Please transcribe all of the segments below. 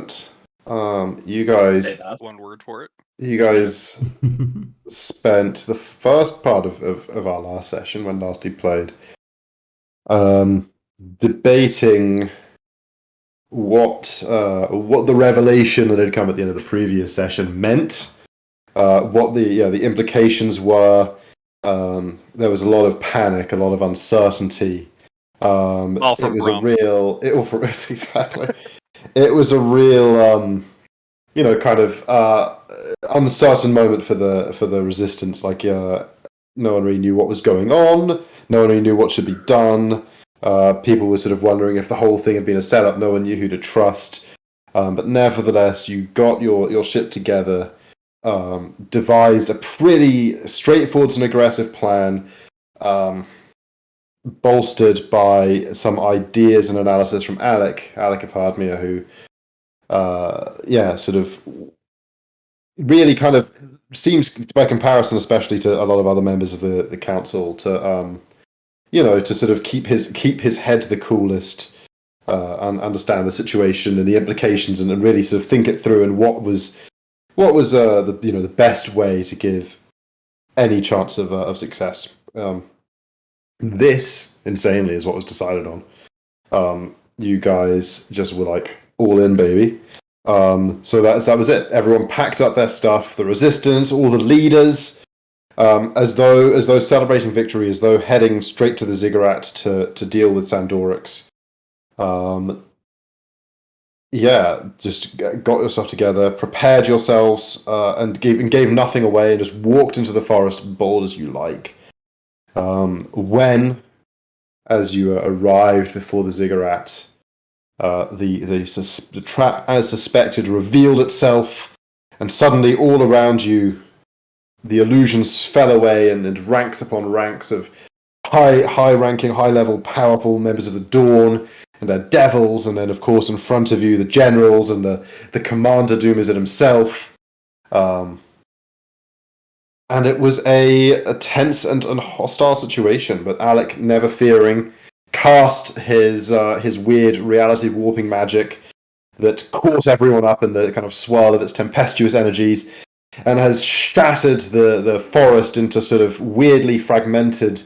excellent. You guys, One word for it. you guys spent the first part of our last session when last we played, debating what the revelation that had come at the end of the previous session meant, what the implications were. There was a lot of panic, a lot of uncertainty. All from Brum. Exactly. It was a real, kind of uncertain moment for the resistance. Like, no one really knew what was going on. No one really knew what should be done. People were sort of wondering if the whole thing had been a setup. No one knew who to trust. But nevertheless, you got your ship together, devised a pretty straightforward and aggressive plan, bolstered by some ideas and analysis from Alec of Hardmere, who, sort of really kind of seems, by comparison, especially to a lot of other members of the council, to to sort of keep his head the coolest, and understand the situation and the implications, and really sort of think it through, and what was the best way to give any chance of success. This, insanely, is what was decided on. You guys just were like, all in, baby. So that was it. Everyone packed up their stuff. The resistance, all the leaders, as though celebrating victory, as though heading straight to the ziggurat to deal with Sandorix. Just got yourself together, prepared yourselves, and gave nothing away, and just walked into the forest bold as you like. When, as you arrived before the ziggurat, the trap, as suspected, revealed itself, and suddenly all around you, the illusions fell away, and ranks upon ranks of high-ranking, high-level, powerful members of the Dawn and their devils, and then, of course, in front of you, the generals and the Commander Doomizid himself. And it was a tense and hostile situation, but Alec, never fearing, cast his weird reality warping magic that caught everyone up in the kind of swirl of its tempestuous energies, and has shattered the forest into sort of weirdly fragmented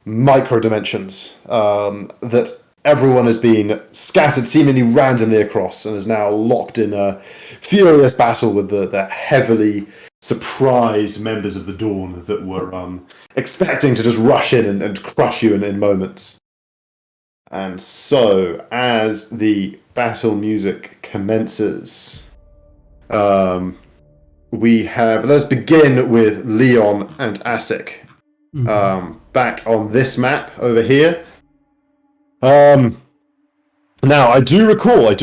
micro dimensions, that everyone has been scattered seemingly randomly across, and is now locked in a furious battle with the heavily surprised members of the Dawn that were expecting to just rush in and crush you in moments. And so, as the battle music commences, let's begin with Leon and Asik. Back on this map over here. Now, I do recall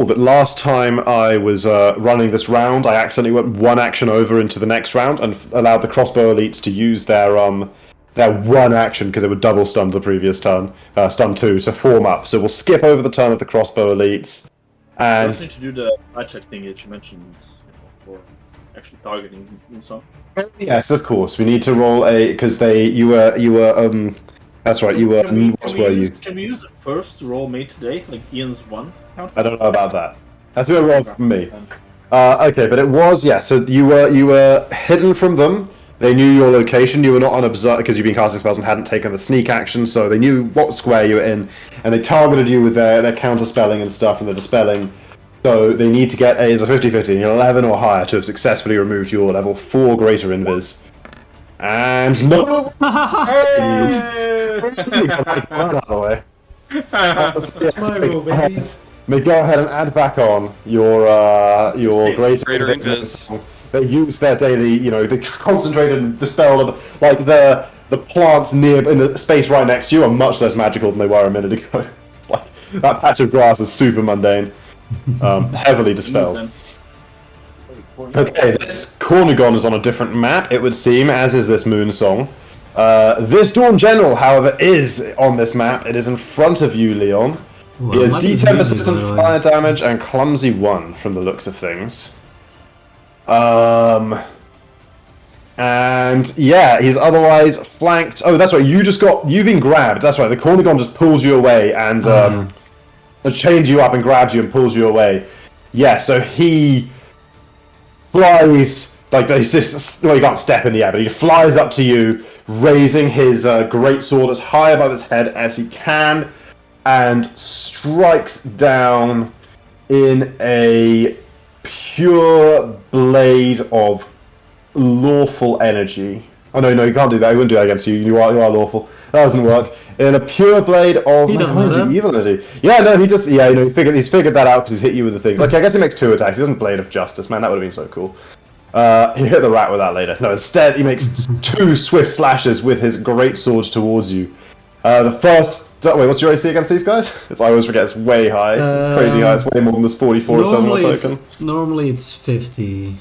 that last time I was running this round, I accidentally went one action over into the next round and allowed the crossbow elites to use their one action, because they were double stunned the previous turn, stun 2, to form up. So we'll skip over the turn of the crossbow elites. And I need to do the eye check thing that you mentioned, for actually targeting some. Yes, of course. We need to roll because you were that's right, you were. Can we use the first roll made today, like Ian's one? I don't know about that. That's a roll from me. Okay, but it was, so you were hidden from them. They knew your location. You were not unobserved because you've been casting spells and hadn't taken the sneak action, so they knew what square you were in, and they targeted you with their counter spelling and stuff and the dispelling. So they need to get a 50-50, an 11 or higher, to have successfully removed your level 4 greater invis. And no! May go ahead and add back on your greater invis. They use their daily, they concentrated the spell of, like, the plants near in the space right next to you are much less magical than they were a minute ago. It's like that patch of grass is super mundane, heavily dispelled. Okay, this Cornugon is on a different map, it would seem, as is this Moon Song. This Dawn General, however, is on this map. It is in front of you, Leon. Well, he has D10 persistent fire damage and clumsy 1 from the looks of things. And yeah, he's otherwise flanked. Oh, that's right. You've been grabbed. That's right. The Cornugon just pulls you away and chained you up and grabbed you and pulls you away. Yeah, so he flies, like, he's just, well, he can't step in the air, but he flies up to you, raising his great sword as high above his head as he can, and strikes down in a pure blade of lawful energy. Oh no, you can't do that. He wouldn't do that against you. You are lawful. That doesn't work. In a pure blade of evil energy. Yeah, no, he's figured that out because he's hit you with the things. Okay, I guess he makes 2 attacks. He doesn't blade of justice, man. That would have been so cool. He hit the rat with that later. No, instead he makes 2 swift slashes with his great sword towards you. The first. Wait, what's your AC against these guys? I always forget. It's way high. It's crazy high. It's way more than this 44 it says on the token. Normally it's 50.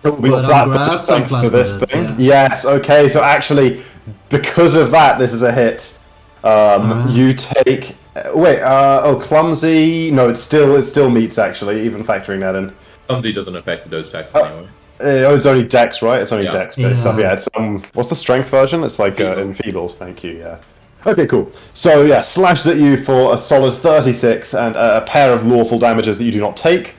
It'll be flat footed thanks to this thing. Yeah. Yes, okay, so actually, because of that, this is a hit. You take... clumsy... No, it still meets, actually, even factoring that in. Clumsy doesn't affect those attacks anyway. It's only dex, right? It's only dex-based stuff. Yeah, it's what's the strength version? It's like enfeebled, thank you, yeah. Okay, cool. So, yeah, slashes at you for a solid 36 and a pair of lawful damages that you do not take.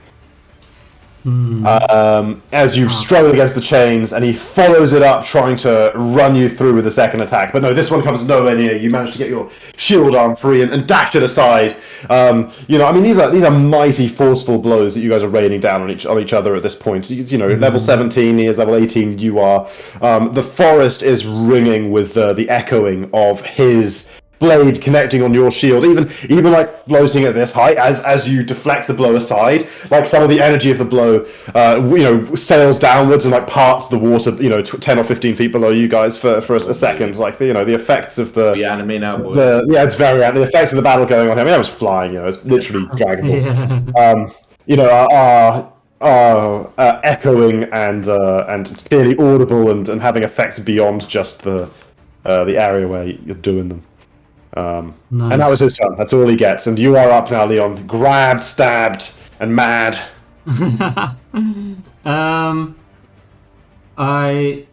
As you struggle against the chains, and he follows it up, trying to run you through with a second attack. But no, this one comes nowhere near. You manage to get your shield arm free and dash it aside. These are mighty, forceful blows that you guys are raining down on each other at this point. Level 17, he is level 18. You are. The forest is ringing with the echoing of his blade connecting on your shield, even like floating at this height as you deflect the blow aside, like some of the energy of the blow sails downwards and like parts the water 10 or 15 feet below you guys for a second, like the effects of the anime now, boys. It's very the effects of the battle going on here. I mean, I was flying, it's literally Dragon Ball. Are echoing and clearly audible and having effects beyond just the area where you're doing them. Nice. And that was his turn. That's all he gets. And you are up now, Leon. Grabbed, stabbed, and mad. I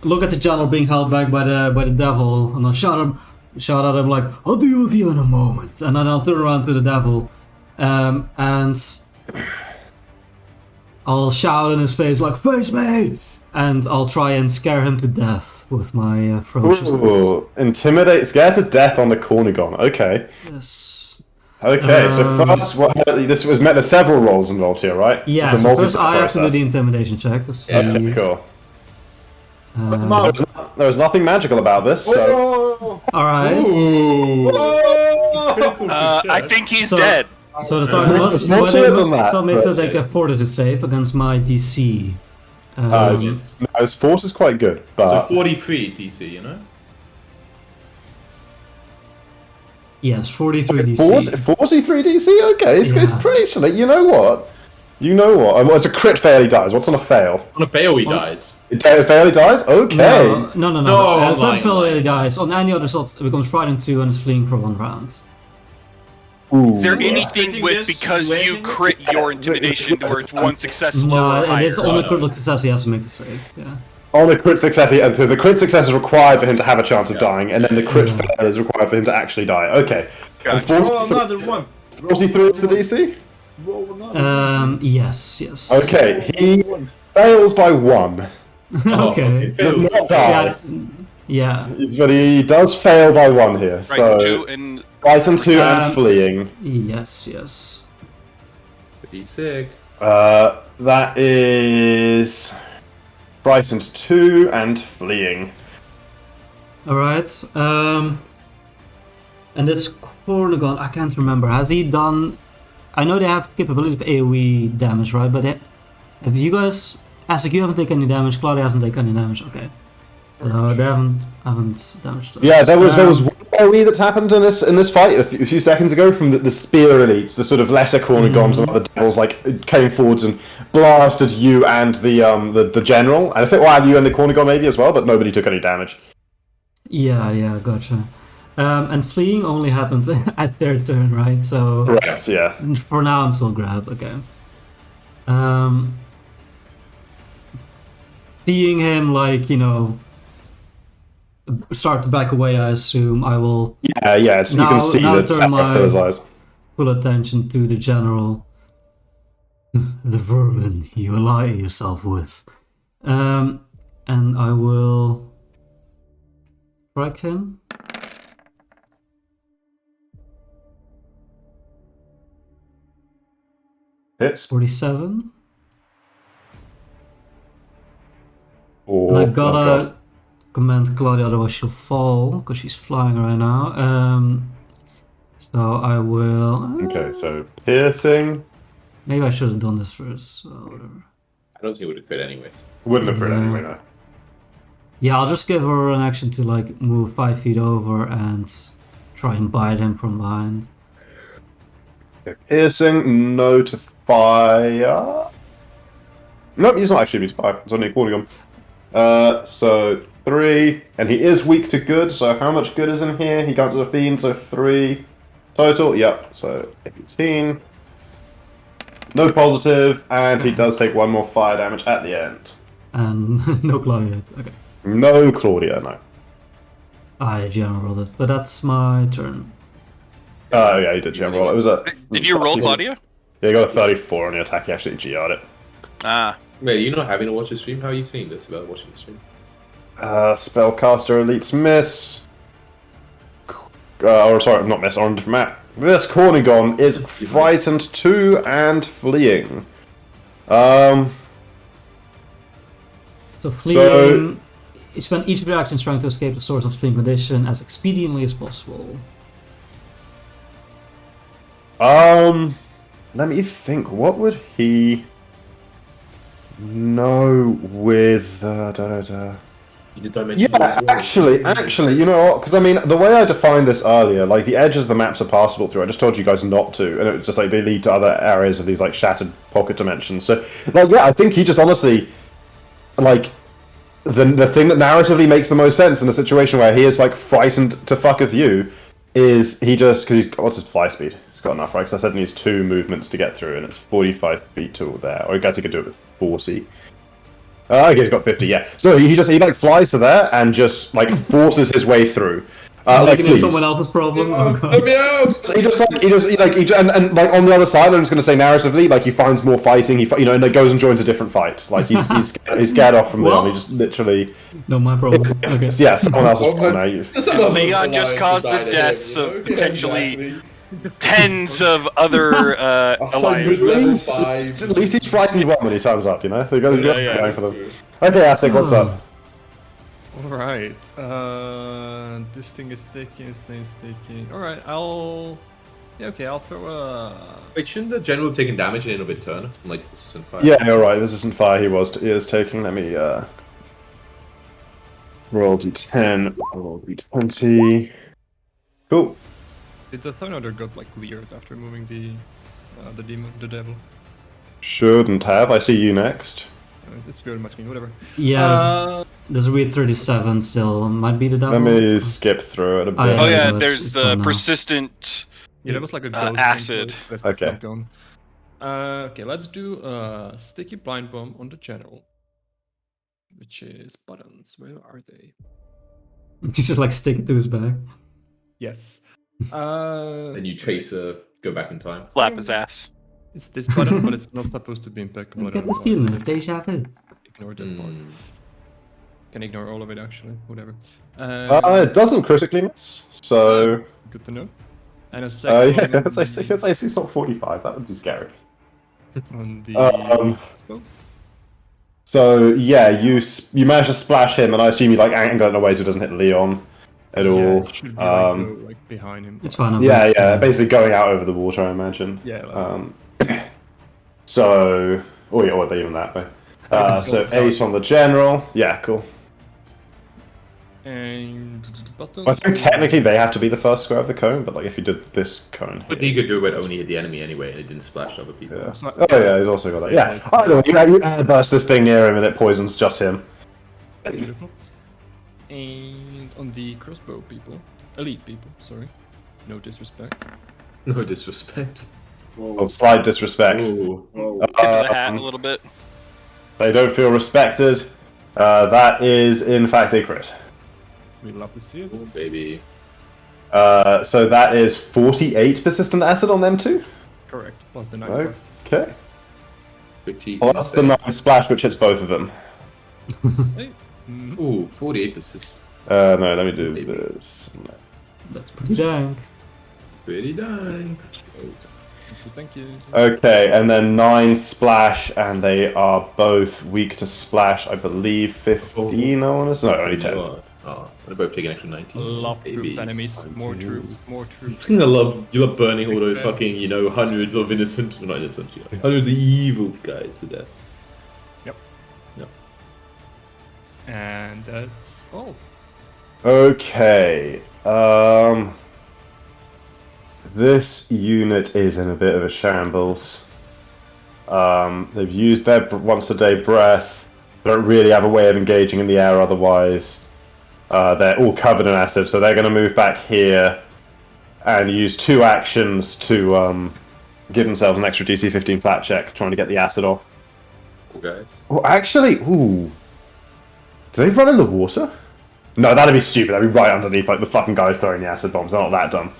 look at the general being held back by the devil, and I shout at him like, "I'll deal with you in a moment." And then I'll turn around to the devil, and I'll shout in his face like, "Face me!" And I'll try and scare him to death with my ferociousness. Ooh, intimidate, scare to death on the Cornigon. Okay. Yes. Okay, so first, this was met. There's several rolls involved here, right? Yeah. So first, I have to do the intimidation check to see. Okay, cool. There was nothing magical about this, so. All right. I think he's dead. So the target must make to take a fortitude save against my DC. His force is quite good, but... So 43 DC, Yes, 43 DC. 43 DC? Okay, it's pretty... You know what? It's a crit fail, he dies. What's on a fail? On a fail, he dies. A fail, he dies? Okay. No. Crit fail, he dies. On any other shots, it becomes frightened 2 and is fleeing for 1 round. Ooh. Is there anything with because you crit your intimidation where it's 1 success lower or higher? No, it is on a critical success he has to make the save, yeah. On a crit success, so the crit success is required for him to have a chance of dying, and then the crit fail is required for him to actually die. Okay. Gotcha. And 43 is the DC? Yes. Okay, he fails by 1. Okay. He does not die. Yeah. But he does fail by 1 here, Right, so... 2 and... Frightened 2 and fleeing. Yes. Pretty sick. That is... Frightened 2 and fleeing. Alright, and this Cornigon, I can't remember, has he done... I know they have capability of AoE damage, right? But have you guys... Azek, you haven't taken any damage, Claudia hasn't taken any damage, okay. So they haven't damaged us. Yeah, there was one AoE that happened in this fight a few seconds ago from the spear elites, the sort of lesser Cornigons and other devils came forwards and blasted you and the general, and I think you and the Cornigon maybe as well, but nobody took any damage. Yeah, gotcha. And fleeing only happens at their turn, right? So right, yeah. For now, I'm still grabbed. Okay. Seeing him, start to back away, I assume I will. Yeah. You can see the turn my his eyes. full attention to the general, the vermin you ally yourself with. And I will strike him. Hits. 47. Or, And I oh, gotta God. command Claudia, otherwise she'll fall, because she's flying right now. So I will... Okay, so piercing. Maybe I should have done this first, so whatever. I don't think it would have crit anyways. Wouldn't have crit Yeah. anyway, no. Yeah, I'll just give her an action to like move 5 feet over and try and bite him from behind. Okay, piercing, no to fire. Nope, he's not actually immune to fire. It's only a quarter gun. So 3, and he is weak to good. So how much good is in here? He counts as a fiend, so 3 total. Yep. So 18. No positive, and he does take 1 more fire damage at the end. And no Claudia. Okay. No Claudia, no. I general it, but that's my turn. Oh yeah, he did jam roll. It was a. Did you roll, Claudia? Yeah, you got a 34 on your attack. You actually GR'd it. Ah. Wait, you're not having to watch the stream? How are you seeing this without watching the stream? Spellcaster elites miss. Or sorry, not miss, on a different map. This Cornigon is frightened 2 and fleeing. So fleeing, you spend each of your actions trying to escape the source of fleeing condition as expediently as possible. Let me think. What would he know with Yeah, actually, you know what? Because I mean, the way I defined this earlier, like the edges of the maps are passable through. I just told you guys not to, and it was just like they lead to other areas of these like shattered pocket dimensions. So, like, yeah, I think he just honestly, like, the thing that narratively makes the most sense in a situation where he is like frightened to fuck a view is he just because he's what's his fly speed? He's got enough, right? Because I said he needs 2 movements to get through, and it's 45 feet to there. Or I guess he could do it with 40. I guess he's got 50, yeah. So he like flies to there and just like forces his way through. Like Making it someone else's problem. Oh god. Let me out! So and like on the other side, I'm just gonna say narratively, like he finds more fighting. And like goes and joins a different fight. Like he's scared off from Leon. He just literally. No, my problem. Okay. Yeah, someone else's problem now. Leon just caused the deaths of potentially tens of other alliances. At least he's frightened one when he turns up. You know, they got Yeah. going for them. Okay, Asik, what's up? Alright, this thing is taking, this thing is taking. Alright, I'll throw a... Wait, shouldn't the general have taken damage in a turn? Like, resistant fire? Yeah, you're right. Resistant fire. He is taking. Let me roll d10. Roll d20. Cool. Did the Thunder got like weird after moving the demon, the devil? Shouldn't have. I see you next. It's good on my screen, whatever. Yeah, there's a weird 37 still. Might be the devil. Let me skip through it a bit. Oh, Oh yeah, no, there's it's the gone now. persistent Yeah, that was like a ghost acid. thing, but that's Okay. not gone. Okay, let's do a sticky blind bomb on the general. Which is buttons. Where are they? Just like stick it to his back. Yes. And you go back in time. slap his ass. It's this button, but it's not supposed to be impeccable. I get this feeling of deja vu. Ignore that part. Can ignore all of it actually. Whatever. It doesn't critically miss, so Good to know. And a second yeah, it's not 45. That would be scary. on the I suppose. So yeah, you manage to splash him, and I assume you like angle it in a way so it doesn't hit Leon at Yeah, all. it should be like behind him. It's fine. Yeah, basically going out over the water, I imagine. Yeah. Like, So, or even that way. So 8 on the general. Yeah, cool. and the button. I think technically they have to be the first square of the cone, but like if you did this cone But here, he could do it only hit the enemy anyway, and it didn't splash other people. yeah. not- Oh yeah, he's also got that. Yeah. Either way, you burst this thing near him and it poisons just him. Beautiful. And on the crossbow people, elite people, sorry, no disrespect. No disrespect. Oh, slight disrespect. Ooh. Tip of the hat a little bit. They don't feel respected. That is in fact a crit. We love to see it. Oh, baby. So that is 48 persistent acid on them too. Correct. Plus the nice part. Okay. Pretty Plus the 9 splash, which hits both of them. Ooh, 48 persist. No, let me do this. That's pretty dang. Pretty dang. Thank you. Okay, and then 9 splash, and they are both weak to splash. I believe 15. I want to say. No, only 10. Oh, they're both taking extra 19. Love Maybe. grouped enemies. More troops. More troops. I love burning all those fucking, hundreds of innocent, well, not innocent, hundreds of evil guys to death. Yep. And that's all. Okay. This unit is in a bit of a shambles. They've used their once a day breath. They don't really have a way of engaging in the air otherwise. They're all covered in acid, so they're going to move back here and use 2 actions to give themselves an extra DC 15 flat check, trying to get the acid off. Cool guys. Well, actually, ooh. Do they run in the water? No, that'd be stupid. That'd be right underneath, like, the fucking guys throwing the acid bombs. They're not that dumb.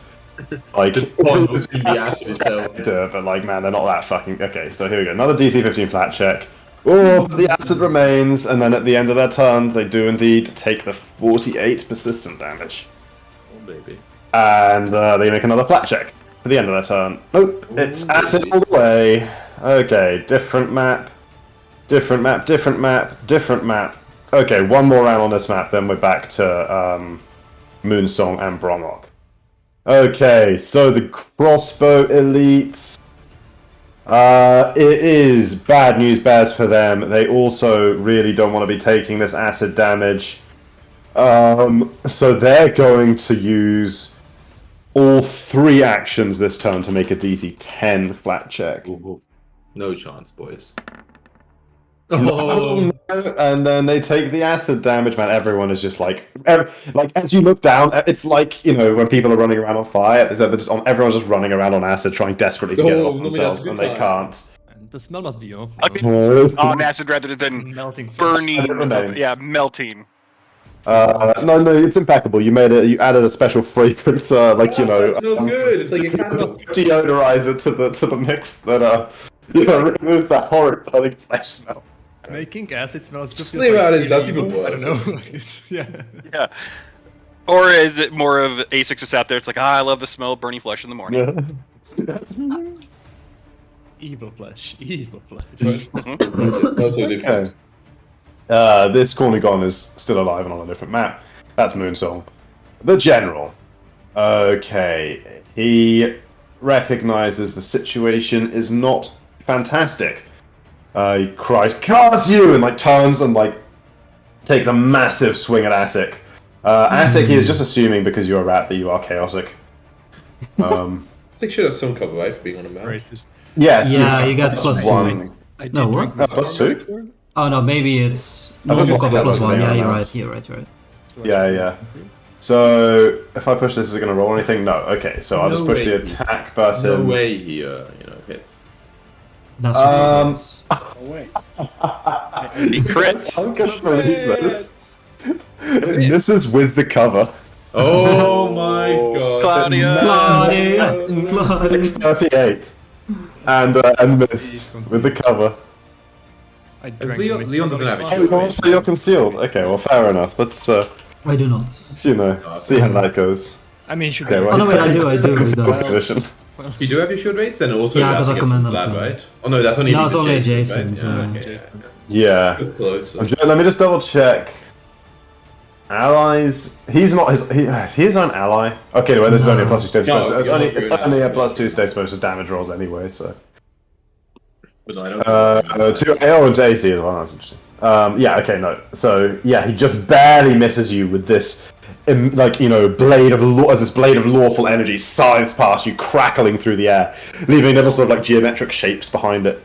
Like, but like, man, they're not that fucking... Okay, so here we go. Another DC 15 flat check. Oh, the acid remains, and then at the end of their turns, they do indeed take the 48 persistent damage. Oh, baby. And they make another flat check for the end of their turn. Nope, it's acid all the way. Okay, different map. Different map, different map, different map. Okay, one more round on this map, then we're back to Moonsong and Bromok. Okay, so the crossbow elites. It is bad news bears for them. They also really don't want to be taking this acid damage. So they're going to use all 3 actions this turn to make a DC 10 flat check. Ooh, no chance, boys. Oh. And then they take the acid damage, man. Everyone is just like as you look down, it's like, when people are running around on fire, everyone's just running around on acid, trying desperately to get it off themselves, and they can't. And the smell must be off. On acid rather than Melting. burning. Yeah, melting. No, it's impeccable. You added a special fragrance, it smells good. It's like a candle. Deodorizer to the mix that removes that horrid burning flesh smell. Making acid smells good. That's even worse. I don't know. Yeah. Or is it more of Asics just out there? It's like, I love the smell of burning flesh in the morning. Evil flesh. Evil flesh. That's so different. Okay. This Cornigon is still alive and on a different map. That's Moonsong. The General. Okay. He recognizes the situation is not fantastic. He cries, "Curse you!" and turns and takes a massive swing at Asic. Asic, he is just assuming because you're a rat that you are chaotic. Asic should have some cover, right, for being on a map. Racist. Yes. Yeah, you got +2. No, what? +2? Oh no, maybe it's normal cover +1. Yeah, you're right. You're right. Yeah. So if I push this, is it going to roll anything? No. Okay, so I'll just push the attack button. No way he hits. That's right. No way. He crits. I'm going to believe this. This is with the cover. Oh my god. Claudia. 638. And missed with the cover. Leon doesn't have a Oh, shield. so you're concealed. Okay, well, fair enough. Let's I do not. see how that goes. I mean, should Okay, we? well, Oh no, wait, I do. Position. You do have your shield rates, and also Yeah, that's 'cause I against commanded Vlad, them. right? Oh no, that's only No, if it's he's only Jason, Jason, right? so- Okay. Yeah. Good close. Let me just double check. Allies. He's not his. He is an ally. Okay, well, this is only a +2 state No, exposure. It's you're only a not. +2 state exposure to damage rolls anyway. So. But no, I don't To AO and to AC as well. That's interesting. Yeah. Okay. No. So yeah, he just barely misses you with this, blade of lawful energy scythes past you, crackling through the air, leaving little sort of geometric shapes behind it.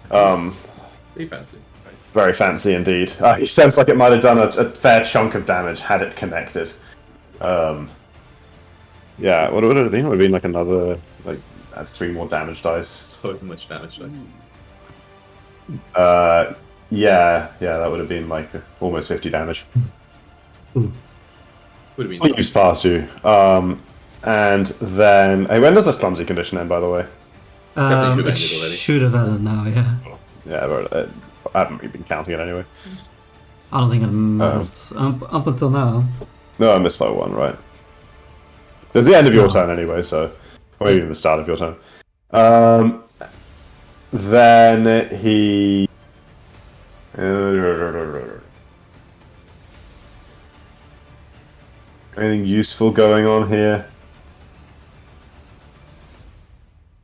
Pretty fancy. Nice. Very fancy indeed. You sense like it might have done a fair chunk of damage had it connected. Yeah. What would it have been? It would have been another add 3 more damage dice. So much damage, right? Yeah, that would have been almost 50 damage. Would have been. Leaps past you. And then, hey, when does this clumsy condition end, by the way? Definitely should've ended already. Should have ended now, yeah. Yeah, but I haven't really been counting it anyway. I don't think it mattered up until now. No, I missed by 1, right? It's the end of your No. turn anyway, so... Or even the start of your turn. Then he... Anything useful going on here?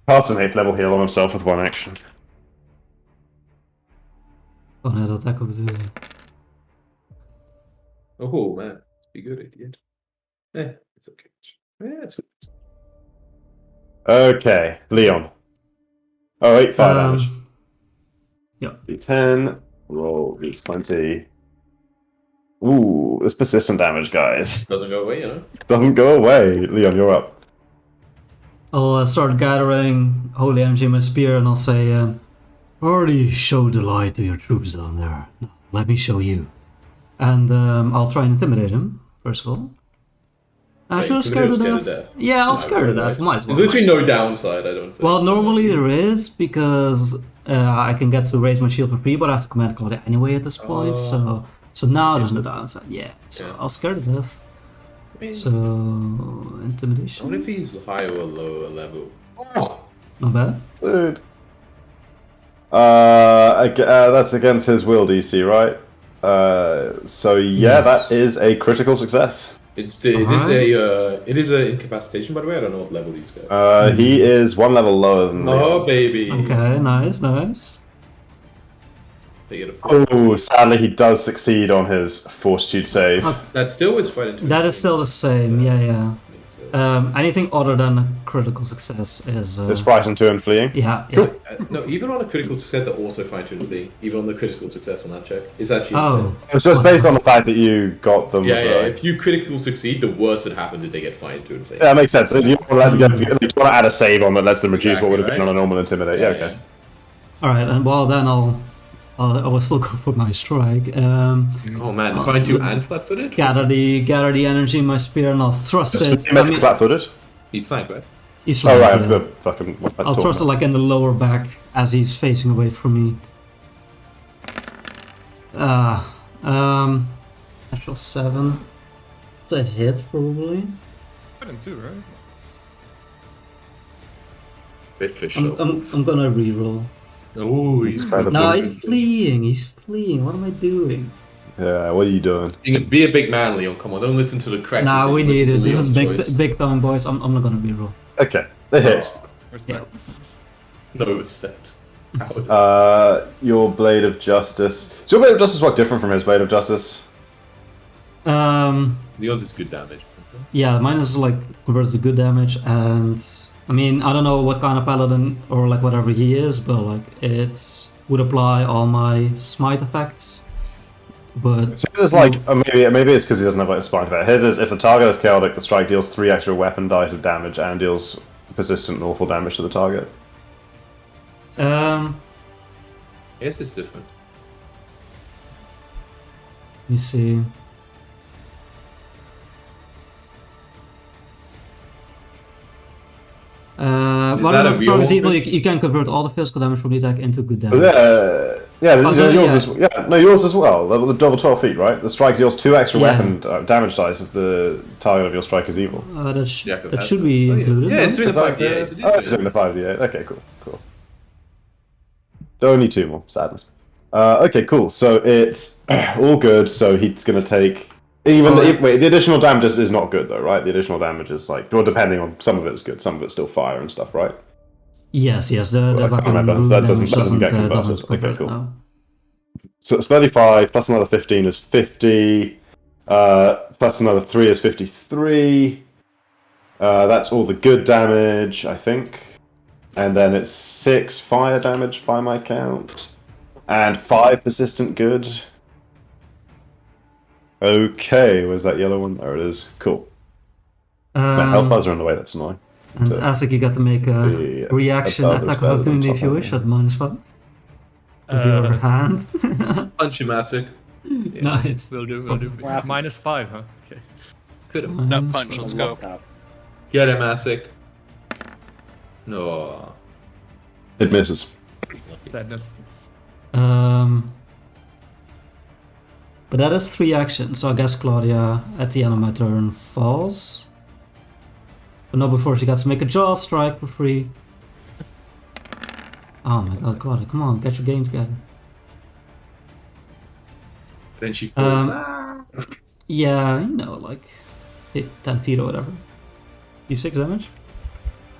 Casts an 8th level heal on himself with 1 action. Oh nee, dat echo bedoel ik. Oh man, it's be good at the end. It's okay. Yeah, it's good. Okay, Leon. Oh, 8 fire damage. Yep. D10, roll D20. Ooh, it's persistent damage, guys. Doesn't go away, you know? Doesn't go away. Leon, you're up. I'll start gathering holy energy in my spear and I'll say, already showed the light to your troops down there. Now, let me show you. And I'll try and intimidate him, first of all. Should I scare to death? Yeah, I'll scare to death. Might as well. There's literally no downside, I don't say. Well, normally there is, because I can get to raise my shield for free, but I have to command Claudia anyway at this point, so now there's no downside. Yeah, so I'll scare to death. So, intimidation. What if he's higher or lower level? Not bad. Dude. That's against his will DC, right? So yeah, Yes. that is a critical success. It is a incapacitation, by the way. I don't know what level these guys. He is 1 level lower than Oh Leon. baby. Okay, nice. They get a Oh, sadly he does succeed on his fortitude save. That still is fighting. That is still the same, yeah. Anything other than a critical success is... It's frightened 2 and fleeing. Yeah. No, even on a critical success, they're also fine-tuned the even on the critical success on that check. It's actually Oh. It's just based on the fact that you got them. yeah. with If you critical succeed, the worst that happens is they get fine-tuned. Yeah, that makes sense. You want to add a save on that lets them reduce what would have been Exactly, on a normal intimidate. Yeah, okay. Alright, and well then I will still go for my strike. Oh man, fine-tuned and flat-footed. Gather the energy in my spear and I'll thrust it. Just make it flat-footed. He's flanked, right? He's Oh right, flanked, the fucking. I'll thrust it like in the lower back as he's facing away from me. Natural 7. It's a hit probably. Hit him too, right? Bit fish. I'm gonna reroll. Oh, he's kind of- No, he's fleeing. What am I doing? Yeah, what are you doing? Be a big man, Leon. Come on, don't listen to the crack. Nah, we need it. Leon's This choice. is big time, boys. I'm not gonna reroll. Okay, it hits. Respect. No respect. Your Blade of Justice. Does your Blade of Justice work different from his Blade of Justice? Leon's is good damage. Yeah, mine is like converted to good damage, and I mean I don't know what kind of paladin or like whatever he is, but like it would apply all my smite effects. But So his is like, maybe it's because he doesn't have like a spine effect. His is, if the target is chaotic, the strike deals 3 extra weapon dice of damage and deals persistent and awful damage to the target. Yes, it's different. let me see. Well, that a if the target is reroll evil, risk? you can convert all the physical damage from the attack into good damage. Yours so, yours as well. The double 12 feet, right? The strike deals 2 extra Yeah. weapon damage dice if the target of your strike is evil. That Yeah, should be included. Yeah, it's no? doing the Is that 5d8. good? Oh, it's doing the 5d8. Okay, cool. Only 2 more. Sadness. Okay, cool. So it's all good. So he's going to take... the additional damage is not good, though, right? The additional damage is like... Well, depending on... Some of it is good. Some of it's still fire and stuff, right? Yes. The I can't weapon remember. rune That damage doesn't get converted. doesn't Okay, convert, cool. no. So it's 35, plus another 15 is 50, plus another 3 is 53. That's all the good damage, I think. And then it's 6 fire damage by my count. And 5 persistent good. Okay, where's that yellow one? There it is. Cool. That help buzzer in the way, that's annoying. And Asik, you got to make a The reaction above is attack of better than opportunity if you top wish one. at -5. With your hand. Punch him, Asik. Nice. Will do. -5, huh? Okay. Could have. Nut punch, let's go. Get him, Asik. No. It misses. Sadness. But that is 3 actions, so I guess Claudia at the end of my turn falls. But not before she gets to make a jaw strike for free. Oh my god, Claudia, come on, get your game together. Then she falls. Yeah, you know, like 10 feet or whatever. D6 damage?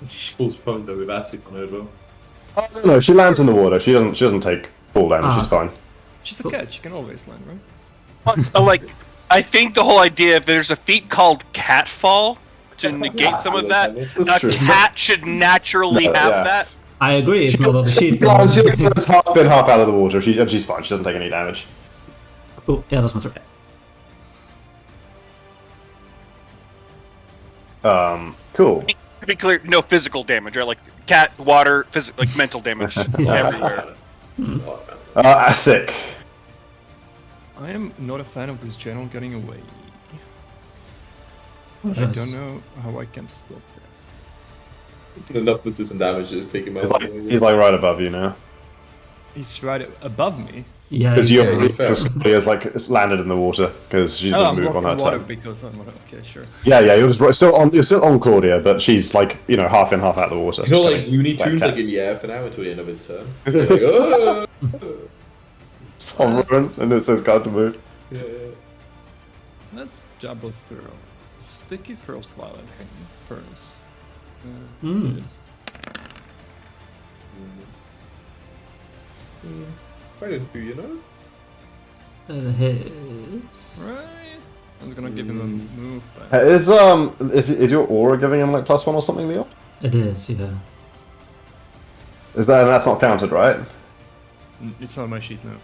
She falls prone though with acid on her as well. No, she lands in the water. She doesn't take full damage. She's fine. She's a cat, she can always land, right? Like, I think the whole idea, if there's a feat called catfall to negate some of that, That's true. a cat should naturally No, have yeah. that. I agree, it's not on the sheet. She lands half in, half out of the water. She's fine. She doesn't take any damage. Cool, yeah, that's my turn. Cool. To be clear, no physical damage, right? Like cat, water, like mental damage everywhere. Asic. I am not a fan of this general getting away. I Yes. don't know how I can stop that. Enough persistent damage to take him out. He's like right above you now. He's right above me. Yeah, Because yeah. he has like landed in the water because she didn't I'm move on her blocking water turn. because I'm okay, sure. Yeah, you're still on Claudia, but she's like half in, half out of the water. You know, like Just Looney kinda Tunes, cat. like in the air for now until the end of his turn. You're like, oh! On run, and it says guard to move. Yeah. Let's double throw. Sticky first while at him first. Yes. Why didn't you know? That hits. Right. I'm gonna give him a move back. Is your aura giving him like +1 or something, Leo? It is, yeah. That's not counted, right? It's not on my sheet now.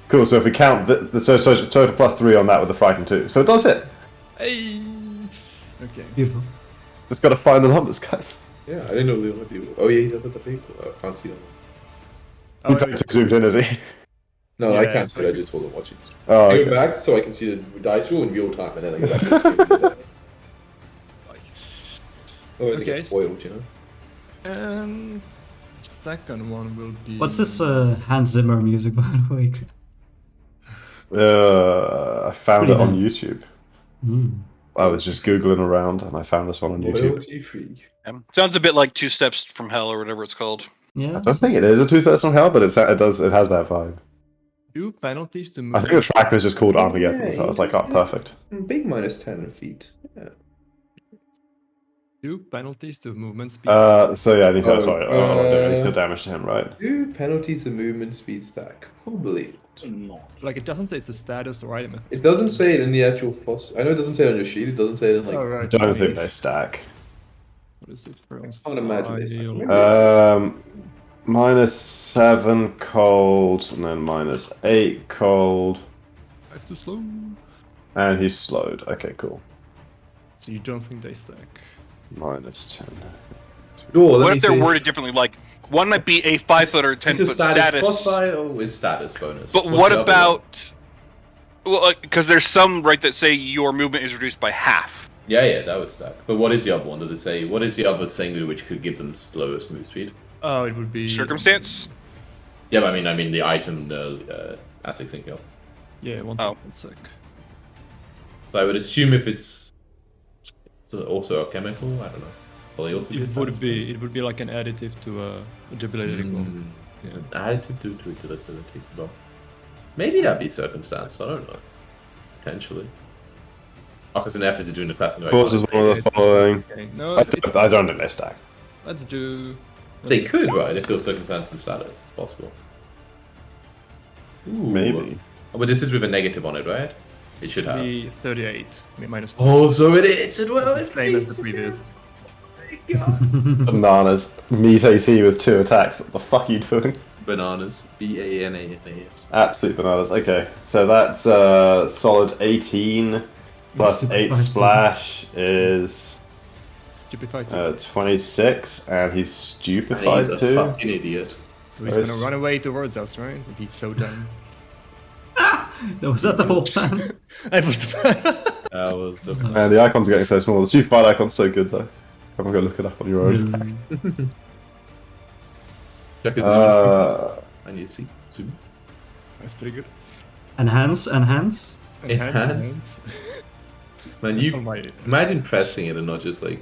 Cool. So if we count so total +3 on that with the frighten too, so it does hit. Hey. Okay. Beautiful. Just gotta find the numbers, guys. Yeah, I didn't know Leo might be. Oh yeah, he's up at the vehicle. I can't see them. Oh, He's zoomed in, is he? No, I Yeah, can't see it. I just wasn't watching. Oh, I okay. go back so I can see the dice roll in real time, and then I go back. To oh, I think Okay. it's spoiled, you know. And second one will be. What's this Hans Zimmer music, by the way? I found pretty it on nice. YouTube. Mm. I was just googling around and I found this one on YouTube. Loyalty free. Sounds a bit like Two Steps from Hell or whatever it's called. Yeah. I don't think it is a 2 sets from hell, but it has that vibe. 2 penalties to move. I think the track was just called Armageddon, so I was like, oh, perfect. Big -10 feet. Yeah. 2 penalties to movement speed. So yeah, I need to, Oh, sorry, I need to do damage to him, right? 2 penalties to movement speed stack. Probably. Like it doesn't say it's a status or item. It doesn't say it in the actual foss. I know it doesn't say it on your sheet. It doesn't say it in like. Oh, I right. don't think they stack. What is it for us? I can't imagine they stack. -7 cold, and then -8 cold, That's too slow. and he's slowed. Okay, cool. So you don't think they stack? -10. Sure, What if they're worded differently? Like, one might be a 5-foot or 10-foot It's a status. status. Plus 5 is status bonus. But What's what the other about? Well, because there's some right that say your movement is reduced by half. one? Yeah, that would stack. But what is the other one? Does it say what is the other thing which could give them slowest move speed? Oh, it would be Circumstance. Yeah, but I mean the item, the ASIC sync up. Yeah, one Oh. sec. So I would assume if it's also a chemical, I don't know. Will they also It status would be. It would be like an additive to a debilitating one. bonus? Yeah, additive to ability as well. Maybe that'd be circumstance. I don't know. Potentially. Because an F is doing the Pathfinder. Cause is one of the following. Okay. No, I don't think they stack. let's do. They could, right? If there was circumstance and status, it's possible. Ooh. Maybe. But this is with a negative on it, right? It should have. Be 38. Minus 2. Oh, so it is as well. It's Same as the previous. Bananas. Meat AC with 2 attacks. What the fuck are you doing? Bananas. BANANAS. Absolute bananas. Okay, so that's solid 18 plus 8 Stupefied splash is Stupefied. 26, and he's stupefied He's a too. fucking idiot. So he's gonna run away towards us, right? If he's so dumb. Was that the whole plan? That was the plan. That was the And the icons are getting so small. The stupefied icon's so good though. Come on, go look it up on your own. Check it. Uh, I need to see. Zoom. That's pretty good. Enhance. Enhance. Man, That's you on my- imagine pressing it and not just like.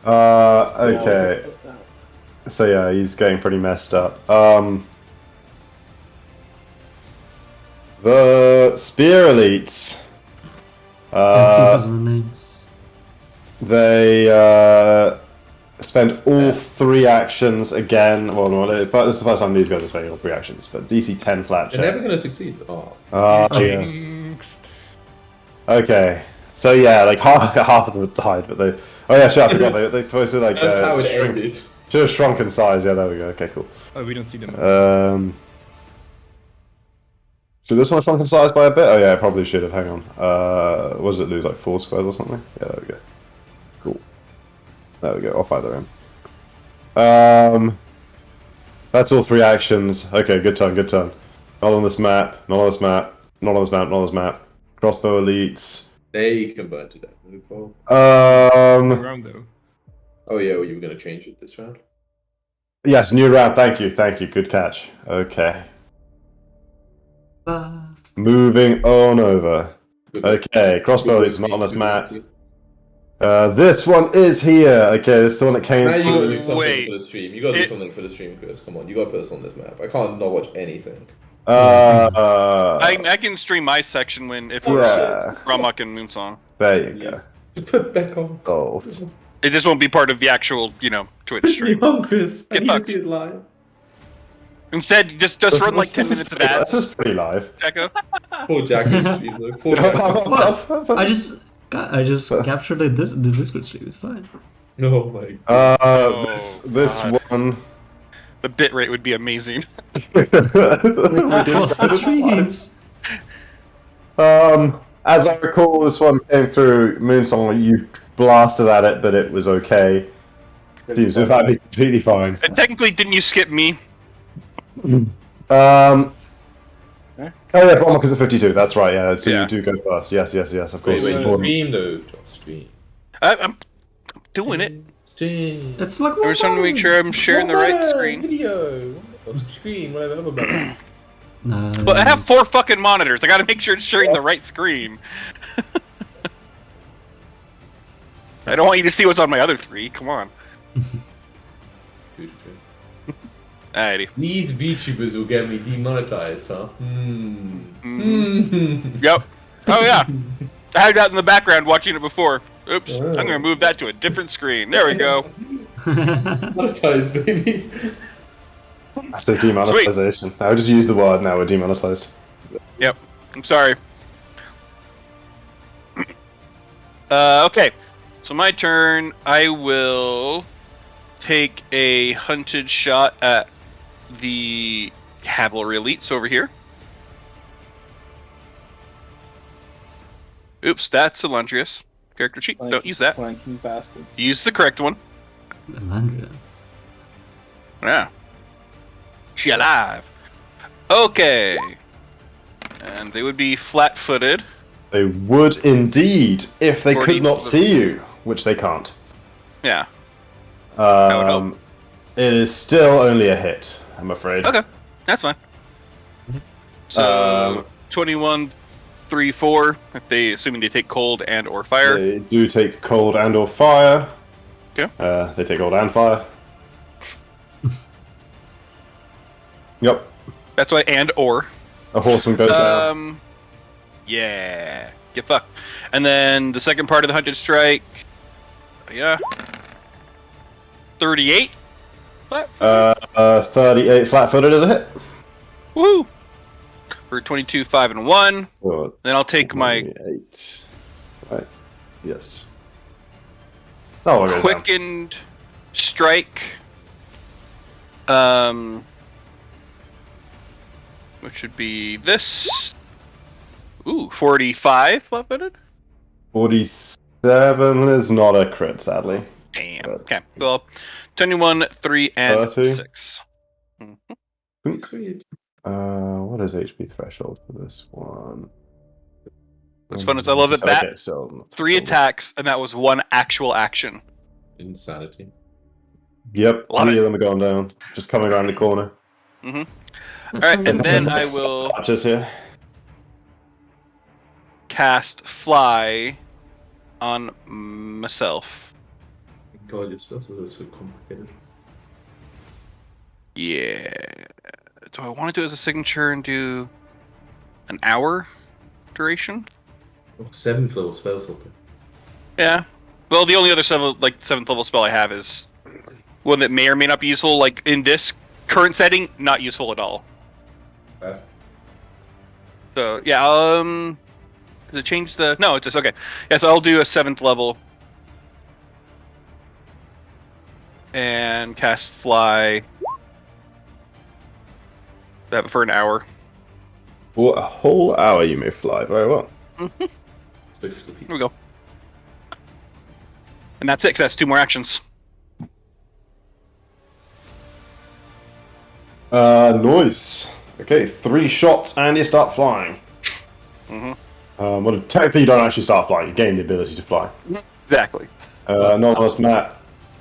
Okay. So yeah, he's getting pretty messed up. The Spear Elites. Can't see because of the names. They spend all 3 actions again. Well, no, this is the first time these guys are spending all 3 actions, but DC 10 flat They're check. never gonna succeed. Oh. Yes. Jinxed. Okay. So yeah, like half of them died, but they. Oh yeah, sure. I forgot they're supposed to like. That's how it shrink. ended. Should have shrunk in size. Yeah, there we go. Okay, cool. Oh, we don't see them. Should this one shrunk in size by a bit? Oh yeah, it probably should have. Hang on. What does it lose? Like 4 squares or something? Yeah, there we go. Cool. There we go. Off by the rim. That's all 3 actions. Okay, good turn. Good turn. Not on this map. Not on this map. Not on this map. Not on this map. Crossbow elites. They can burn to death. No problem. Round though. Oh yeah, well, you were gonna change it this round. Yes, new round. Thank you. Thank you. Good catch. Okay. Moving on over. Good. Okay, crossbow Good is not on this good map. good. This one is here. Okay, this is the one that came Now you gotta through. do something Wait. for the stream. You gotta do something for the stream, Chris. Come on, you gotta put us on this map. I can't not watch anything. I can stream my section if we're Yeah. Ramuck and Moonsong. There you go. You put back on. Solved. It just won't be part of the actual, Twitch Put me stream. on, Chris. I Get need to fucked. see it live. Instead, just run like 10 minutes of This ads, is pretty live. Jacko. Poor Jacko's stream. Look. Poor Jacko. I just captured the Discord stream. It's fine. Oh my god. This God. one. The bitrate would be amazing. What's the streams? As I recall, this one came through Moonsong. You blasted at it, but it was okay. Seems to have been completely fine. And technically, didn't you skip me? Oh yeah, Bromlock is at 52. That's right. Yeah, so Yeah. you do go first. Yes, of Wait, course. wait, Important. stream though. Just stream. I'm doing it. Stream. It's like I just want to make sure I'm sharing the right screen. Video. Or screen, whatever. Other button. Nice. But I have 4 fucking monitors. I gotta make sure it's sharing the right screen. I don't want you to see what's on my other 3. Come on. Alrighty. These VTubers will get me demonetized, huh? Yep. Oh yeah. I had that in the background watching it before. Oops. I'm gonna move that to a different screen. There we go. Demonetized, baby. I say demonetization. I would just use the word now. We're demonetized. Yep. I'm sorry. Okay. So my turn. I will take a hunted shot at the cavalry elites over here. Oops, that's Elundrius. Character sheet. Don't use that. Flanking bastards. Use the correct one. Elandria. Yeah. She alive. Okay. And they would be flat-footed. They would indeed, if they 40 could not for the- see you, which they can't. Yeah. would help. It is still only a hit, I'm afraid. Okay. That's fine. So 21, 3, 4. If they, assuming they take cold and or fire. They do take cold and or fire. Okay. They take cold and fire. Yep. That's why and or. A horseman goes down. Yeah. Get fucked. And then the second part of the hunted strike. Yeah. 38. Flat. 38 flat-footed is a hit. Woo. For 22, 5, and 1. Good. Then I'll take my 8. Right. Yes. Oh, it goes down. quickened strike. Which would be this. Ooh, 45 flat-footed. 47 is not a crit, sadly. Damn. Okay. Well, 21, 3, and 30. 6. Sweet. What is HP threshold for this one? What's fun is I love it that Okay, still 3 attacks, and that was 1 actual action. Insanity. Yep, Love 3 it. of them are going down. Just coming around the corner. Alright, and then I will Just here. cast Fly on myself. God, your spells are so complicated. Yeah. Do I want to do it as a signature and do an hour duration? Oh, 7th level spell something. Yeah. Well, the only other 7th level spell I have is one that may or may not be useful. Like in this current setting, not useful at all. Okay. So yeah. Does it change the? No, it's just okay. Yeah. So I'll do a 7th level and cast Fly. Have it for an hour. For a whole hour, you may fly. Very well. Here we go. And that's it, 'cause that's 2 more actions. Nice. Okay, 3 shots and you start flying. Mm-hmm. Well, technically you don't actually start flying. You gain the ability to fly. Exactly. Anonymous Matt.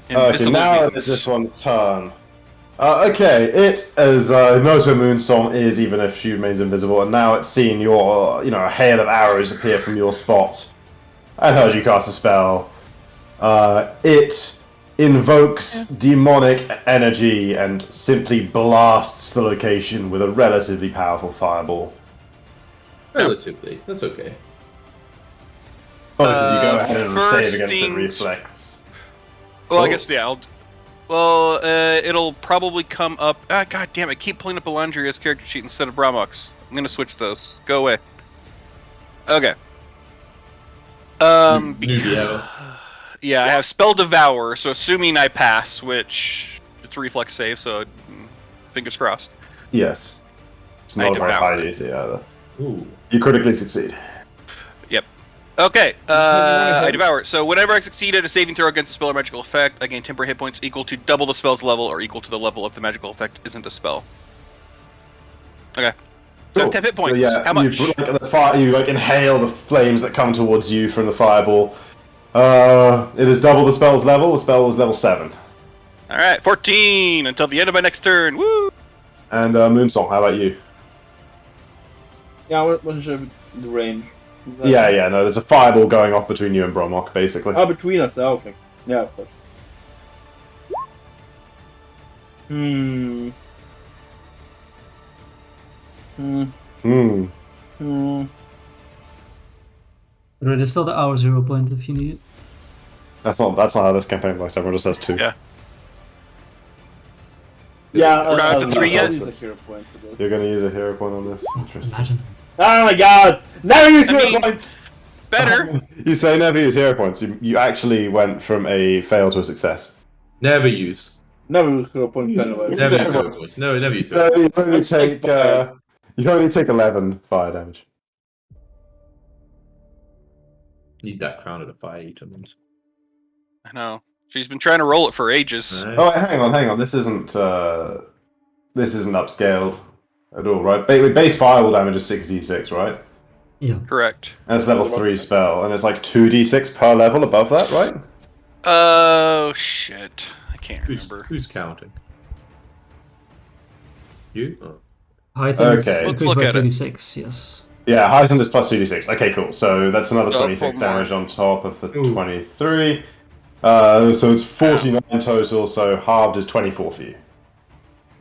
Okay, Invisible now mutants. it's this one's turn. Okay, it as knows where Moonsong is, even if she remains invisible, and now it's seen your, a hail of arrows appear from your spot, and heard you cast a spell. It invokes demonic energy and simply blasts the location with a relatively powerful fireball. Relatively, that's okay. Both of you go ahead and save first against the things- reflex. Well, I guess yeah. It'll probably come up. God damn it! I keep pulling up Elandria's character sheet instead of Bramux. I'm gonna switch those. Go away. Okay. Newbie ever. Yeah, I have Spell Devour, so assuming I pass, which it's a reflex save, so fingers crossed. Yes. It's I not a very devour high it. DC either. Ooh. You critically succeed. Yep. Okay, I devour it. So whenever I succeed at a saving throw against a spell or magical effect, I gain temporary hit points equal to double the spell's level or equal to the level of the magical effect isn't a spell. Okay. So I have 10 hit points. So, yeah, How much? You inhale the flames that come towards you from the fireball. It is double the spell's level. The spell was level 7. Alright, 14 until the end of my next turn. Woo! And Moonsong, how about you? Yeah, I wasn't sure of the range. Yeah, no, there's a fireball going off between you and Bromok, basically. Oh, between us, okay. Yeah, of course. Hmm. There's still the hour 0 point if you need it. That's not how this campaign works. Everyone just says 2. Yeah. Yeah, We're not at the 3 yet? I'll use a hero point for this. You're gonna use a hero point on this? Interesting. Imagine. Oh my god! Never use hero mean- points! Better! You say never use hero points. You actually went from a fail to a success. Never use. Never use hero points anyway. Never use hero points. No, never use So hero points. you only take 11 fire damage. Need that crown at a fire eater. I know. She's been trying to roll it for ages. Right. Oh, wait, hang on. This isn't upscaled at all, right? Base fireball damage is 6d6, right? Yeah. Correct. And it's level 3 spell, and it's like 2d6 per level above that, right? Oh, shit. I can't remember. Who's counting? You? Oh. Heightened Okay. Let's increased look by at it. 36, yes. Yeah, heightened is plus 2d6. Okay, cool. So that's another Oh, 26 four more. damage on top of the Ooh. 23. So it's 49 total, so halved is 24 for you.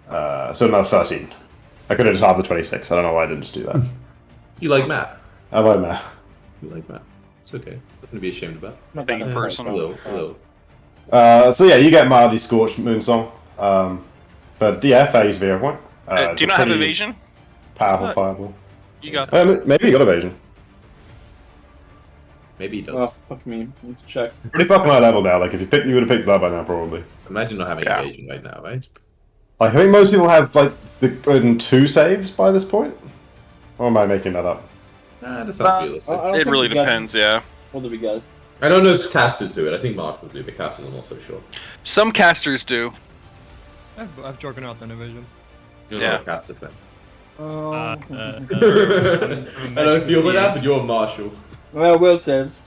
So another 13. I could have just halved the 26. I don't know why I didn't just do that. You like math? I like that. You like math? It's okay. Nothing to be ashamed about. Being a person. A little. So yeah, you get mildly scorched, Moonsong. But yeah, fair use of hero point. Do It's you a not have pretty evasion? Powerful What? fireball. You got Maybe you got evasion. Maybe he does. Oh, fuck me. Let's check. Pretty fucking high level now. Like if you would have picked that by now, probably. Imagine not having Yeah. evasion right now, right? Like, I think most people have like the 2 saves by this point. Or am I making that up? Nah, that sounds realistic. I don't it. think Really we got- depends, yeah. What do we get? I don't know if casters do it. I think Marshall do, but casters I'm not so sure. Some casters do. I've Juggernaut and evasion. You're Yeah. not a caster fan. Oh. I don't feel that, but you're a Marshall. Well, will saves.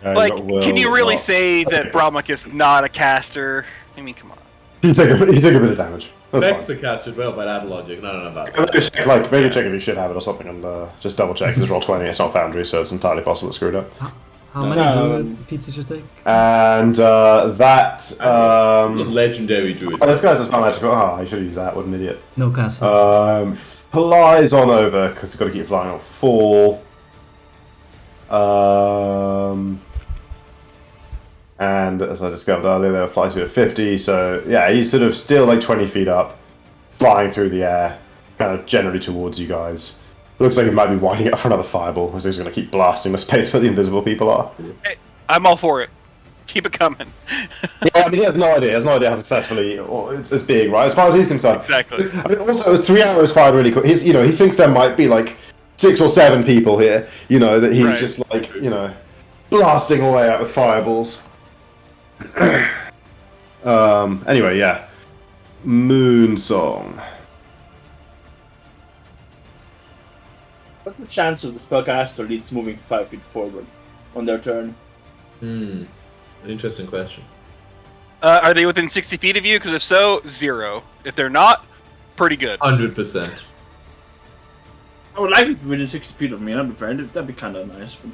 You Like, got Will, can you really not- say that Okay. Bromuk is not a caster? I mean, come on. You take a bit of damage. That's Vex fine. are cast as well by that logic. No, about Maybe check if you should have it or something, and just double check. It's roll 20. It's not Foundry, so it's entirely possible it's screwed up. How many druid feats did you take? And that. legendary druids. Oh, this guy's a spell magical. Oh, I should use that. What an idiot. No castle. Flies on over because he's got to keep flying on 4. And as I discovered earlier, there were fly speed of 50. So yeah, he's sort of still like 20 feet up, flying through the air, kind of generally towards you guys. It looks like he might be winding up for another fireball, because he's going to keep blasting the space where the invisible people are. Hey, I'm all for it. Keep it coming. Yeah, I mean, he has no idea. He has no idea how successfully it's being, right? As far as he's concerned. Exactly. I mean, also, it was 3 arrows fired really quick. He thinks there might be like 6 or 7 people here. That he's Right. just like blasting away out with fireballs. Anyway, yeah. Moon Song. What's the chance of the spellcaster leads moving 5 feet forward on their turn? Interesting question. Are they within 60 feet of you? Because if so, 0. If they're not, pretty good. 100%. I would like it to be within 60 feet of me. That'd be kind of nice. But,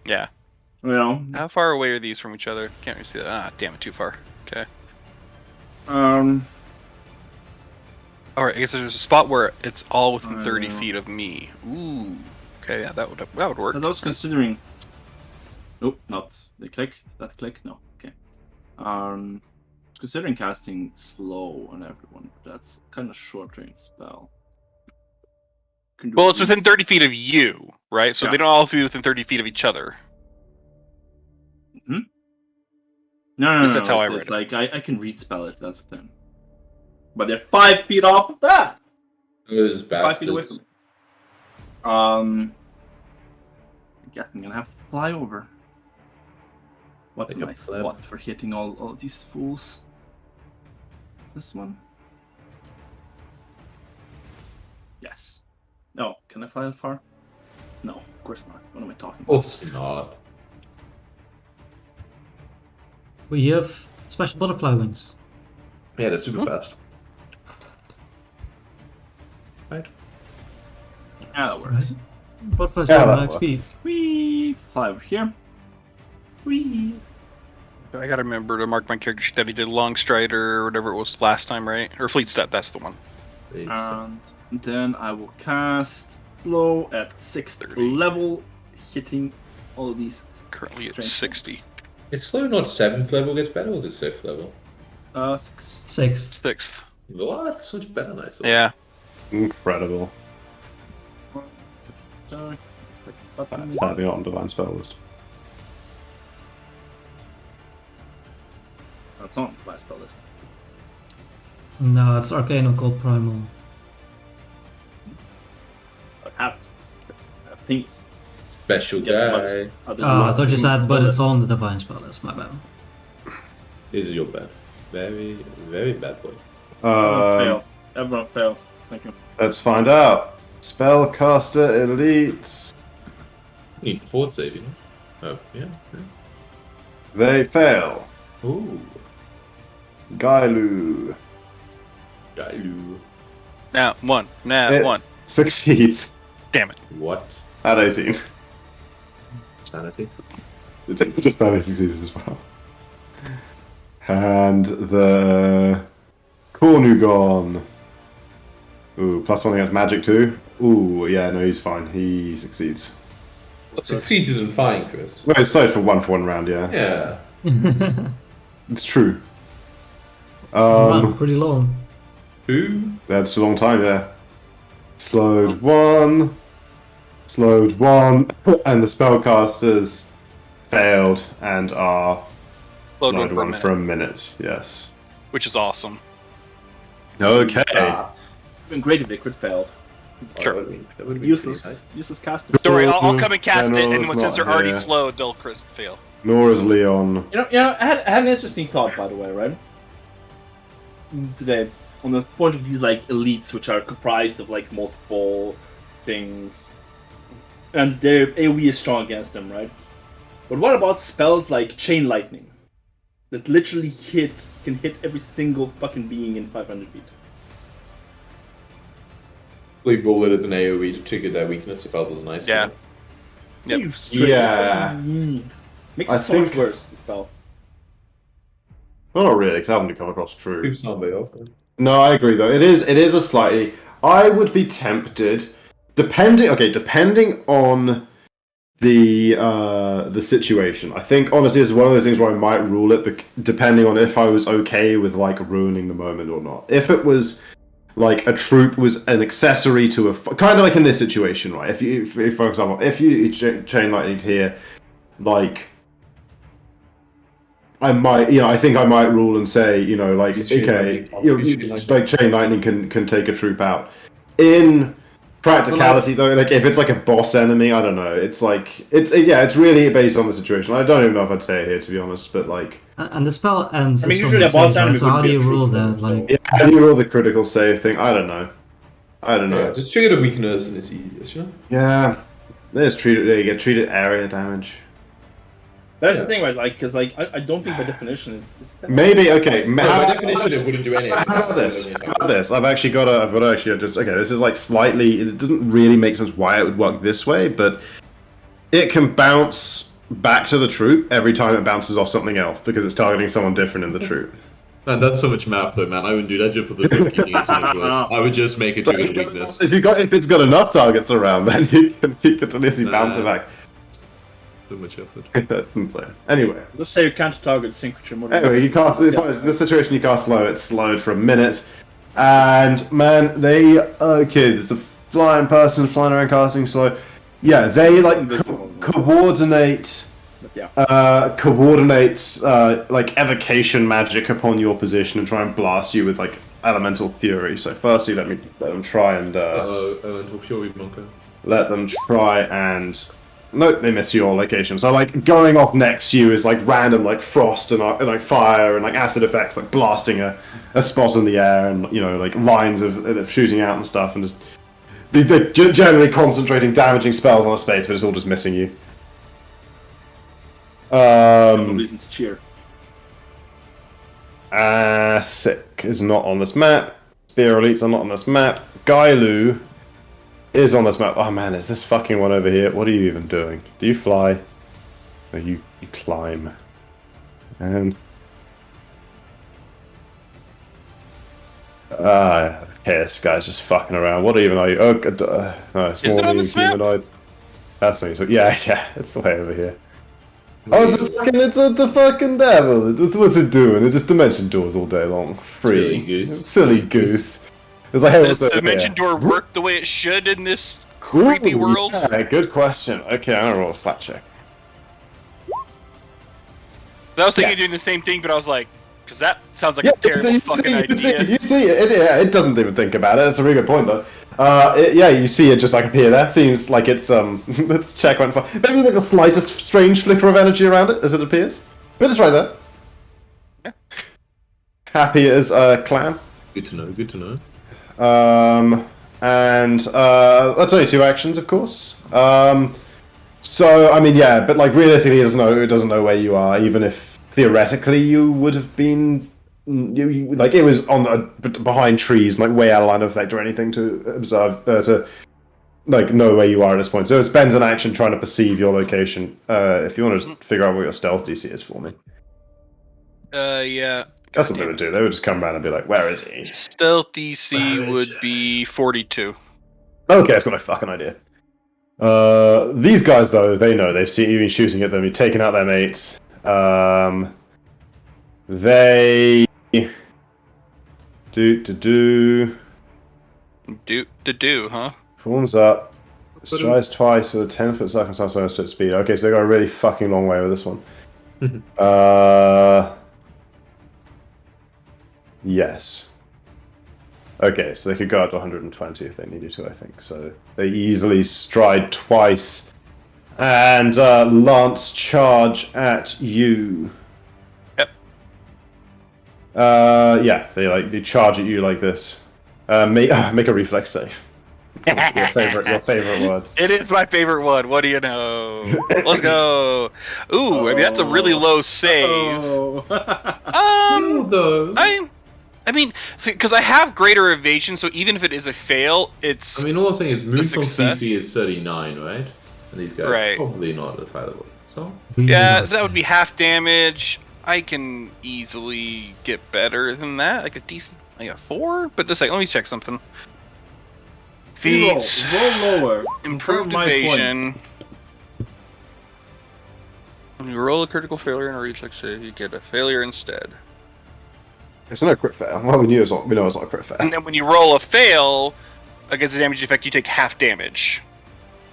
Yeah. How far away are these from each other? Can't really see that. Ah, damn it, too far. Okay. Alright, I guess there's a spot where it's all within 30 feet of me. Ooh. Okay, yeah, that would work. I was considering. Nope, not the click. That click, no. Okay. Considering casting slow on everyone. That's kind of short range spell. Well, it's within 30 feet of you, right? So Yeah. they don't all have to be within 30 feet of each other. No. That's how I read it's it. like I can read spell it. That's the thing. But they're 5 feet off of that. Those 5 feet away bastards. from me. I guess I'm gonna have to fly over. What Like am a I flip. spot for hitting all these fools? This one? Yes. No, can I fly that far? No, of course not. What am I talking Of about? course not. Well, you have special butterfly wings. Yeah, they're super fast. Right? Yeah, that works. Butterflies Yeah, have that max works. speed. Whee! Fly over here. Whee! I gotta remember to mark my character sheet that he did Long Strider or whatever it was last time, right? Or Fleet Step, that's the one. And then I will cast slow at 6th 30. level, hitting all of these. Currently at strength 60. ones. It's slow, not 7th level gets better, or is it 6th level? 6. 6th. 6th. What? So much better than I thought. Yeah. Incredible. Sorry. Sadly not on Divine Spell list. That's on my spell list. No, it's Arcane Occult Primal. I have things. Special Get guy. most other Oh, I than thought you things said, but spell it's list. on the Divine Spell list, my bad. This is your bad. Very, very bad boy. Fail. Everyone fail. Thank you. Let's find out. Spellcaster Elites. Need fort save, you know? Oh, yeah. They fail. Ooh. Gailu. Gailu. Now, one. It One. succeeds Damn it. What? at 18. Sanity? Just barely succeeded as well. And the Cornugon. Ooh, +1 against magic too. Ooh, yeah, no, he's fine. He succeeds. What succeeds isn't fine, Chris. Well, it's saved for one round, yeah. Yeah. It's true. Run pretty long. 2? That's a long time, yeah. Slowed 1. Slowed 1. And the spellcasters failed and are Slowed slowed one 1 for a minute, yes. Which is awesome. Okay. It'd been great if they crit failed. Sure. That would be Useless caster. Don't worry, I'll come and cast it, General and is since not they're already here. slowed, they'll crit fail. Nor is Leon. You know, I had an interesting thought, by the way, right? Today, on the point of these like elites, which are comprised of like multiple things, and their AoE is strong against them, right? But what about spells like Chain Lightning? that literally can hit every single fucking being in 500 feet. We roll it as an AoE to trigger their weakness if others are nice. Yeah. Yep. You straight, Yeah. that's what you need. Makes I it so much think- worse, the spell. Well, not really, because I haven't come across true. Oops, not very often. No, I agree though. It is a slightly. I would be tempted, depending on the situation. I think honestly, this is one of those things where I might rule it, depending on if I was okay with like ruining the moment or not. If it was like a troop was an accessory to a kind of like in this situation, right? If for example, if you chain lightning here, like. I might, I think I might rule and say, like, okay, like chain lightning can take a troop out. In practicality, though, like if it's like a boss enemy, I don't know. It's like it's really based on the situation. I don't even know if I'd say it here, to be honest, but like. And the spell ends. I mean, if usually someone a boss saves, right? enemy So would how be do a you rule troop, that? so- Like, Yeah, how do you roll the critical save thing? I don't know. Yeah, just trigger the weakness and it's easiest, you know? Yeah, they just treat it. They get treated area damage. That's the thing, right? Like, because like I don't think by definition it's that Maybe okay. No, by definition, it wouldn't do anything. How about this? How about this? I've got to actually just okay. This is like slightly. It doesn't really make sense why it would work this way, but it can bounce back to the troop every time it bounces off something else because it's targeting someone different in the troop. Man, that's so much math though, man. I wouldn't do that just for the troop keeping it so much worse. I would just make it trigger the weakness. If it's got enough targets around, then you can at least bounce it back. So much effort. That's insane. Anyway. Let's say you can't target sync creature more than Anyway, you can't. In this situation, you can't slow. It's slowed for a minute, and man, there's a flying person flying around casting slow. Yeah, they like coordinate. But yeah. Like evocation magic upon your position and try and blast you with like elemental fury. So firstly, let them try and elemental fury bunker. let them try and. Nope, they miss your location. So, like, going off next to you is, like, random, like, frost and like, fire and, like, acid effects, like, blasting a spot in the air and, like, lines of shooting out and stuff. And just... They're generally concentrating damaging spells on a space, but it's all just missing you. No reason to cheer. Sick is not on this map. Spear Elites are not on this map. Gailu is on this map. Oh man, is this fucking one over here? What are you even doing? Do you fly? No, you climb. And... okay, this guy's just fucking around. What even are you? Oh, God, no, it's Is it more on than this map? humanoid. That's not you. So, yeah, it's way over here. Oh, it's the fucking devil. What's it doing? It just dimension doors all day long. Free. Silly goose. Silly goose. It's like, hey, Does what's over dimension here? door work the way it should in this creepy Ooh, world? Yeah, good question. Okay, I'm gonna roll a flat check. I was thinking Yes. doing the same thing, but I was like, because that sounds like Yeah, a terrible fucking idea. you see it. It doesn't even think about it. It's a really good point, though. You see it just like appear there. Seems like it's let's check one. Maybe like the slightest strange flicker of energy around it as it appears. But it's right there. Yeah. Happy as a clam. Good to know. Good to know. And that's only 2 actions, of course. So I mean, yeah, but like realistically, it doesn't know where you are, even if theoretically you would have been. Like it was behind trees, like way out of line of effect or anything to observe to like know where you are at this point. So it spends an action trying to perceive your location. If you want to just figure out what your stealth DC is for me, Yeah. that's what they would do. They would just come around and be like, "Where is he?" Stealth DC would be 42. Okay, I've got no fucking idea. These guys though, they know they've seen you been shooting at them. You've taken out their mates. They do, huh? forms up, strides twice with a 10-foot circumstance bonus to its speed. Okay, so they got a really fucking long way with this one. Yes. Okay, so they could go up to 120 if they needed to, I think. So they easily stride twice and lance charge at you. Yep. Yeah, they charge at you like this. Make a reflex save. Your favorite words. It is my favorite one. What do you know? Let's go. Ooh, I mean that's a really low save. Oh. Though. I mean, because I have greater evasion, so even if it is a fail, it's I mean, all I'm saying is Moonsong's success. DC is 39, right? And these guys Right. are probably not as high level. So yeah, that would be half damage. I can easily get better than that. Like a decent, like a 4. But just like, let me check something. Feats, Roll lower. improved My point. evasion. When you roll a critical failure in a reflex save, you get a failure instead. It's not a crit fail. Well, we know it's not a crit fail. And then when you roll a fail against the damage effect, you take half damage.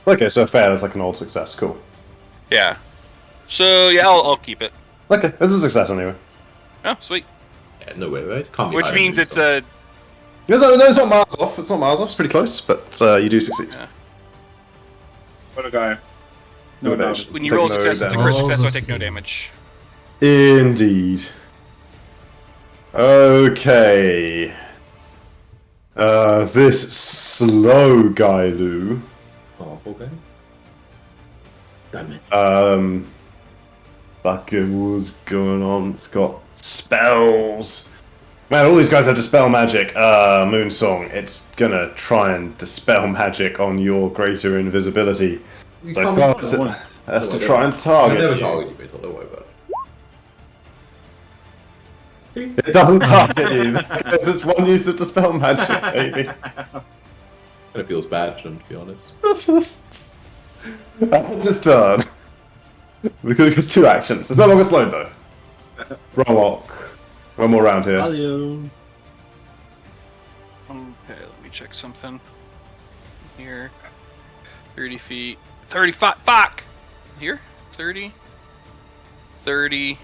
Okay, so fail is like an old success. Cool. Yeah. So yeah, I'll keep it. Okay, it's a success anyway. Oh, sweet. yeah, no way, right? Can't be Which higher means than it's Moonsong. a It's not miles off. It's not miles off. It's pretty close, but you do succeed. Yeah. What a guy. No Okay. damage. when you Take roll a no success, it's a damage. crit success, so I Balls take of no steel. damage. Indeed. Okay. This slow guy, Lou. Oh, okay. Damn it. Fucking what's going on? It's got spells. Man, all these guys have dispel magic. Moonsong, it's gonna try and dispel magic on your greater invisibility. You So can't be first higher. it has to Don't try worry. and I'll target never you. target you, mate. Don't worry about it. It doesn't target you because it's one use of dispel magic, baby. Kind of feels bad, to be honest. That's his turn. Because it's 2 actions. It's no longer slowed though. Romok. One more round here. Hello. Okay, let me check something. Here. 30 feet. 35. Fuck! Here? 30. 30.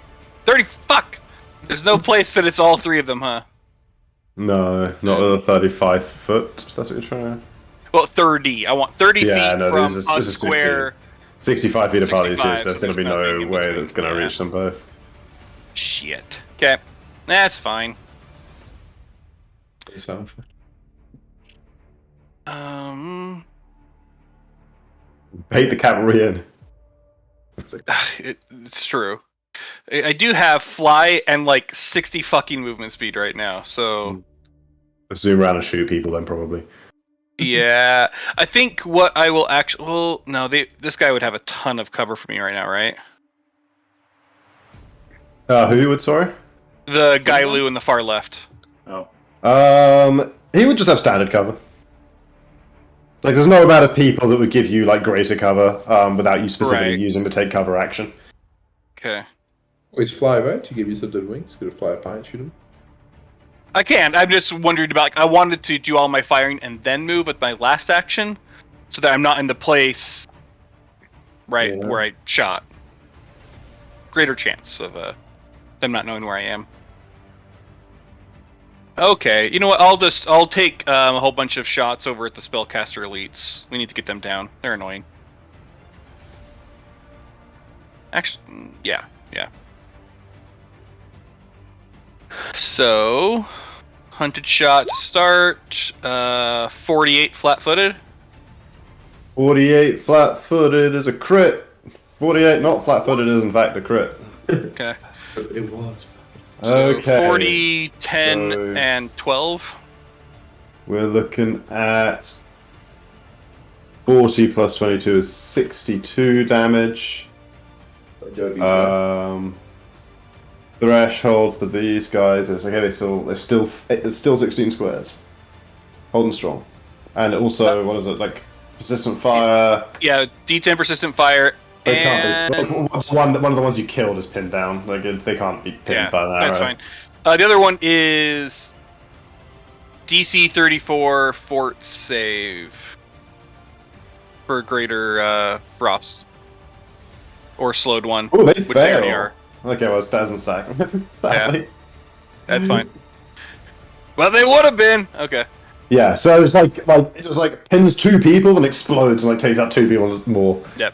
30. Fuck! There's no place that it's all 3 of them, huh? No, not with a 35 foot. If that's what you're trying to. Well, 30. I want 30 Yeah, feet no, from this is a 60. square. 65 feet apart these 65, two, so there's so going to be there's nothing no in way between. that's going to Yeah. reach them both. Shit. Okay. That's fine. Bait the cavalry in. It's true. I do have fly and like 60 fucking movement speed right now, so Zoom around and shoot people then, probably. yeah. I think what I will actually. Well, no, this guy would have a ton of cover for me right now, right? Who would, sorry? The guy Lou in the far left. Oh. He would just have standard cover. Like, there's no amount of people that would give you, like, greater cover without you specifically Right. using the take cover action. Okay. Always fly, right? You give yourself the wings. Go to fly up high and shoot him. I can. I'm just wondering about. Like, I wanted to do all my firing and then move with my last action, so that I'm not in the place, right Yeah. where I shot. Greater chance of them not knowing where I am. Okay, you know what? I'll take a whole bunch of shots over at the spellcaster elites. We need to get them down. They're annoying. Actually, yeah. So, hunted shot to start. 48 flat-footed. 48 flat-footed is a crit. 48 not flat-footed is, in fact, a crit. Okay. It was. So Okay. 40, 10, So- and 12. We're looking at 40 plus 22 is 62 damage. Threshold for these guys is okay. It's still 16 squares. Holding strong, and also what is it like? Persistent fire. Yeah, D10 persistent fire. They And can't be. One of the ones you killed is pinned down. Like they can't be pinned yeah, by that. that's fine. The other one is DC 34 fort save for greater frost or slowed one. Oh, they which they already fail. are. Okay, well, it doesn't sack. Sadly. That's fine. Well, they would have been. Okay. Yeah, so it's it just like pins 2 people, then explodes and like takes out 2 people more. Yep.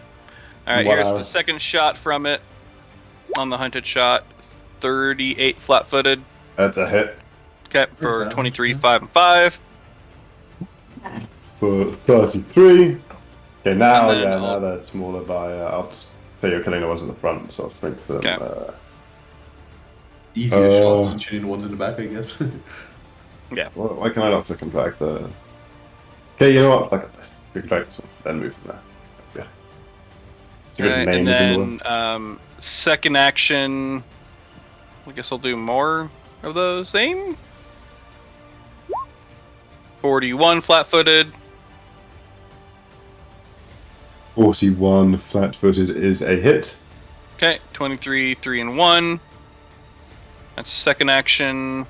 All right. Wow. Here's the second shot from it on the hunted shot. 38 flat-footed. That's a hit. Okay, for 23, 5, and 5. for 33. Okay, now, And then now I'll- they're smaller by. I'll just say you're killing the ones at the front, so I'll shrink them. Okay. Easier shots than shooting the ones in the back, I guess. Why can I not click and drag the? Okay, you know what? Click and drag this one, then move them there. Yeah. So good and names in the then second action. I guess I'll do more of those. Aim. 41 flat-footed. 41 flat-footed is a hit. Okay, 23, 3 and 1. That's second action.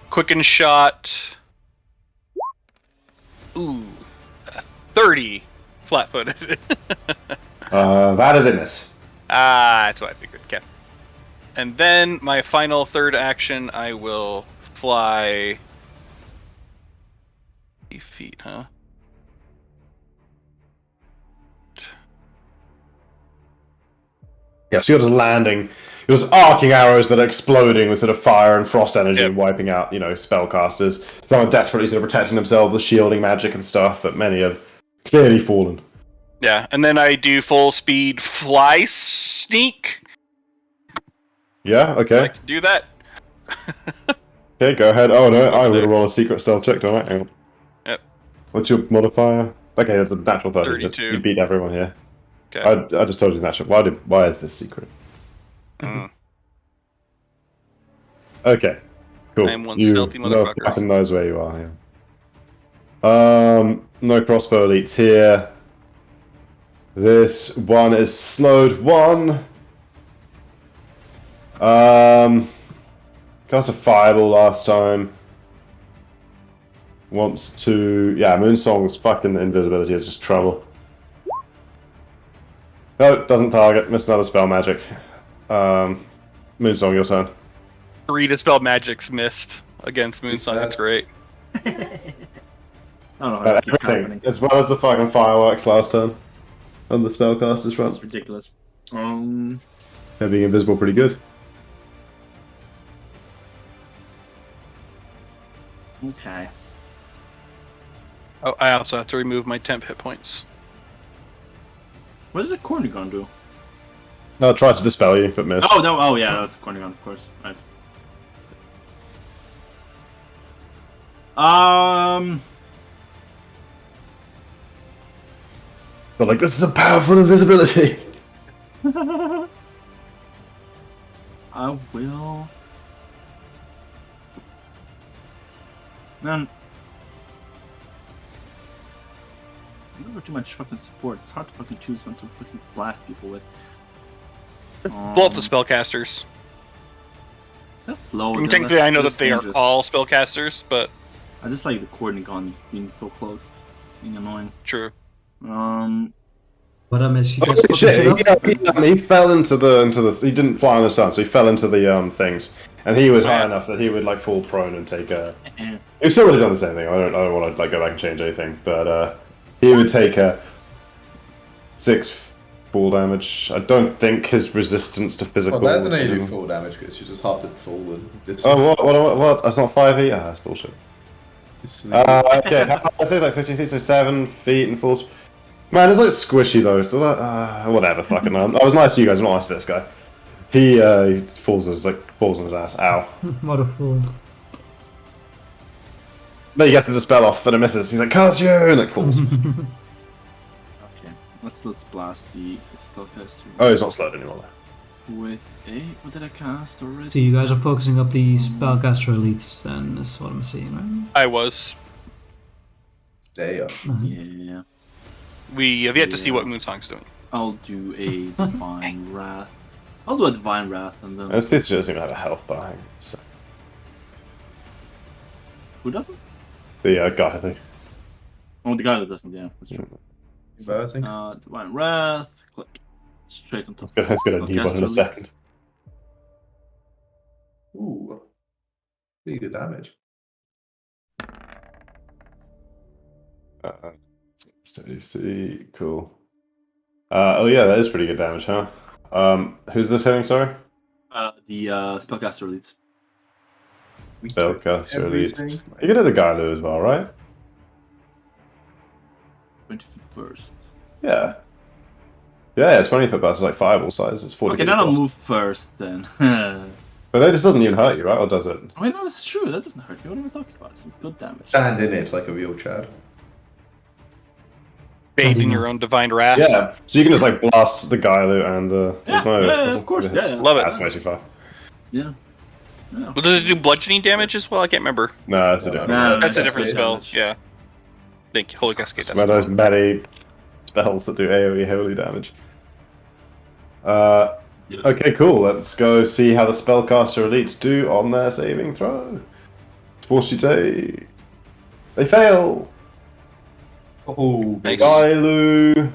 Quicken shot. Ooh, 30 flat-footed. That is a miss. That's what I figured. Okay. And then my final third action, I will fly 8 feet, huh? Yeah, so you're just landing. You're just arcing arrows that are exploding with sort of fire and frost energy and wiping out, spellcasters. Some are desperately sort of protecting themselves with shielding magic and stuff, but many have clearly fallen. Yeah, and then I do full speed fly sneak. Yeah, okay. I can do that. Okay, go ahead. Oh no, I'm there. gonna roll a secret stealth check, don't I? Hang on. Yep. What's your modifier? Okay, that's a natural 30. 32. You beat everyone here. Okay. I just told you natural. Why is this secret? Mm. Okay. Cool. I am one stealthy motherfucker. Captain knows where you are, yeah. No crossbow elites here. This one is slowed 1. Cast a fireball last time. Wants to... Yeah, Moonsong's fucking invisibility is just trouble. No, doesn't target. Missed another spell magic. Moonsong, your turn. 3 dispel magic's missed against Moonsong. That's great. I don't know how this keeps Everything, happening. as well as the fucking fireworks last turn. On the spellcaster's front. It's ridiculous. They're being invisible pretty good. Okay. Oh, I also have to remove my temp hit points. What does a Cornigon do? No, tried to dispel you, but missed. Oh, no, oh yeah, that was the Cornigon, of course. Right. But like, this is a powerful invisibility. I will. Man. I don't have too much fucking support. It's hard to fucking choose when to fucking blast people with. Blow up the spellcasters. That's low. I mean, technically, I know that they are all spellcasters, but I just like the Cornigon being so close, being annoying. true. What I miss, you guys Oh, fucking shit, shit up? he fell into the. He didn't fly on his turn, so he fell into the things, and he was high Yeah. enough that he would like fall prone and take a. He still would have done the same thing. I don't want to like go back and change anything, but he would take a 6 fall damage. I don't think his resistance to physical. Well, that's an you do full damage because you just hopped it full and this. Oh, what? That's not 5e? Ah, that's bullshit. Okay, I say it's like 15 feet, so 7 feet and falls. Man, it's like squishy though. Whatever, fucking. I was nice to you guys, I'm not nice to this guy. He falls on his ass. Ow. What a fool. Then he gets the dispel off, but it misses. He's like, "Curse you!" and like falls. Okay, let's blast the spellcaster. Oh, he's not slowed anymore. With a what did I cast already? So you guys are focusing up the spellcaster elites, then is what I'm seeing, right? I was. There you are. Yeah, We have yet to see Yeah. what Moonsong's doing. I'll do a divine wrath. I'll do a divine wrath and then. This piece doesn't even have a health bar. Hang on a sec. Who doesn't? The guy, I think. Oh, the guy that doesn't. Yeah, that's true. Reversing. Divine wrath. Click. Straight on top. It's gonna debug in a second. Ooh. Pretty good damage. See, cool. Oh yeah, that is pretty good damage, huh? Who's this hitting? Sorry. The spellcaster elites. Spellcaster at least. Everything. You can do the guy though as well, right? 20 feet burst. Yeah. Yeah, 20-foot burst is like fireball size. It's 40. Okay, then I'll move first then. But that just doesn't even hurt you, right? Or does it? Wait, no, that's true. That doesn't hurt me. What are we talking about? This is good damage. Stand in it like a real Chad. Bathed in your own divine wrath. Yeah. So you can just like blast the Gailu and the. Yeah, of course. Yeah, Love it. That's way too far. yeah. But does it do bludgeoning damage as well? I can't remember. No, that's a different. Nah, That's a different Cascade spell. damage. Yeah. Thank you. Holy Cascade. Some of those many spells that do AoE holy damage. Okay, cool. Let's go see how the spellcaster elites do on their saving throw. Fortitude. They fail. Oh, Nice. Gailu.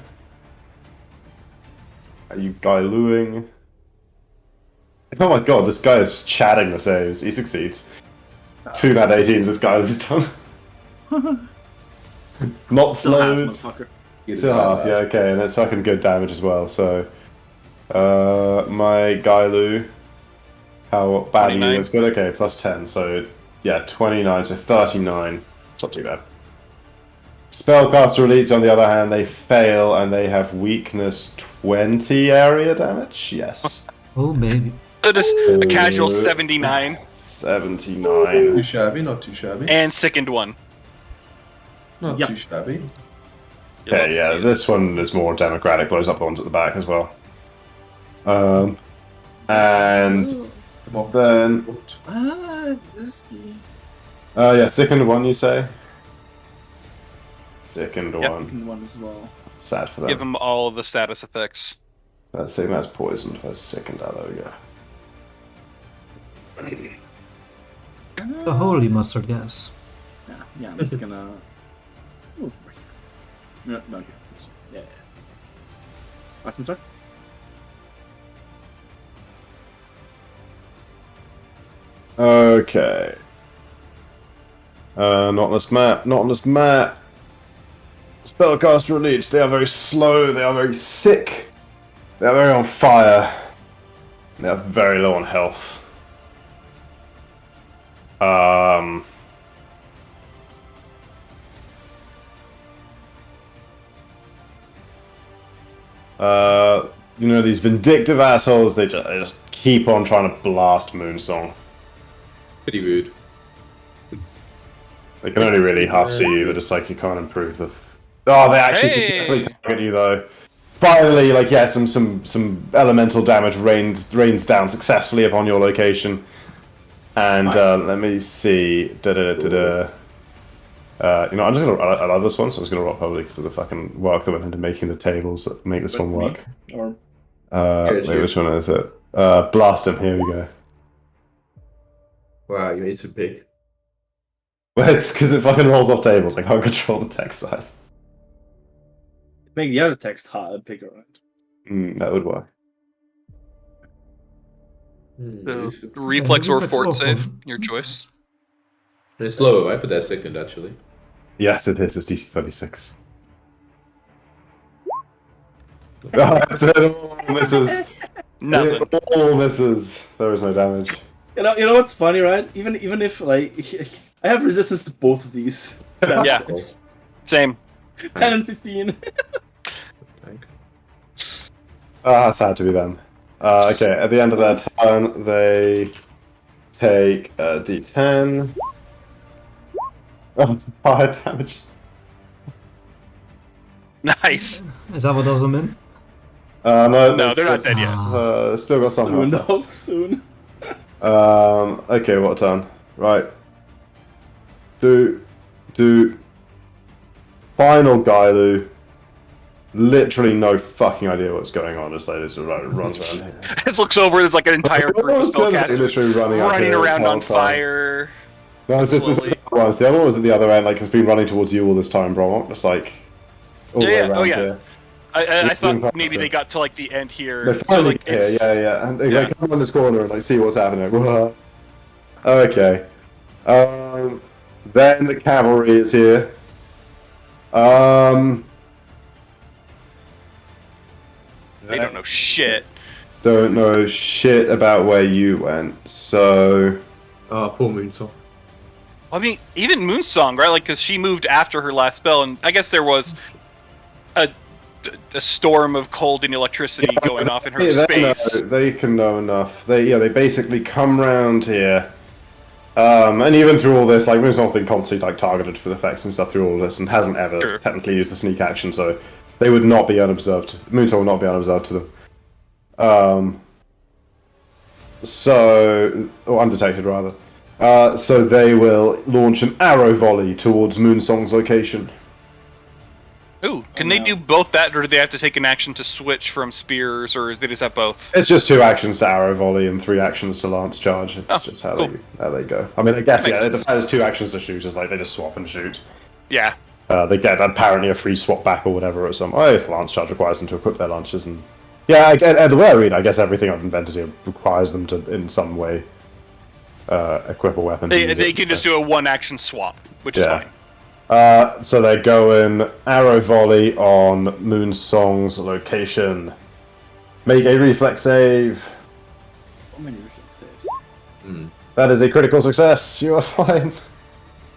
Are you Gailuing? Oh my god, this guy is chatting the saves. He succeeds. 2 nat 18s, this guy was done. Not Still half, slowed. motherfucker. Still half, yeah, okay, and it's fucking good damage as well, so. My Gailu. How badly 29. is good? Okay, plus 10, so yeah, 29, so 39. It's not too bad. Spellcaster elites, on the other hand, they fail and they have weakness 20 area damage? Yes. Oh, baby. So just a casual 79 79. too shabby, not too shabby. and sickened 1. Not Yep. too shabby. Okay, yeah, this one is more democratic, blows up the ones at the back as well. And then, This is the yeah, second one you say? Second Yep. one. second one as well. Sad for them. Give them all of the status effects. Let's see, that's poisoned for a second. Oh, there we go. The holy mustard gas. Yeah, I'm just gonna move over here. No, here. Yeah. What's my turn? Okay. Not on this map, not on this map. Spellcaster elites, they are very slow, they are very sick, they are very on fire, they are very low on health. You know, these vindictive assholes, they just keep on trying to blast Moonsong. Pretty rude. They can only really half see you, but it's like you can't improve the. Oh, they actually Hey! successfully target you though. Finally, like yeah, some elemental damage rains down successfully upon your location. And let me see. You know, I'm just gonna. I love this one, so I'm just gonna roll public because of the fucking work that went into making the tables that make this one work. Or Wait, which one is it? Blast him. Here we go. Wow, you made some big. Well, it's because it fucking rolls off tables. I can't control the text size. make the other text bigger, right? That would work. So, reflex or reflex fort or save, fort. your choice. It's lower, right? But that's second, actually. Yes, it is. It's DC 36. Oh, that's it. All misses. Nothing. It all misses. There is no damage. You know what's funny, right? Even if like I have resistance to both of these. Yeah. Same. 10 and 15. Sad to be them. Okay, at the end of their turn, they take a D10. Oh, it's fire damage. Nice. Is that what does them in? No, No, they're not dead yet. Still got some Soon, health left. soon. Okay, what turn? Right. Do. Final Gailu. Literally no fucking idea what's going on. Just like this runs around here. It looks over. There's like an entire group of spellcasters Literally running up here around this on whole time. fire. No, it's the other one. The other one was at the other end. Like, has been running towards you all this time, bro. Just like all the way Yeah, around oh, yeah. here. I It's thought impressive. maybe they got to like the end here. They So, finally like, get here, it's- yeah. And they Yeah. like, come in this corner and like see what's happening. Okay. Then the cavalry is here. They don't know shit. Don't know shit about where you went. So Oh, poor Moonsong. I mean, even Moonsong, right? Like, because she moved after her last spell, and I guess there was a storm of cold and electricity going off in her space. They can know enough. They basically come round here. And even through all this, like, Moonsong's been constantly like targeted for the effects and stuff through all this, and hasn't ever technically used the sneak action, so they would not be unobserved. Moonsong would not be unobserved to them. Or undetected rather. So they will launch an arrow volley towards Moonsong's location. Ooh, can they do both that, or do they have to take an action to switch from spears, or they just have both? It's just 2 actions to arrow volley and 3 actions to lance charge. It's just how they go. I mean, I guess it depends. 2 actions to shoot. It's like they just swap and shoot. Yeah. They get apparently a free swap back or whatever or something. I guess lance charge requires them to equip their launchers, and the way I read, I guess everything I've invented here requires them to, in some way, equip a weapon. They can just do a 1-action swap, which is fine. So they go in arrow volley on Moonsong's location. Make a reflex save. How many reflex saves? That is a critical success. You are fine.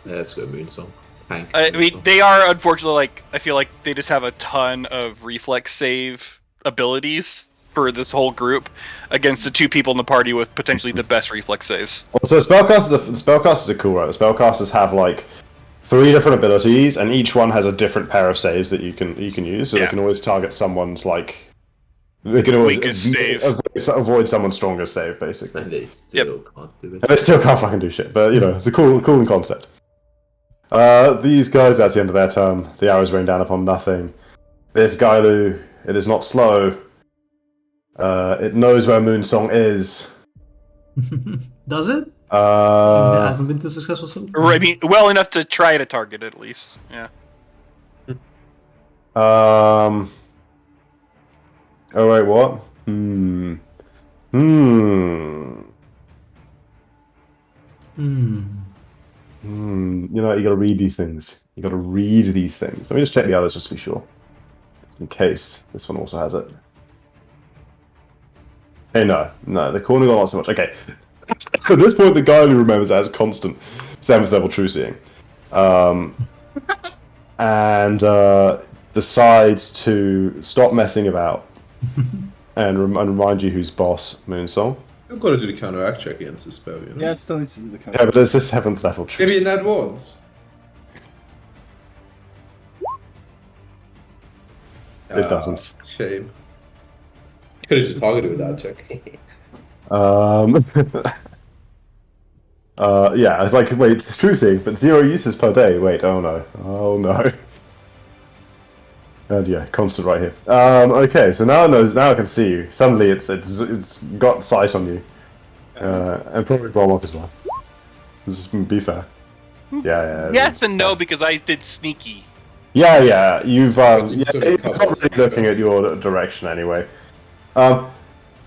Yeah, let's go Moonsong. I mean, they are unfortunately like I feel like they just have a ton of reflex save abilities for this whole group against the 2 people in the party with potentially the best reflex saves. So spellcasters are cool, right? The spellcasters have like 3 different abilities, and each one has a different pair of saves that you can use. So they can always target someone's like. They can always avoid someone's strongest save, basically. And they still can't do it. And they still can't fucking do shit, but it's a cool concept. These guys, that's the end of their turn. The arrows rain down upon nothing. This Gailu, it is not slow. It knows where Moonsong is. Does it? It hasn't been too successful so far. I mean, well enough to try to target at least. Yeah. Oh wait, what? You gotta read these things. You gotta read these things. Let me just check the others just to be sure. Just in case this one also has it. Hey, no, the corner got not so much. Okay. At this point, the guy who remembers it has constant 7th level true seeing. And decides to stop messing about and remind you who's boss, Moonsong. You've got to do the counteract check against this spell, you know? Yeah, it still needs to do the Yeah, but there's a 7th level true Maybe in seeing. that once. It doesn't. Shame. You could have just targeted with that check. Yeah, it's like, wait, it's true seeing, but 0 uses per day. Wait, oh no. And yeah, constant right here. Okay, so now I can see you. Suddenly it's got sight on you. And probably Bormok as well. Just be fair. Yeah. Yes and no, because I did sneaky. Yeah, you've It's sort of it's not covers really looking at your direction anyway.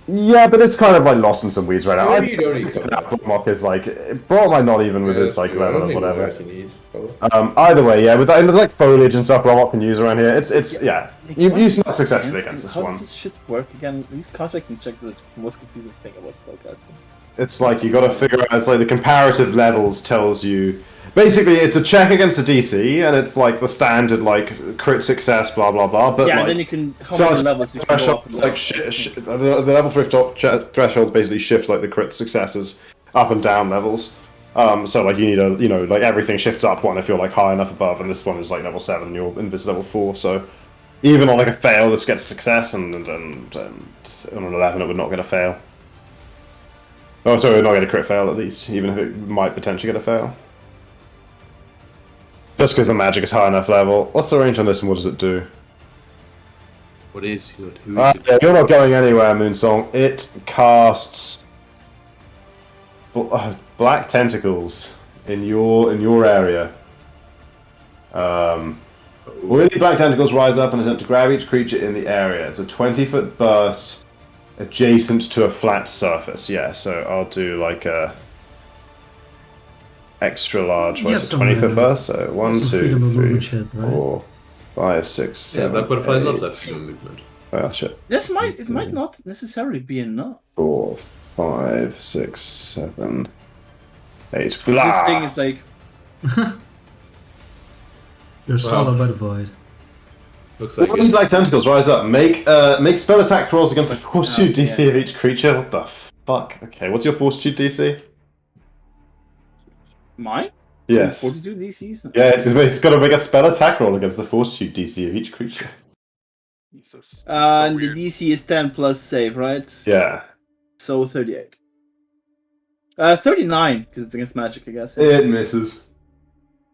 Yeah, but it's kind of like lost in some weeds right now. Maybe you don't need cover. Bormok is like Bormok might not even with his like level or whatever. Need cover. Either way, yeah, with that, there's like foliage and stuff Robot can use around here. It's yeah. You snuck successfully against this How one. does this shit work again? These contract can check the most confusing thing about spellcasting. It's like you got to figure out. It's like the comparative levels tells you. Basically, it's a check against a DC, and it's like the standard like crit success, blah blah blah. But Yeah, like, and then you can how so many it's levels you can go up thresholds and like down. the level thresholds basically shift like the crit successes up and down levels. So like you need a like everything shifts up one if you're like high enough above, and this one is like level 7 and you're in this level 4. So even on like a fail, this gets success, and on an 11 it would not get a fail. Oh, so it would not get a crit fail at least, even if it might potentially get a fail. Just because the magic is high enough level. What's the range on this and what does it do? What is good? Who is Yeah, it? you're not going anywhere, Moonsong. It casts black tentacles in your area. When the black tentacles rise up and attempt to grab each creature in the area, it's a 20-foot burst adjacent to a flat surface. Yeah, so I'll do like a extra large. What is it? 20-foot burst. So 1, 2, 3, 4, 5, 6, 7. Yeah, Black Butterfly 8. loves that freedom movement. Oh shit. It might not necessarily be enough. 4, 5, 6, 7, 8. This Blah! thing is like You're swallowed by the void. Looks like Already it. black tentacles, rise up. Make spell attack rolls against the fortitude yeah. DC of each creature. What the fuck? Okay, what's your fortitude DC? Mine? Yes. 42 DCs? Yeah, it's got to make a spell attack roll against the fortitude DC of each creature. Jesus. And the DC is 10 plus save, right? Yeah. So 38. 39, because it's against magic, I guess. Yeah. It misses.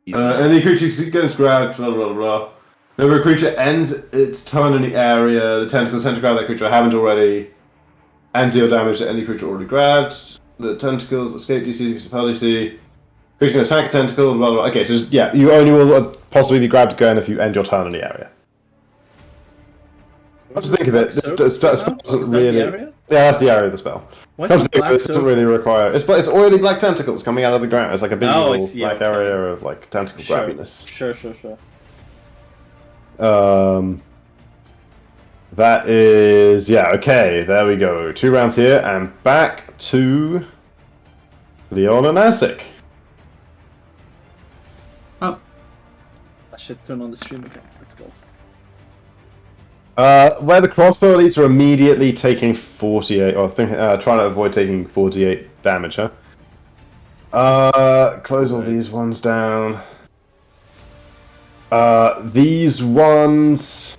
Any creature gets grabbed, blah blah blah. Whenever a creature ends its turn in the area, the tentacles tend to grab that creature I haven't already, and deal damage to any creature already grabbed. The tentacles escape DC, spell DC. Creature can attack a tentacle, blah blah. Okay, so yeah, you only will possibly be grabbed again if you end your turn in the area. Come to think of it, this spell doesn't really. Yeah, that's the area of the spell. What's Come to the think of it, black this doesn't really require. It's oily black tentacles coming out of the ground. It's like a big Oh, I little see, black okay. area of like tentacle grabbiness. Sure. That is okay. There we go. 2 rounds here and back to Leon and Asik. Oh, I should turn on the stream again. Let's go. Where the crossbow elites are immediately taking 48, or trying to avoid taking 48 damage, huh? Close all these ones down. These ones...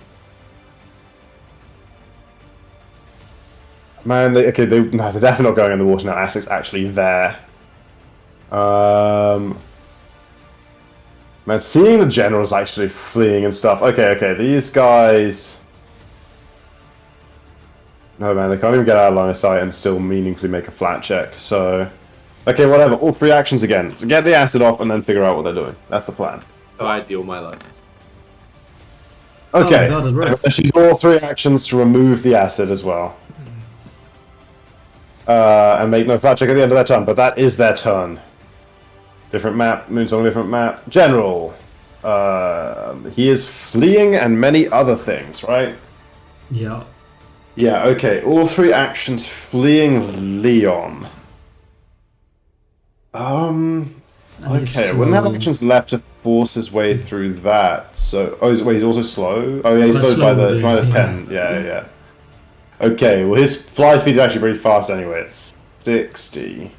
Man, they're definitely not going in the water now. Asik's actually there. Man, seeing the generals actually fleeing and stuff. Okay, these guys... No, man, they can't even get out of line of sight and still meaningfully make a flat check, so... Okay, whatever, all 3 actions again. Get the acid off and then figure out what they're doing. That's the plan. How I deal my life. Okay, Oh, God, it works. she's all 3 actions to remove the acid as well. And make no flat check at the end of their turn, but that is their turn. Different map, Moonsong, different map. General. He is fleeing and many other things, right? yeah. Yeah, okay. All 3 actions fleeing Leon. And he's Okay, wouldn't have slow. actions left to force his way through that. So, he's also slow? Oh yeah, he's Less slowed by slow, the yeah, minus yeah. 10. Yeah. Okay, well his fly speed is actually pretty fast anyway. It's 60.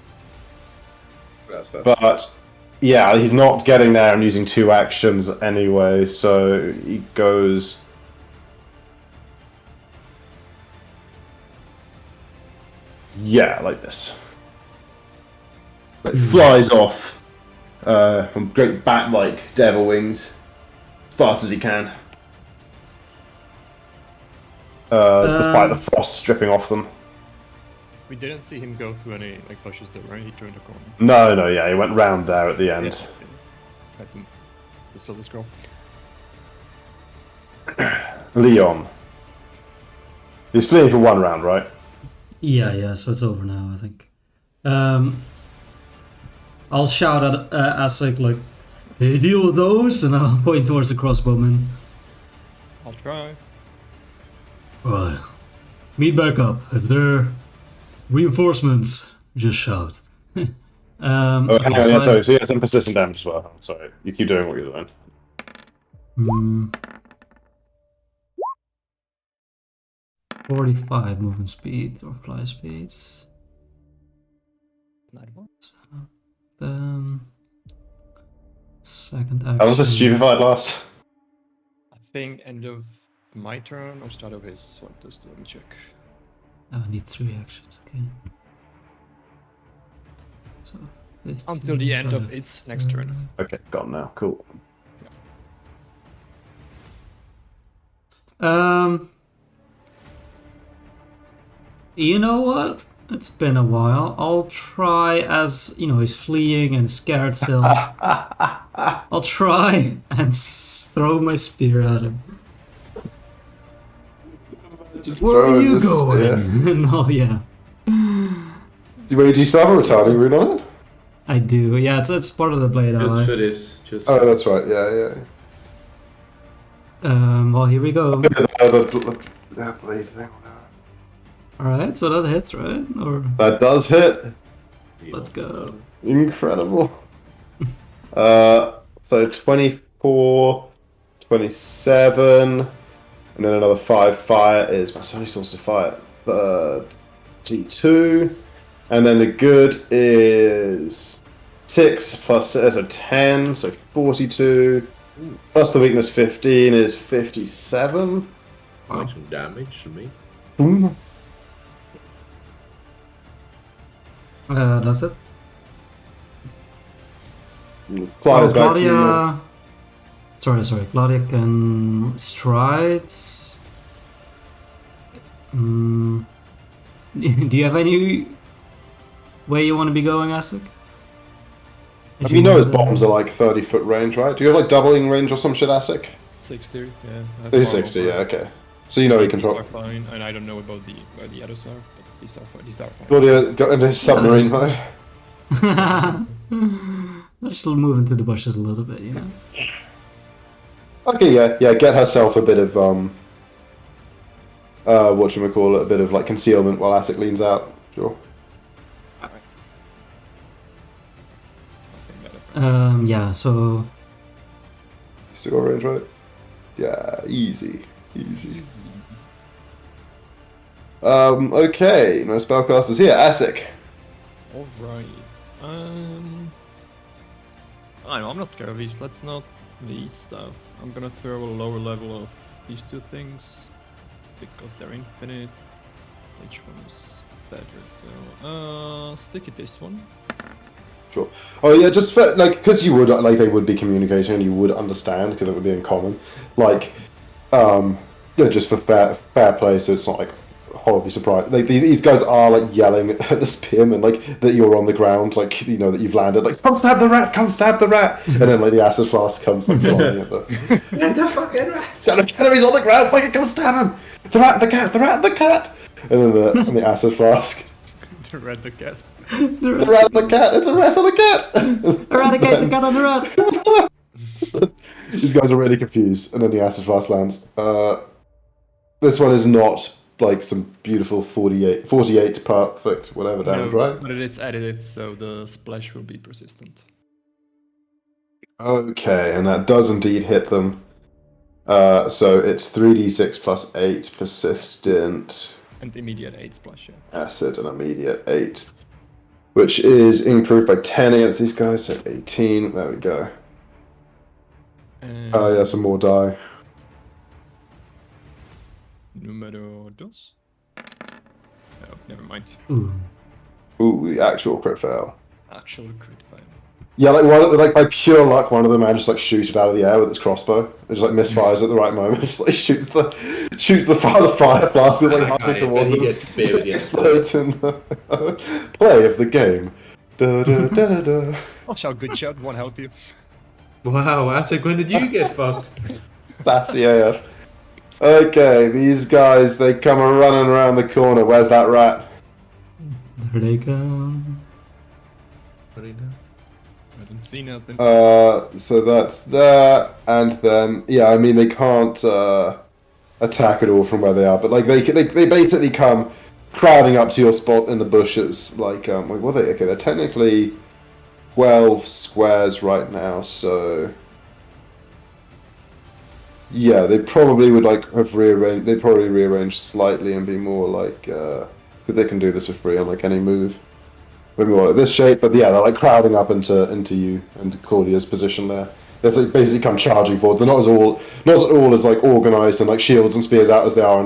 But, yeah, he's not getting there and using 2 actions anyway, so he goes... Yeah, like this. Like flies off from great bat-like devil wings, as fast as he can. Despite the frost stripping off them. We didn't see him go through any like bushes though, right? He turned a corner. No, yeah, he went round there at the end. Had to whistle the scroll. Leon. He's fleeing for 1 round, right? Yeah, so it's over now, I think. I'll shout at Asik, like, hey, deal with those, and I'll point towards the crossbowman. I'll try. Right. Meet back up. If there are reinforcements, just shout. Hang on, also so he has some persistent damage as well. Sorry, you keep doing what you're doing. 45 movement speed or fly speeds. Second action. How long does Stupefied last? I think end of my turn or start of his. What does let me check. Oh, I need 3 actions, okay. So, Until the end of its next turn. Okay, gone now. Cool. You know what? It's been a while. I'll try as, he's fleeing and scared still. I'll try and throw my spear at him. Where are you going? No, yeah. Wait, do you still have a retarding rune on it? I do. Yeah, it's part of the blade Just ally. for this. Just. Oh, that's right. Yeah. Well, here we go. That blade thing. Alright, so that hits, right? Or That does hit. let's go. Incredible. So 24, 27. And then another 5 fire is my only source of fire. D2. And then the good is 6 plus so 10, so 42. Plus the weakness 15 is 57. Make some damage to me. Boom. That's it. Claudia's back to you. Claudia. Sorry. Claudia can strides. Do you have any way you want to be going, Asik? I mean, you know his bombs are like 30-foot range, right? Do you have like doubling range or some shit, Asik? 60, yeah. He's 60, yeah, okay. So you know he can These are drop. fine, and I don't know about where the others are, but these are fine. Claudia got into his submarine mode. Just move into the bushes a little bit, you know. Okay, yeah, get herself a bit of whatchamacallit, a bit of like concealment while Asik leans out. Sure. Yeah, so Still got range, right? Yeah, easy. Okay, no spellcasters here. Asik. Alright. I know, I'm not scared of these. Let's not these stuff. I'm gonna throw a lower level of these two things because they're infinite. Which one is better though? Stick it this one. Sure. Oh yeah, just for, like, because you would like they would be communicating and you would understand because it would be in common. Like, just for fair play, so it's not like horribly surprised. Like these guys are like yelling at the spearman, like that you're on the ground, like you know that you've landed. Like, come stab the rat, come stab the rat, and then like the acid flask comes like flying at the. Get the fucking rat! Enemies on the ground, fucking come stab him! The rat, the cat, the rat, the cat! And then the acid flask. The red, the cat. The rat and the cat! It's a rat and a cat! eradicate the cat on the rat! These guys are really confused, and then the acid flask lands. This one is not like some beautiful 48 perfect whatever damage, right? But it's additive, so the splash will be persistent. Okay, and that does indeed hit them. So it's 3d6 plus 8 persistent And immediate 8 splash, yeah. acid and immediate 8. Which is improved by 10 against these guys, so 18. There we go. And Oh yeah, some more die. Numero dos? Oh, never mind. Ooh. Ooh, the actual crit fail. Actual crit fail. Yeah, like by pure luck, one of them managed to like shoot it out of the air with its crossbow. It just like misfires at the right moment. Just like shoots the fire flask is like halfway towards he him. gets buried. Explodes in the play of the game. Da, da, da, da, da. Oh, shot, good shot, won't help you. Wow, Asik, when did you get fucked? Sassy AF. Okay, these guys, they come running around the corner. Where's that rat? There they come. What do you do? I didn't see nothing. So that's that, and then yeah, I mean they can't attack at all from where they are, but like they basically come crowding up to your spot in the bushes. Like what are they? Okay, they're technically 12 squares right now, so yeah, they probably would like have rearranged. They'd probably rearrange slightly and be more like because they can do this for free on like any move. Maybe more like this shape, but yeah, they're like crowding up into you and Claudia's position there. They're like basically come charging forward. They're not at all as like organized and like shields and spears out as they are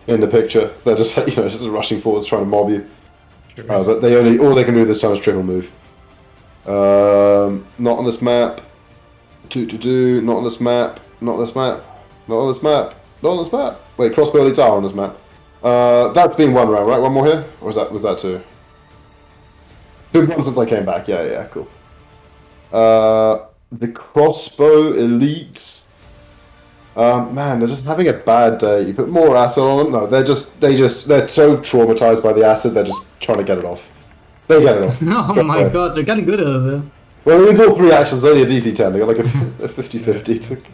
in the picture. They're just like, just rushing forwards trying to mob you. Sure. But all they can do this time is triple move. Not on this map. Not on this map. Not on this map. Not on this map. Not on this map. Wait, crossbow elites are on this map. That's been one round, right? One more here, or was that two? Been one since I came back. Yeah, cool. The crossbow elites. Man, they're just having a bad day. You put more acid on them. No, they're so traumatized by the acid. They're just trying to get it off. They get it off. Oh my god, they're getting good at it. Well, it's all 3 actions. Only a DC 10. They got like a 50-50.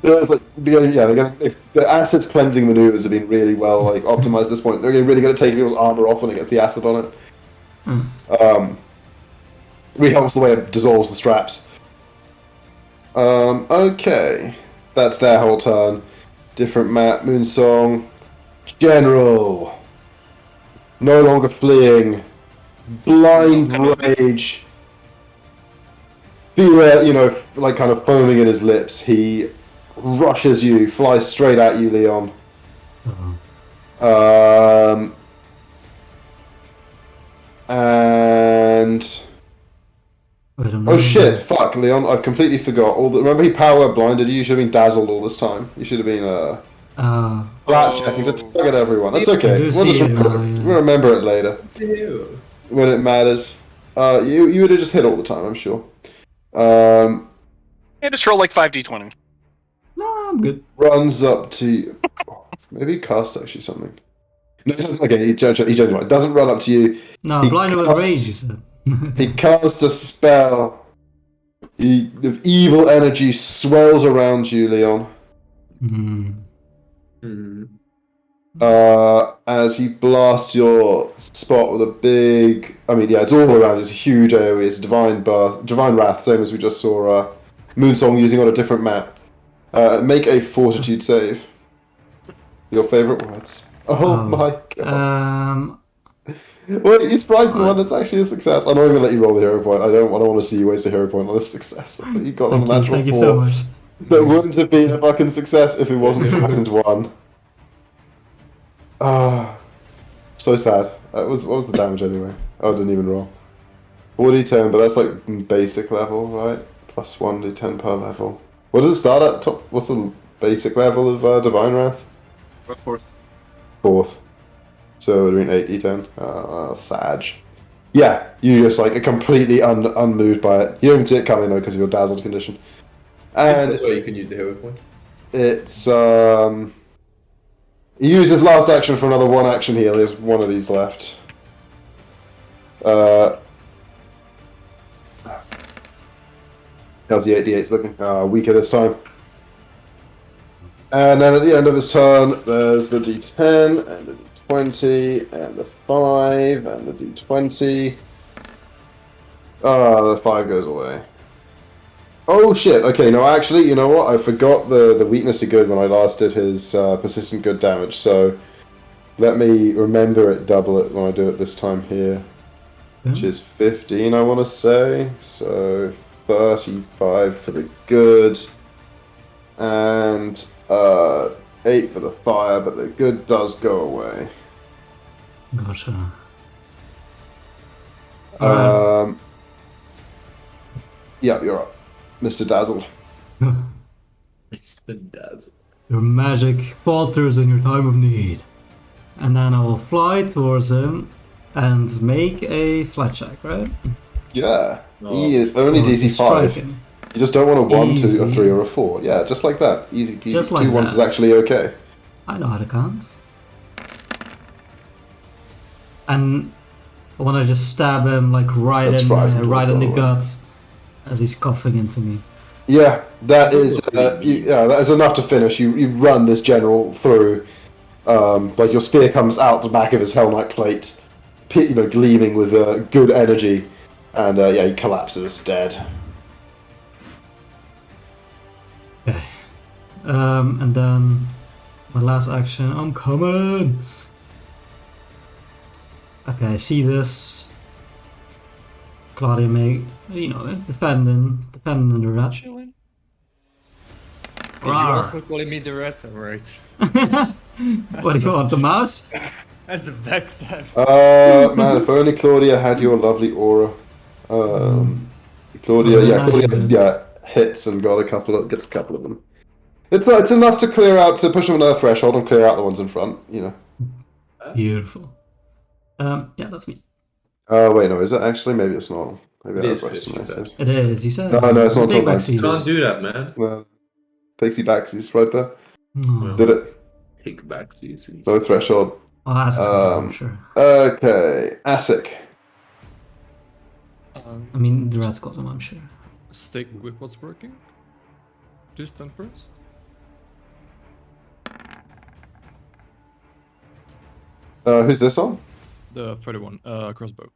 It's like, the acid cleansing maneuvers have been really well like optimized at this point. They're really going to take people's armor off when it gets the acid on it. Really helps the way it dissolves the straps. Okay, that's their whole turn. Different map, Moonsong. General. No longer fleeing. Blind rage. Beware, like kind of foaming in his lips. He rushes you, flies straight at you, Leon. And oh shit! Fuck, Leon! I've completely forgot. Remember he power blinded you. You should have been dazzled all this time. You should have been flat checking to target everyone. That's okay. We'll remember it later when it matters. You would have just hit all the time, I'm sure. Yeah, just roll like 5d20. No, I'm good. Runs up to maybe cast actually something. No, it doesn't. Okay, he changed my mind. It doesn't run up to you. No, blinded with rage, you said. He casts a spell. The evil energy swells around you, Leon. As he blasts your spot with a big... I mean, yeah, it's all around. It's a huge AoE. It's Divine Wrath, same as we just saw Moonsong using on a different map. Make a Fortitude save. Your favourite words. Oh my god. Wait, he's frightened one. That's actually a success. I'm not even gonna let you roll the hero point. I don't want to see you waste a hero point on a success. You got on a natural 4. Thank you so much. That wouldn't have been a fucking success if it wasn't poisoned 1. So sad. What was the damage anyway? Oh, I didn't even roll. 4d10, but that's like basic level, right? Plus 1d10 per level. What does it start at? Top? What's the basic level of Divine Wrath? 4th. So it would have been 8d10. Sag. Yeah, you just like are completely unmoved by it. You don't even see it coming though because of your dazzled condition. And that's why you can use the hero point. It's he used his last action for another 1 action heal. There's one of these left. How's the 8d8's looking? Weaker this time. And then at the end of his turn, there's the d10 and the d20 and the 5 and the d20. The 5 goes away. Oh shit, okay, no, actually, you know what? I forgot the weakness to good when I last did his persistent good damage, so let me remember it, double it when I do it this time here. Which is 15, I want to say. So 35 for the good. And 8 for the fire, but the good does go away. Gotcha. Yeah, you're up. Mr. Dazzled. Mr. Dazzled. Your magic falters in your time of need. And then I will fly towards him and make a flat check, right? Yeah. He is only DC 5. You just don't want a 1, 2, a 3, or a 4. Yeah, just like that. Easy peasy. Just like 2 ones that. is actually okay. I know how to count. And I want to just stab him like right in the guts as he's coughing into me. Yeah, that is that is enough to finish. You run this general through, like your spear comes out the back of his helmet plate, gleaming with good energy, and he collapses dead. Okay. And then my last action, I'm coming. Okay, I see this. Claudia defending the rat. Chilling. You also calling me the rat, alright. What do you want, the mouse? That's the backstab. Man, if only Claudia had your lovely aura. Claudia hits and gets a couple of them. It's enough to clear out, to push them another threshold and clear out the ones in front, Beautiful. Yeah, that's me. Wait, no, is it actually? Maybe it's not. Maybe It I is, overestimated. It is, you said. No, it's not Big top backsies. Can't do that, man. No. Takesy backsies right there. No. Did it? Take back seasons. No threshold. Oh, that's I'm sure. Okay, ASIC. I mean, the rat's got them, I'm sure. Stick with what's working. Just then first. Who's this on? The 31, crossbow.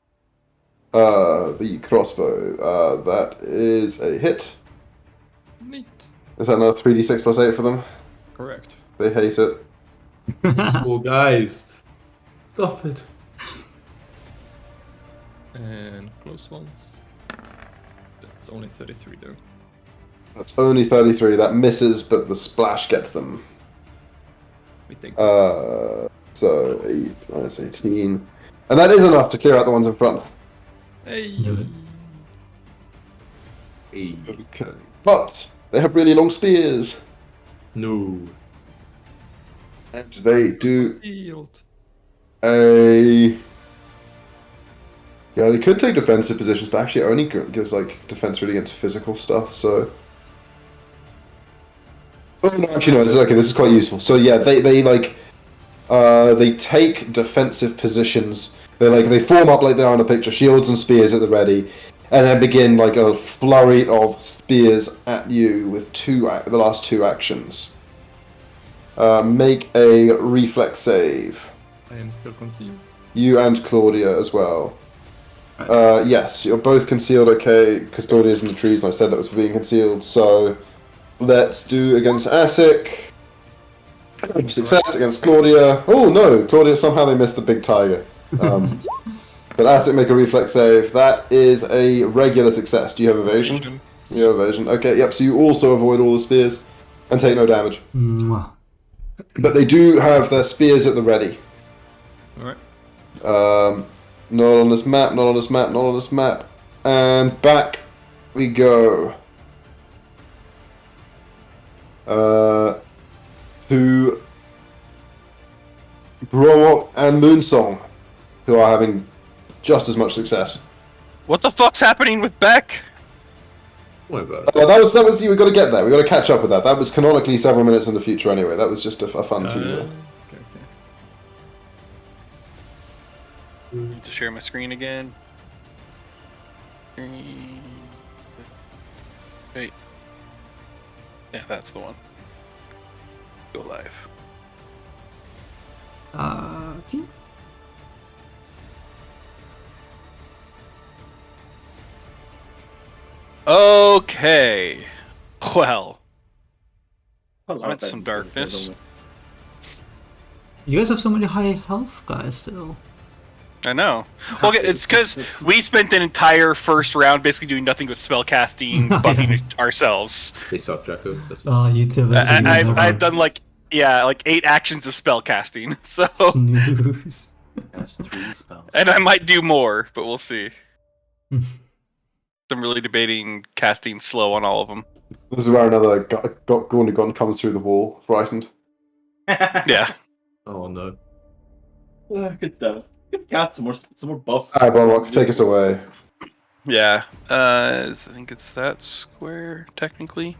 The crossbow. That is a hit. Neat. Is that another 3d6 plus 8 for them? Correct. Correct. They hate it. Poor guys. Stop it. And close ones. That's only 33 though. That's only 33. That misses, but the splash gets them. We take So 8 minus 18. And that is enough to clear out the ones in front. Hey! Do it. Hey. Okay. But they have really long spears. No. And they do Shield. a... Yeah, they could take defensive positions, but actually it only gives like defense really against physical stuff, so... Oh no, actually no, okay, this is quite useful. So yeah, they take defensive positions. They form up like they are in a picture, shields and spears at the ready, and then begin like a flurry of spears at you with the last 2 actions. Make a reflex save. I am still concealed. You and Claudia as well. Yes, you're both concealed, okay, because Claudia's in the trees and I said that was for being concealed, so let's do against Asic. Success against Claudia. Oh no, Claudia, somehow they missed the big tiger. But Asic, make a reflex save. That is a regular success. Do you have evasion? You have evasion. Okay, yep, so you also avoid all the spears and take no damage. Mwah. But they do have their spears at the ready. Alright. Not on this map, not on this map, not on this map. And back we go. To Browok and Moonsong, who are having just as much success. What the fuck's happening with Beck? Don't worry about it. That was we got to get there. We got to catch up with that. That was canonically several minutes in the future anyway. That was just a fun teaser. Okay. Need to share my screen again. Wait. Yeah, that's the one. Go live. Okay. Okay. Well, Hello, that's some darkness. You guys have so many high health guys still. I know. Well, it's because we spent an entire first round basically doing nothing but spell casting, buffing ourselves. They suck, Jacko. That's Oh, you two. I've done like 8 actions of spell casting. So Snooze. That's 3 spells. and I might do more, but we'll see. I'm really debating casting slow on all of them. This is where another Gornigon comes through the wall, frightened. Yeah. Oh no. Good God, some more buffs. Alright, Browok, take us away. Yeah. I think it's that square, technically.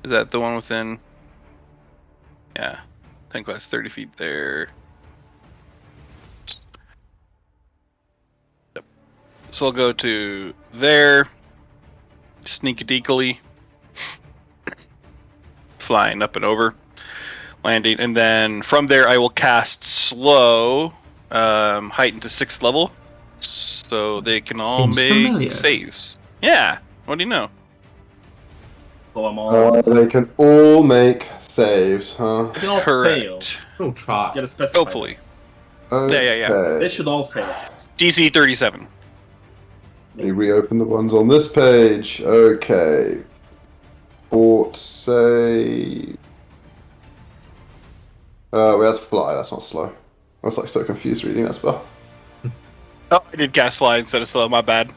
Is that the one within... Yeah. I think that's 30 feet there. Yep. So I'll go to there. Sneak-a-deekily. Flying up and over. Landing. And then from there I will cast slow. Heighten to 6th level. So they can all Seems make familiar. saves. Yeah. What do you know? Blow them all. They can all make saves, huh? They can all Correct. fail. Don't try. You gotta specify. Hopefully. Okay. Yeah. They should all fail. DC 37. Let me reopen the ones on this page. Okay. Fort save. Wait, that's fly, that's not slow. I was like so confused reading that spell. Oh, I did cast fly instead of slow, my bad.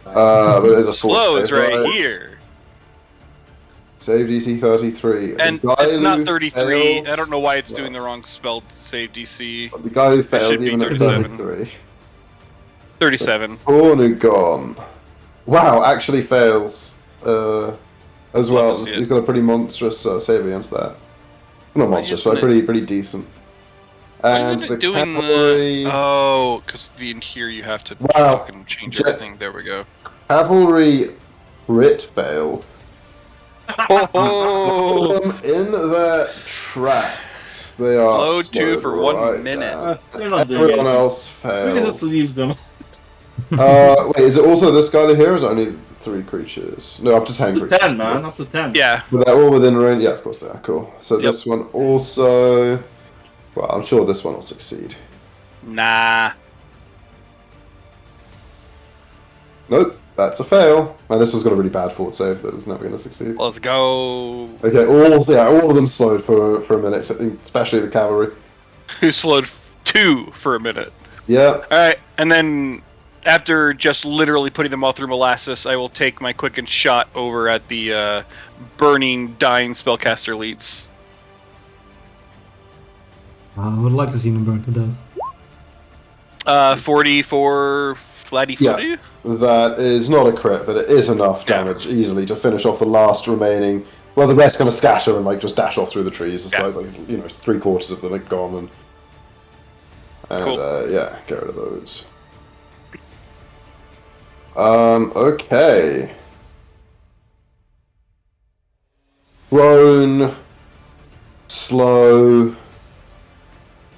But it is a fort Slow save, is right here. Save DC 33. And The guy it's not who 33. fails- I don't know why it's well, doing the wrong spell save DC. The guy who fails should be even at 37. 33. 37. Cornigon. Wow, actually fails. As well. Love to see He's it. got a pretty monstrous save against that. Not Why monstrous, isn't but it- pretty decent. Why And isn't the it doing cavalry. the... Oh, because in here you have to Wow. fucking change Ja- everything. There we go. Cavalry crit failed. Oh! Them in their tracks. They are Load 2 slowed for 1 right minute. down. They're not doing Everyone it. else We can just fails. leave them. Wait, is it also this guy here, or is it only 3 creatures. No, up to 10 Up to creatures. 10, man. Up to 10. Yeah. But they're all within range. Yeah, of course they are. Cool. So Yep. this one also. Well, I'm sure this one will succeed. Nah. Nope, that's a fail. And this one's got a really bad fort save that is never going to succeed. Let's go. Okay, all of them slowed for a minute, especially the cavalry. Who slowed 2 for a minute? Yeah. Alright, and then after just literally putting them all through molasses, I will take my quickened shot over at the burning, dying spellcaster elites. I would like to see them burn to death. 44 flatty footy? Yeah. That is not a crit, but it is enough damage easily to finish off the last remaining. Well, the rest kind of scatter and like just dash off through the trees. It's like 3/4 of them are gone, and Cool. yeah, get rid of those. Okay. Prone, slow,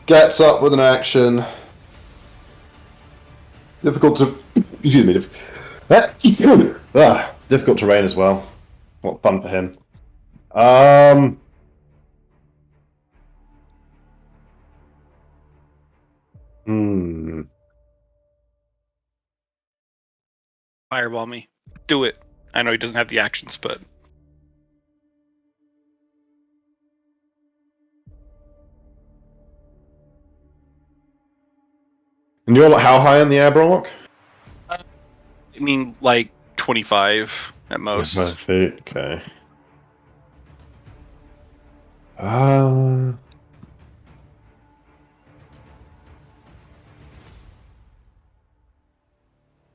gets up with an action. Difficult to, excuse me, difficult terrain as well. What fun for him. Fireball me. Do it. I know he doesn't have the actions, but... And you're like, how high in the air, Bromlock? I mean, like, 25 at most. 5 feet, okay.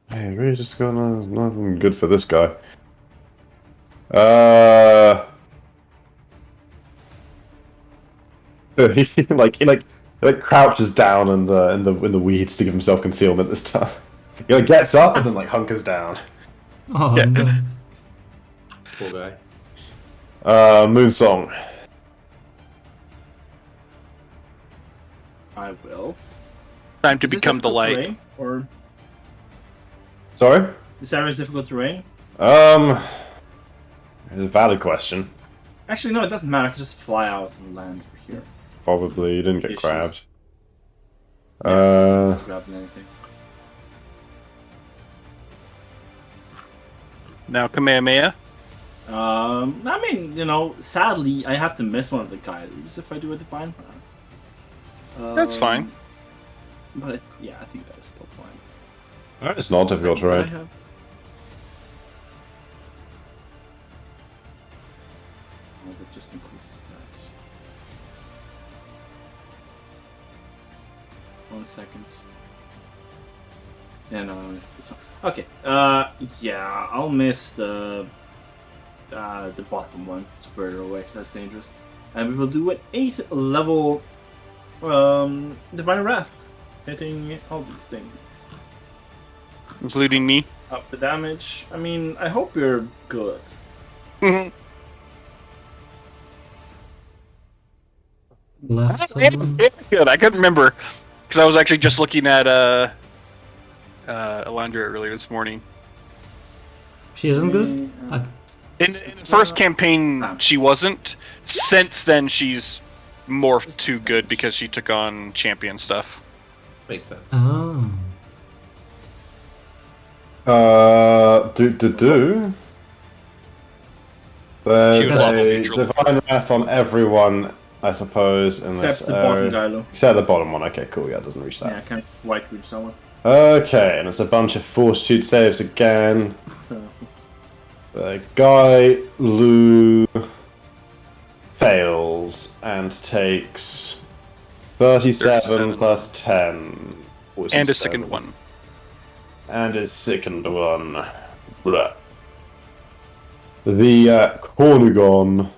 Hey, really just got nothing good for this guy. He crouches down in the weeds to give himself concealment this time. He like gets up and then like hunkers down. Oh Yeah. no. Poor guy. Moon Song. I will. Time to Is this become the difficult light. terrain, or Sorry? this area is difficult terrain? It's a valid question. Actually, no, it doesn't matter. I can just fly out and land over here. Probably you didn't get Issues. grabbed. Not grabbing anything. Now Kamehameha. I mean, sadly, I have to miss one of the guys if I do a divine. That's fine. But yeah, I think that is still fine. It's not difficult I terrain. have- Oh, that just increases that. 1 second. Yeah, no, this one. Okay. Yeah, I'll miss the bottom one. It's further away. That's dangerous. And we will do an 8th level Divine Wrath, hitting all these things. Including me. Up the damage. I mean, I hope you're good. Left someone. Good. I couldn't remember. Because I was actually just looking at Alondra earlier this morning. She isn't good? In the first campaign, she wasn't. Since then, she's morphed to good because she took on champion stuff. Makes sense. Oh. There's She was level a neutral divine wrath on everyone, I suppose, in this Except the bottom area. guy, though. Except the bottom one. Okay, cool. Yeah, it doesn't reach Yeah, I that. can't white reach someone. Okay, and it's a bunch of fortitude saves again. The guy Lou fails and takes 37 37. plus 10. And a second one. And his second one. Blah. The Cornugon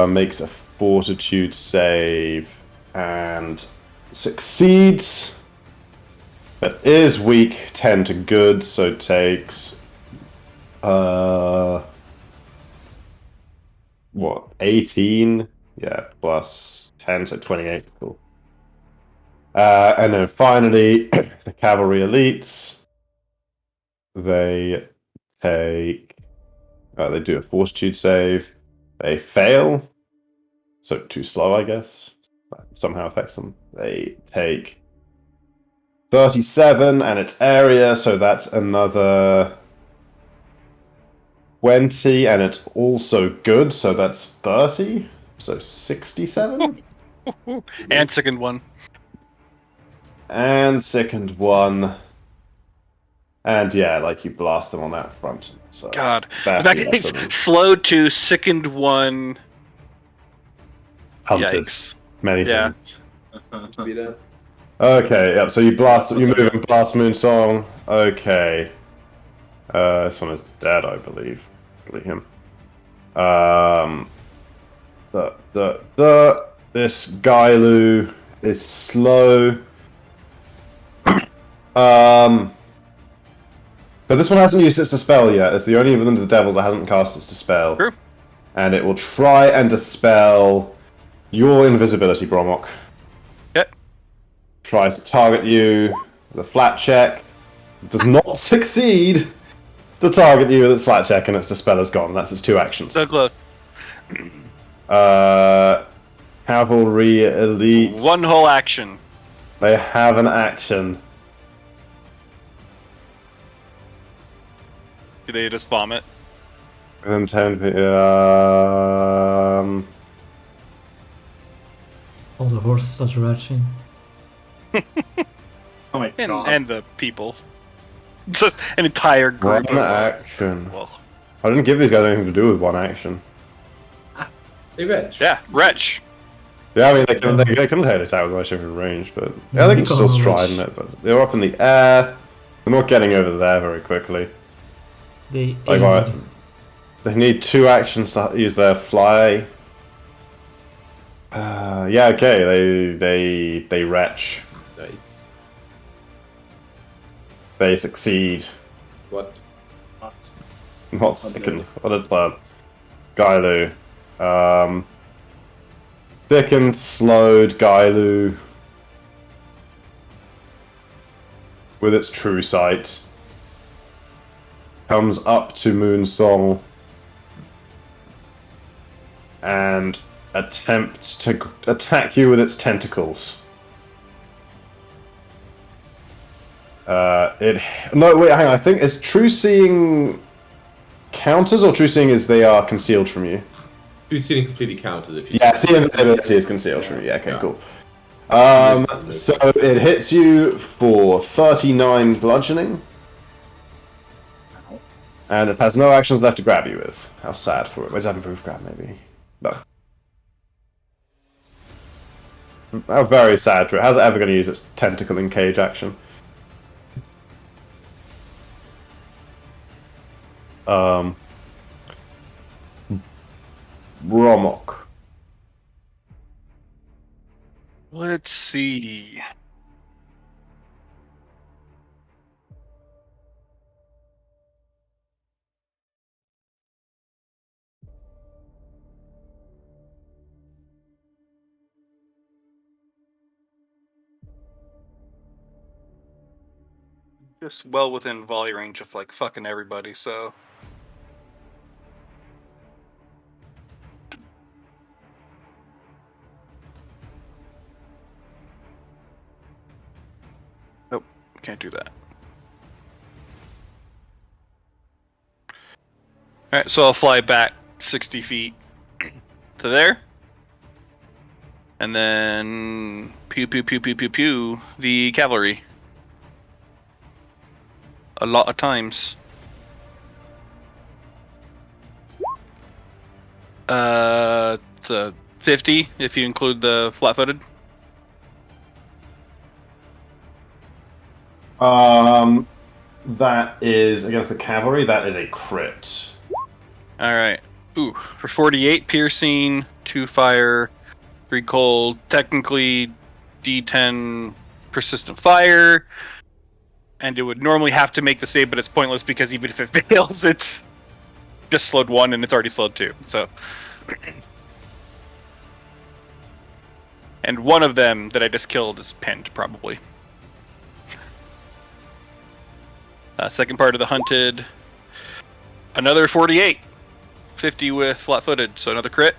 makes a fortitude save and succeeds, but is weak 10 to good, so takes 18? Yeah, plus 10, so 28. Cool. And then finally, the cavalry elites. They take. They do a fortitude save. They fail. So too slow, I guess. That somehow affects them. They take 37, and it's area, so that's another 20, and it's also good, so that's 30. So 67. And second one. And second one. And yeah, like you blast them on that front. So God. that In that case, slowed to sickened one. hunted Yikes. many Yeah. things. Be that. Okay, yep. So you blast, you move and blast Moonsong. Okay. This one is dead, I believe. Kill him. This Gailu is slow. But this one hasn't used its dispel yet. It's the only of the devils that hasn't cast its dispel. True. And it will try and dispel your invisibility, Bromok. Yep. Tries to target you with a flat check. Does not succeed to target you with its flat check, and its dispel is gone. That's its 2 actions. So close. Cavalry Elite. One whole action. They have an action. Do they just vomit? Within 10 feet. All the horses are retching. Oh my god. And the people. Just an entire group One of action. well, I didn't give these guys anything to do with one action. They rich. yeah, wretch. Yeah, I mean, they couldn't hit attack with my shift range, but yeah, they can still stride in it, but they're up in the air. They're not getting over there very quickly. They Like, aid. they need 2 actions to use their fly. Yeah, okay, they retch. Nice. They succeed. What? Not second. What is that? Gailu. Thickened, slowed Gailu. With its true sight. Comes up to Moonsong. And attempts to attack you with its tentacles. No, wait, hang on. I think is True Seeing counters, or True Seeing is they are concealed from you? True Seeing completely counters if you. Yeah, see invisibility is concealed from you. Yeah, okay, Yeah. cool. So it hits you for 39 bludgeoning. And it has no actions left to grab you with. How sad for it. Where's that improved grab, maybe? No. How very sad for it. How's it ever going to use its tentacle and cage action? Bromok. Let's see. Just well within volley range of like fucking everybody, so. Nope, can't do that. Alright, so I'll fly back 60 feet to there. And then pew pew pew pew pew pew the cavalry. A lot of times. It's a 50 if you include the flat-footed. That is against the cavalry. That is a crit. All right. Ooh, for 48 piercing, 2 fire, 3 cold. Technically, D10 persistent fire, and it would normally have to make the save, but it's pointless because even if it fails, it's just slowed 1 and it's already slowed 2. So, and one of them that I just killed is pinned probably. Second part of the hunted. Another 48. 50 with flat-footed, so another crit.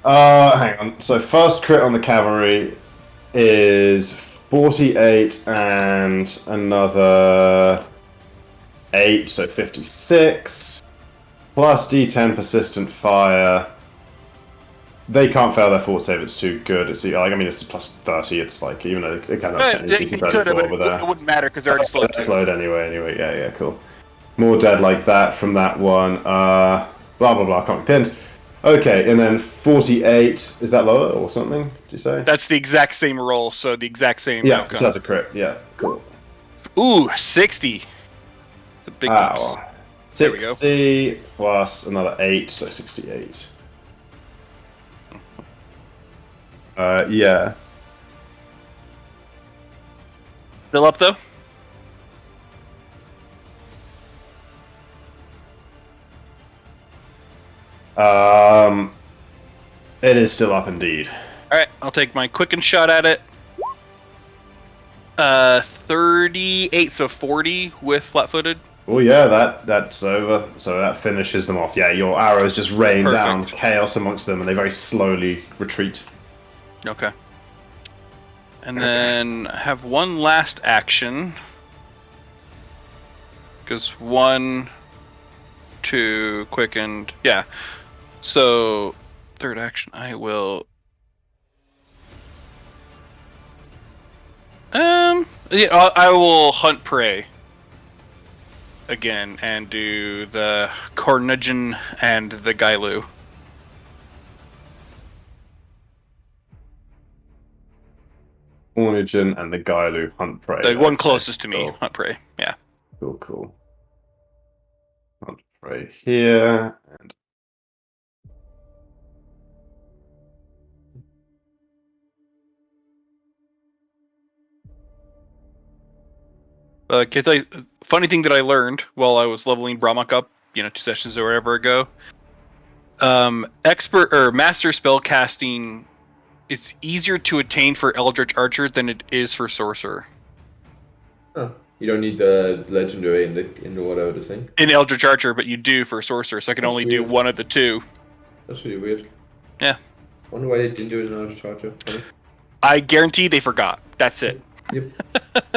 Hang on. So first crit on the cavalry is 48 and another 8, so 56. Plus D10 persistent fire. They can't fail their fort save. It's too good. It's it's plus 30. It's like even though it kind of They could have, but it wouldn't matter because they're already slowed. They're slowed anyway. Yeah, cool. More dead like that from that one. Blah blah blah. Can't be pinned. Okay, and then 48. Is that lower or something? Did you say? That's the exact same roll, so the exact same outcome. So that's a crit. Yeah, cool. Ooh, 60. The big ones. 60 plus another 8, so 68. Yeah. Still up though? It is still up indeed. Alright, I'll take my quicken shot at it. 38, so 40 with flat-footed. Oh yeah, that's over. So that finishes them off. Yeah, your arrows just rain Perfect. down chaos amongst them, and they very slowly retreat. Okay. And then I have one last action. Because 1, 2, quickened. Yeah. So, third action, I will... Yeah, I will hunt prey. Again, and do the Cornudgeon and the Gailu. Ornigin and the Gailu hunt prey. The one closest to me, cool. hunt prey. Yeah. Cool. Hunt prey here, and Can I tell you, funny thing that I learned while I was leveling Brahmak up, 2 sessions or whatever ago. Expert or master spell casting is easier to attain for Eldritch Archer than it is for Sorcerer. Oh, you don't need the legendary in the whatever the thing. In Eldritch Archer, but you do for Sorcerer, so I can That's only weird. do one of the two. That's really weird. Yeah. Wonder why they didn't do it in Eldritch Archer. I guarantee they forgot. That's it. Yep.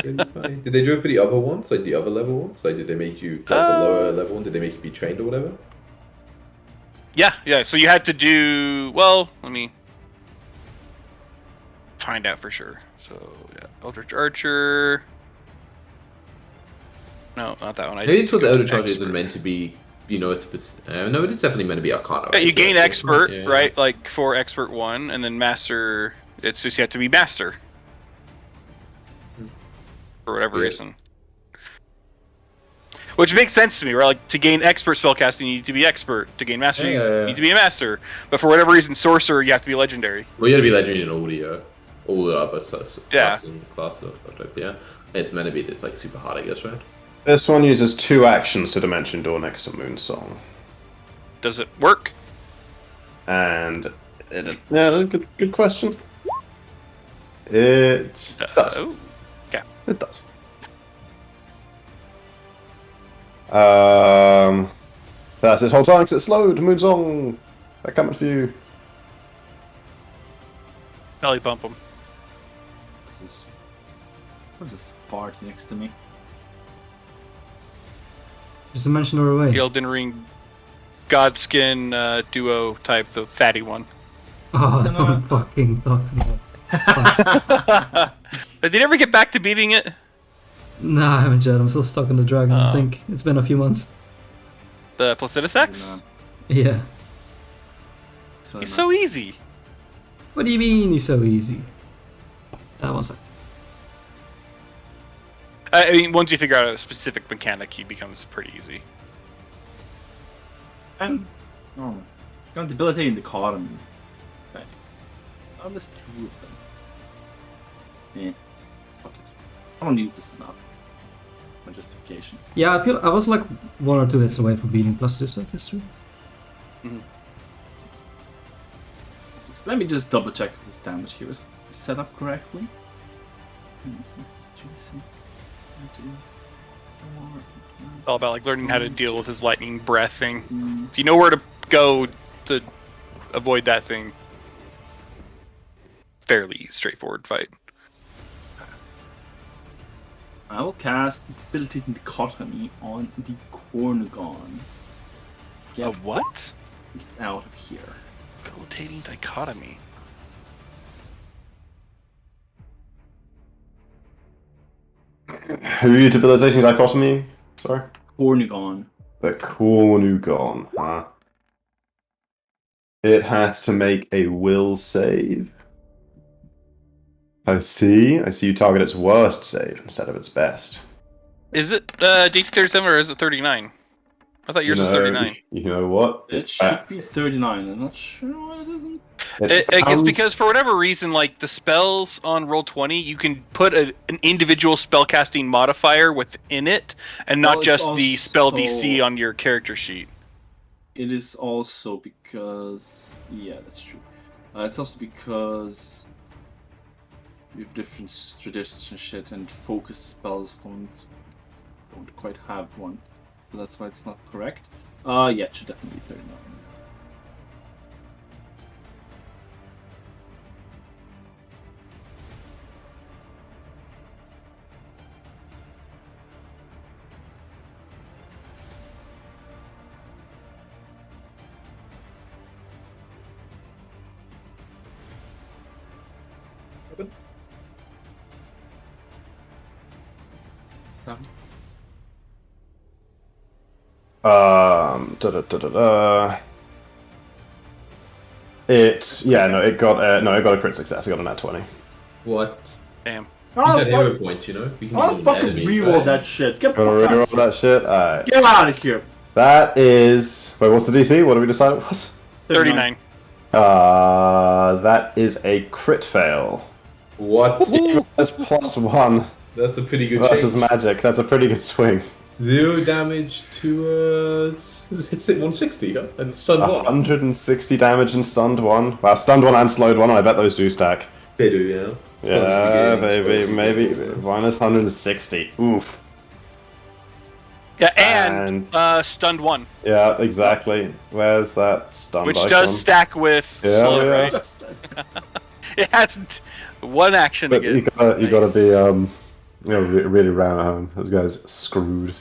Really funny. Did they do it for the other ones, like the other level ones? Like, did they make you the lower level one? Did they make you be trained or whatever? Yeah. So you had to do. Well, let me find out for sure. So yeah, Eldritch Archer. No, not that one. Maybe it's because Eldritch Archer Expert. isn't meant to be, it's no, it's definitely meant to be Arcana. Yeah, you right? gain Yeah. Expert, Yeah. right? Like for Expert 1, and then Master. It's just you have to be Master. For whatever reason. Which makes sense to me, right? Like, to gain Expert spellcasting, you need to be Expert. To gain Master, you need to be a Master. But for whatever reason, Sorcerer, you have to be Legendary. Well, you gotta be legendary in all the other class stuff. Yeah, it's meant to be this like super hard, I guess, right? this one uses 2 actions to Dimension Door next to Moonsong. Does it work? And good question. It does. Oh, okay. It does. That's this whole time because it's slowed. Moonsong, they're coming for you. Belly bump him. What's this party next to me? Just a mention or away. The Elden Ring Godskin duo type, the fatty one. Oh, don't fucking talk to me. Did you ever get back to beating it? Nah, I haven't yet. I'm still stuck on the dragon, I Oh. think. It's been a few months. The Placidus X? Yeah. He's so easy. What do you mean he's so easy? One sec. I mean, once you figure out a specific mechanic, he becomes pretty easy. And I'm debilitating the economy. Thanks. I'll list 2 of them. Yeah. Fuck it. I don't use this enough. My justification. Yeah, I feel I was like 1 or 2 hits away from beating plus this history. Let me just double check if this damage here is set up correctly. It's all about like learning how to deal with his lightning breath thing. If you know where to go to avoid that thing, fairly straightforward fight. I will cast Debilitating Dichotomy on the Cornugon. A what? Out of here. Debilitating dichotomy. Who are you debilitating dichotomy? Sorry? Cornugon. The Cornugon, huh? It has to make a will save. I see. I see you target its worst save instead of its best. Is it DC 37 or is it 39? I thought yours was 39. You know what? It should be 39. I'm not sure why it isn't. It's because for whatever reason, like the spells on Roll20, you can put an individual spellcasting modifier within it, and not Well, it's just the spell also- DC on your character sheet. It is also because... Yeah, that's true. It's also because... We have different traditions and shit, and focus spells don't quite have one. So that's why it's not correct. Yeah, it should definitely be 39. It got a crit success. It got a nat 20. What? Damn. He's at hero point, you know? We can I'll use an fucking enemy, reroll right? that shit. Get the Gonna fuck out reroll of here. that shit? Alright. Get out of here. That is... Wait, what's the DC? What did we decide it was? 39. That is a crit fail. What? That's +1 That's a pretty good versus change. magic. That's a pretty good swing. 0 damage to hits it 160, huh? And stun 1. 160 damage and stunned 1. Wow, stunned 1 and slowed 1. I bet those do stack. They do, yeah. Yeah, baby. Maybe minus 160. Oof. Yeah, and stunned 1, Yeah, exactly. Where's that stunned which icon? does stack with Yeah, slow, yeah. right? It has one action But again. you gotta Nice. be really ram at home. This guy's screwed.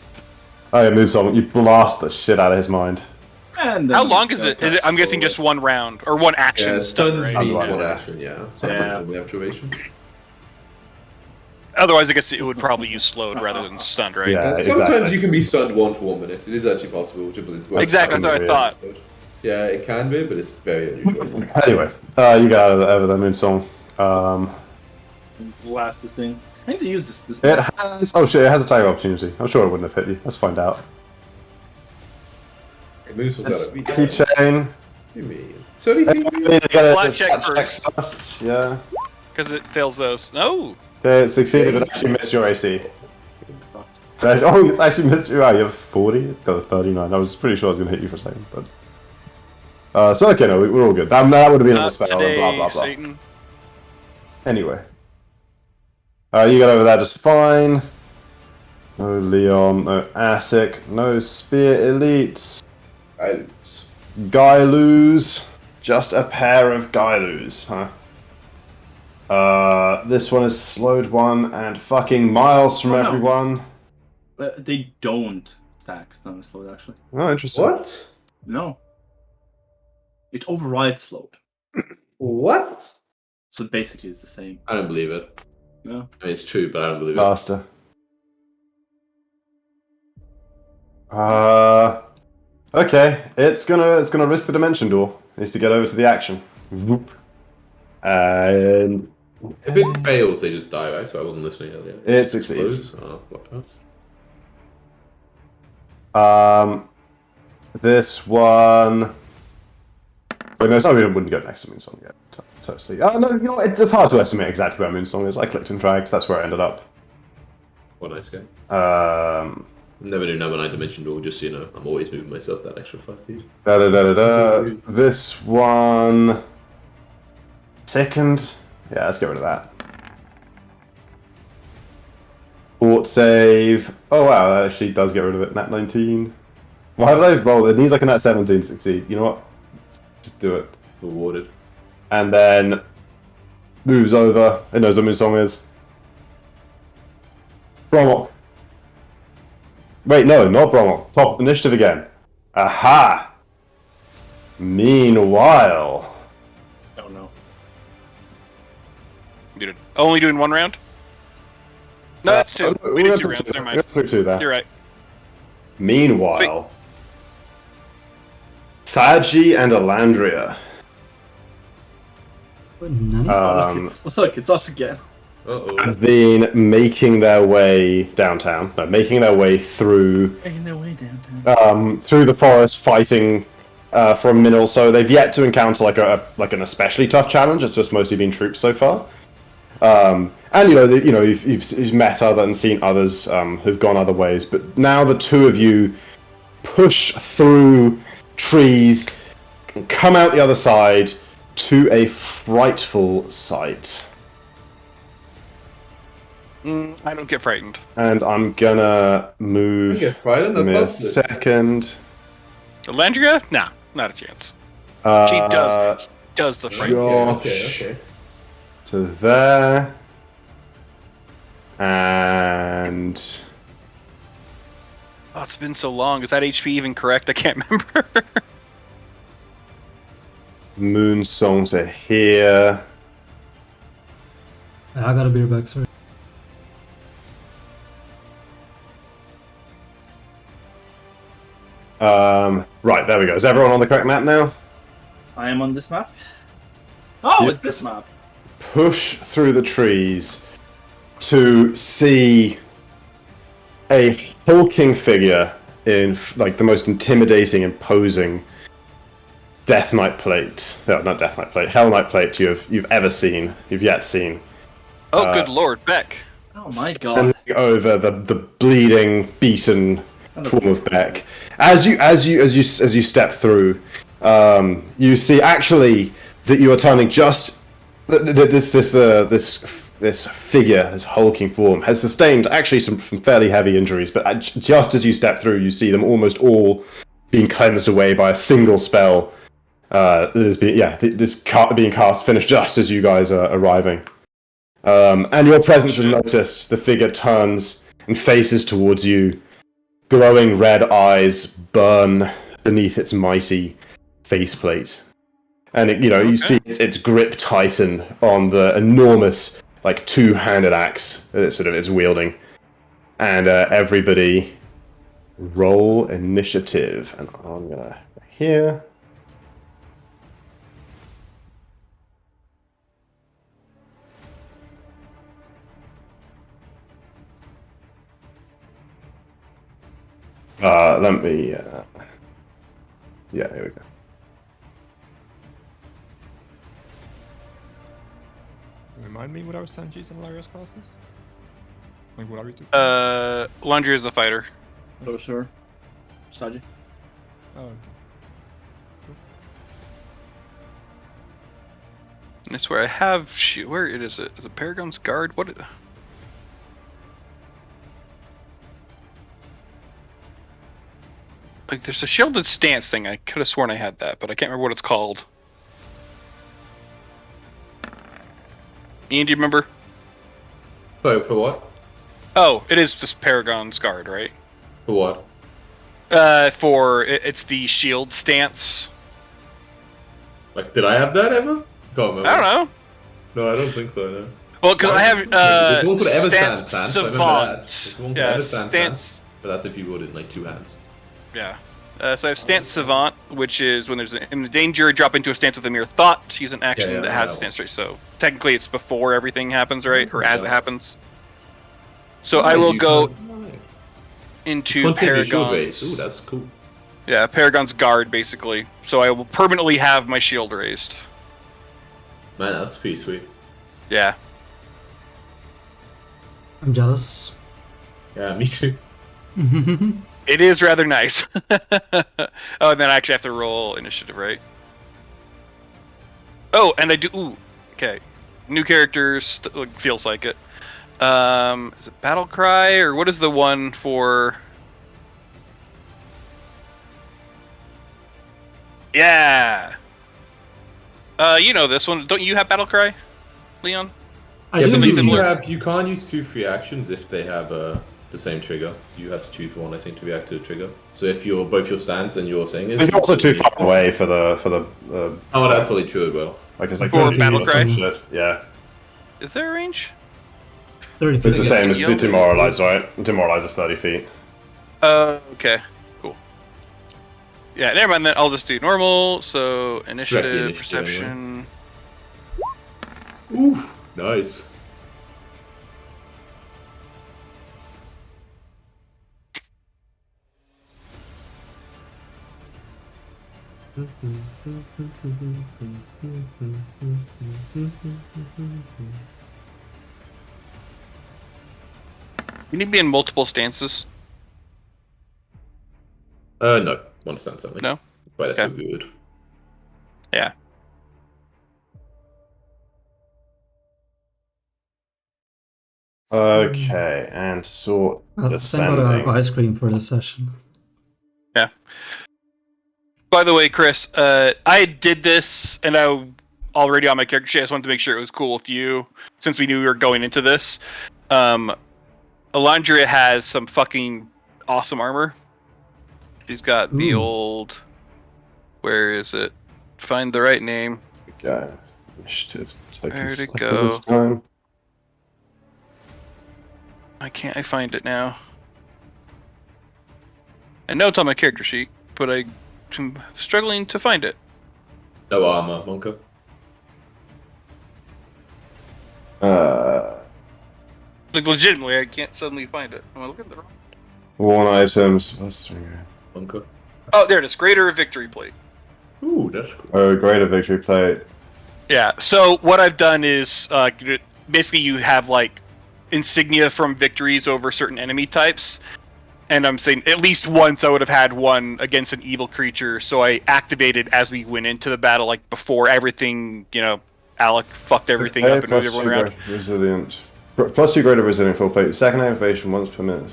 Oh yeah, Moonsong, you blast the shit out of his mind. And How then long is it? Is it? I'm guessing forward. just one round or one action. Yeah, stun right? means Otherwise, one yeah. action, yeah. So Yeah. only activation. Otherwise, I guess it would probably use slowed rather than stunned, right? Yeah. Sometimes exactly. you can be stunned 1 for 1 minute. It is actually possible. Which is Exactly, that's what I thought. Yeah, it can be, but it's very unusual. Anyway, you get out of there, Moonsong. Blast this thing. I need to use this. It has. Oh shit! It has a tiger opportunity. I'm sure it wouldn't have hit you. Let's find out. It moves from It's that. keychain. What do you mean? 30 feet? We need to get Flat a check flat first. first. Yeah. Because it fails those. No. Okay, it succeeded, but actually missed your AC. Oh, it's actually missed you. You have 40? Got a 39. I was pretty sure I was going to hit you for a second, but... so, okay, no, we're all good. That would have been on the Not spell, today, blah, blah, blah. Satan. Anyway. You got over there just fine. No Leon, no Asic, no Spear Elites. I lose. Gailoos. Just a pair of Gailoos, huh? This one is slowed 1 and fucking miles from Oh, no. everyone. They don't stack stun and slowed, actually. Oh, interesting. What? No. It overrides slowed. What? So basically it's the same. I don't believe it. No. I mean, it's true, but I don't believe it. Faster. Okay, it's gonna risk the dimension door. It needs to get over to the action. Whoop. And If it fails, they just die, right? So I wasn't listening earlier. It succeeds. Oh, what? this one. Wait, no, sorry, it wouldn't go next to Moonsong yet. Totally. Oh no, you know what? It's hard to estimate exactly where Moonsong is. I clicked and dragged. That's where I ended up. What a nice guy. Um. Never do number 9 dimension door, just so you know. I'm always moving myself that extra 5 feet. This one. Second. Yeah, let's get rid of that. Fort save. Oh wow, that actually does get rid of it. Nat 19. Why did I roll? It needs like a nat 17 to succeed. You know what? Just do it. Rewarded. And then moves over. It knows what Moonsong is. Bromok. Wait, no, not Bromok. Top initiative again. Aha! Meanwhile. Oh no. You did only doing 1 round? No, that's 2. We did 2 rounds. Never We mind. went through 2 there. You're right. Meanwhile, Saji and Elandria. Nice. Look, it's us again. Uh-oh. Have been making their way downtown. No, making their way through Making their way downtown. through the forest, fighting for a minute or so. They've yet to encounter like an especially tough challenge. It's just mostly been troops so far. And you've met other and seen others who've gone other ways. But now the two of you push through trees, and come out the other side to a frightful sight. I don't get frightened. And I'm gonna move. You get frightened? Give me a That's it. second. Elandria? Nah, not a chance. She does the frighten. Okay. To there. And Oh, it's been so long. Is that HP even correct? I can't remember. Moonsong to here. I got a beer back, sorry. Right, there we go. Is everyone on the correct map now? I am on this map. Oh, Yep. it's this map. Push through the trees to see a hulking figure in like the most intimidating, imposing Death Knight plate. No, not Death Knight plate. Hell Knight plate you've ever seen. You've yet seen. Oh, good lord, Beck. Oh my god. Standing over the bleeding, beaten form of Beck. As you step through, you see actually that you are turning just this figure, this hulking form, has sustained actually some fairly heavy injuries. But just as you step through, you see them almost all being cleansed away by a single spell that is being being cast, finished just as you guys are arriving. And your presence is noticed. The figure turns and faces towards you. Glowing red eyes burn beneath its mighty faceplate. And you see its grip tighten on the enormous, like, two-handed axe that it's wielding. And everybody roll initiative. And I'm gonna here. Let me. Yeah, here we go. Remind me what our Sanji's and Laria's classes? Like, what are we doing? Laundry is a fighter. Oh, sure. Saji. Oh, okay. I swear I have. Where it is? It is it Paragon's Guard? What? Like, there's a shielded stance thing. I could have sworn I had that, but I can't remember what it's called. Ian, do you remember? For what? Oh, it is just Paragon's Guard, right? For what? It's the shield stance. Like, did I have that ever? Can't remember. I don't know. No, I don't think so, no. Well, because I have There's one called Ever stance Stance, I remember savant. that. There's one called Yeah, Ever Stance, stance. but that's if you rolled it in like two hands. Yeah. So I have stance savant, which is when there's in the danger, drop into a stance with a mere thought to use an action Yeah, that has that stance trace. So technically, it's before everything happens, right, or as it happens. So Oh, I will you go can't- into Continue shield raise. Paragon's. Ooh, that's cool. Yeah, Paragon's Guard, basically. So I will permanently have my shield raised. Man, that's pretty sweet. Yeah. I'm jealous. Yeah, me too. It is rather nice. Oh, and then I actually have to roll initiative, right? Oh, and I do. Ooh, okay. New characters feels like it. Is it Battle Cry or what is the one for? Yeah. You know this one. Don't you have Battle Cry, Leon? I Yeah, do but something you, similar. you can't use 2 free actions if they have the same trigger. You have to choose one, I think, to react to the trigger. So if you're both your stance and your thing is, It's also too far away for the Oh, that's probably true as well. like it's like For 30 Battle or Cry? some shit. Yeah, Is there a range? 30 feet. it's the I guess. same as Yep. demoralize, right? Demoralize is 30 feet. Okay. Cool. Yeah, never mind then. I'll just do normal. So initiative, initiative, perception. Oof, nice. You need to be in multiple stances. No, one stance only. No? But that's Okay. so good. Yeah. Okay, and sort Thank God descending. I have ice cream for this session. Yeah. By the way, Chris, I did this and I already on my character sheet. I just wanted to make sure it was cool with you since we knew we were going into this. Alondria has some fucking awesome armor. She's got the Ooh. old. Where is it? Find the right name. Okay, initiative taking Where'd it second go? this time. I can't. I find it now. I know it's on my character sheet, but I'm struggling to find it. No armor, Monka. Like legitimately, I can't suddenly find it. Am I looking at the wrong? One items. Monka. Oh, there it is. Greater Victory Plate. Ooh, that's cool. Oh, greater victory plate. Yeah. So what I've done is basically you have like insignia from victories over certain enemy types, and I'm saying at least once I would have had one against an evil creature. So I activated as we went into the battle, like before everything. Alec fucked everything up and moved everyone around. Resilient. Plus 2 greater resilient full plate. Second activation once per minute.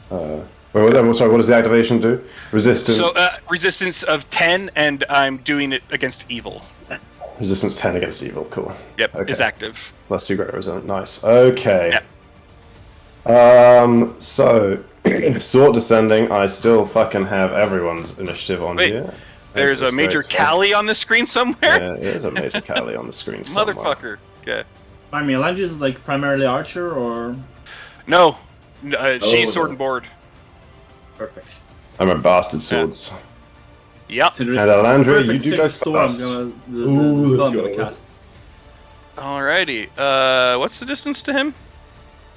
Sorry, what does the activation do? Resistance. So resistance of 10, and I'm doing it against evil. Resistance 10 against evil. Cool. Yep, Okay. is active. Plus 2 greater resilient. Nice. Okay. Yep. So sword descending. I still fucking have everyone's initiative on Wait, here. There's a That's major great. Callie on the screen somewhere. Yeah, there's a major Cali on the screen somewhere. Motherfucker. Okay. I mean, Elijah is like primarily archer or No, she's no. sword and board. perfect. I'm a bastard swords. Yep. So And Alandra, you perfect do go storm first. the Ooh, spell let's I'm gonna go. cast. Alrighty. What's the distance to him?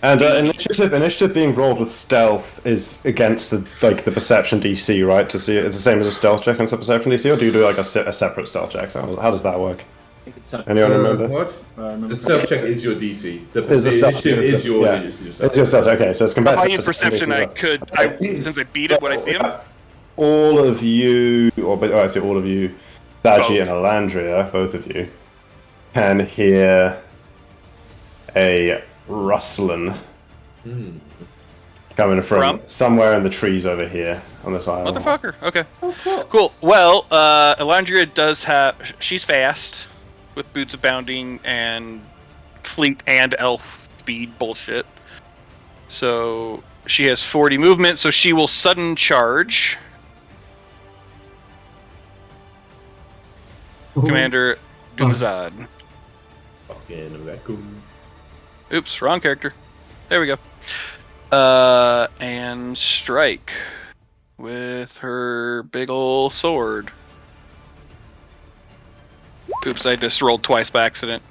And initiative being rolled with stealth is against the perception DC, right? To see it's the same as a stealth check against a perception DC, or do you do like a separate stealth check? So how does that work? I think it's separate. Anyone remember? What? Remember The self check is your DC. The Is the stealth- initiative is is the- your yeah. It's your stealth. Okay, so it's compared If I to use perception, I DC. could. Since I beat it, would I see him? All of you, I say all of you, Daji and Both. Alandria, both of you, can hear a rustling coming from somewhere in the trees over here on this island. Motherfucker. Okay. Cool. Well, Elandria does have. She's fast, with boots of bounding and fleet and elf speed bullshit. So she has 40 movement. So she will sudden charge. Commander Dumazad. Fucking raccoon. Oops, wrong character. There we go. And strike with her big ol' sword. Oops, I just rolled twice by accident.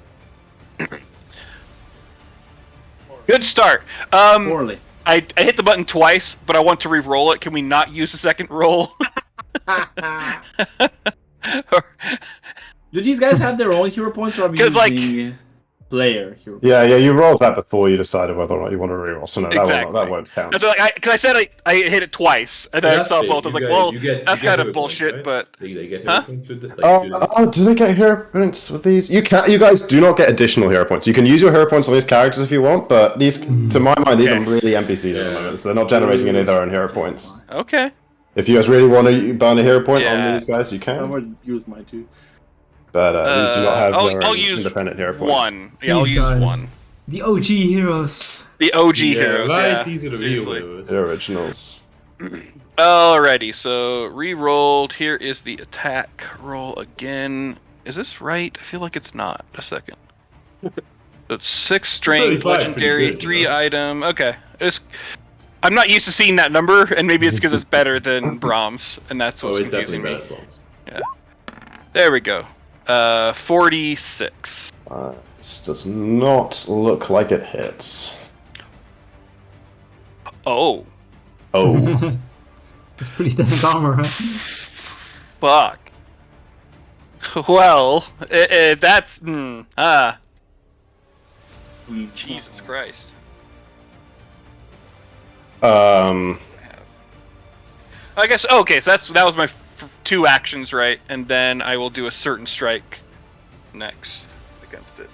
Good start. Poorly. I hit the button twice, but I want to re-roll it. Can we not use the second roll? Do these guys have their own hero points, or are we 'Cause, like, using... player hero. Yeah, you rolled that before you decided whether or not you want to reroll. So no, Exactly. that won't count. That's like, because I said I hit it twice, and then I That's saw big. both. I was You like, get- well, you get- that's you get kind of hero points, bullshit, right? but They get Huh? hero points with it. Like, do they? Do they get hero points with these? You guys do not get additional hero points. You can use your hero points on these characters if you want, but these, to my mind, these Okay. are really NPCs at the Yeah. moment, so they're not generating any of their own hero points. okay. If you guys really want to burn a hero point on Yeah. these guys, you I can. would use mine too. But these do not have their I'll own use independent hero points. one. Yeah, I'll These use guys. one. The OG heroes. The OG Yeah, heroes. right. Yeah, These are the seriously. real heroes. The originals. Alrighty, so re-rolled. Here is the attack roll again. Is this right? I feel like it's not. A second. So it's 6 strength, 35, legendary, pretty good, 3 you know? item. Okay. I'm not used to seeing that number, and maybe it's because it's better than Brahms, and that's Oh, what's it's confusing definitely me. better bones. There we go. 46. This does not look like it hits. Oh, Oh. It's pretty standard armor, huh? fuck. Well, that's Jesus Christ. um. I guess okay. So that was my 2 actions, right? And then I will do a certain strike next against it.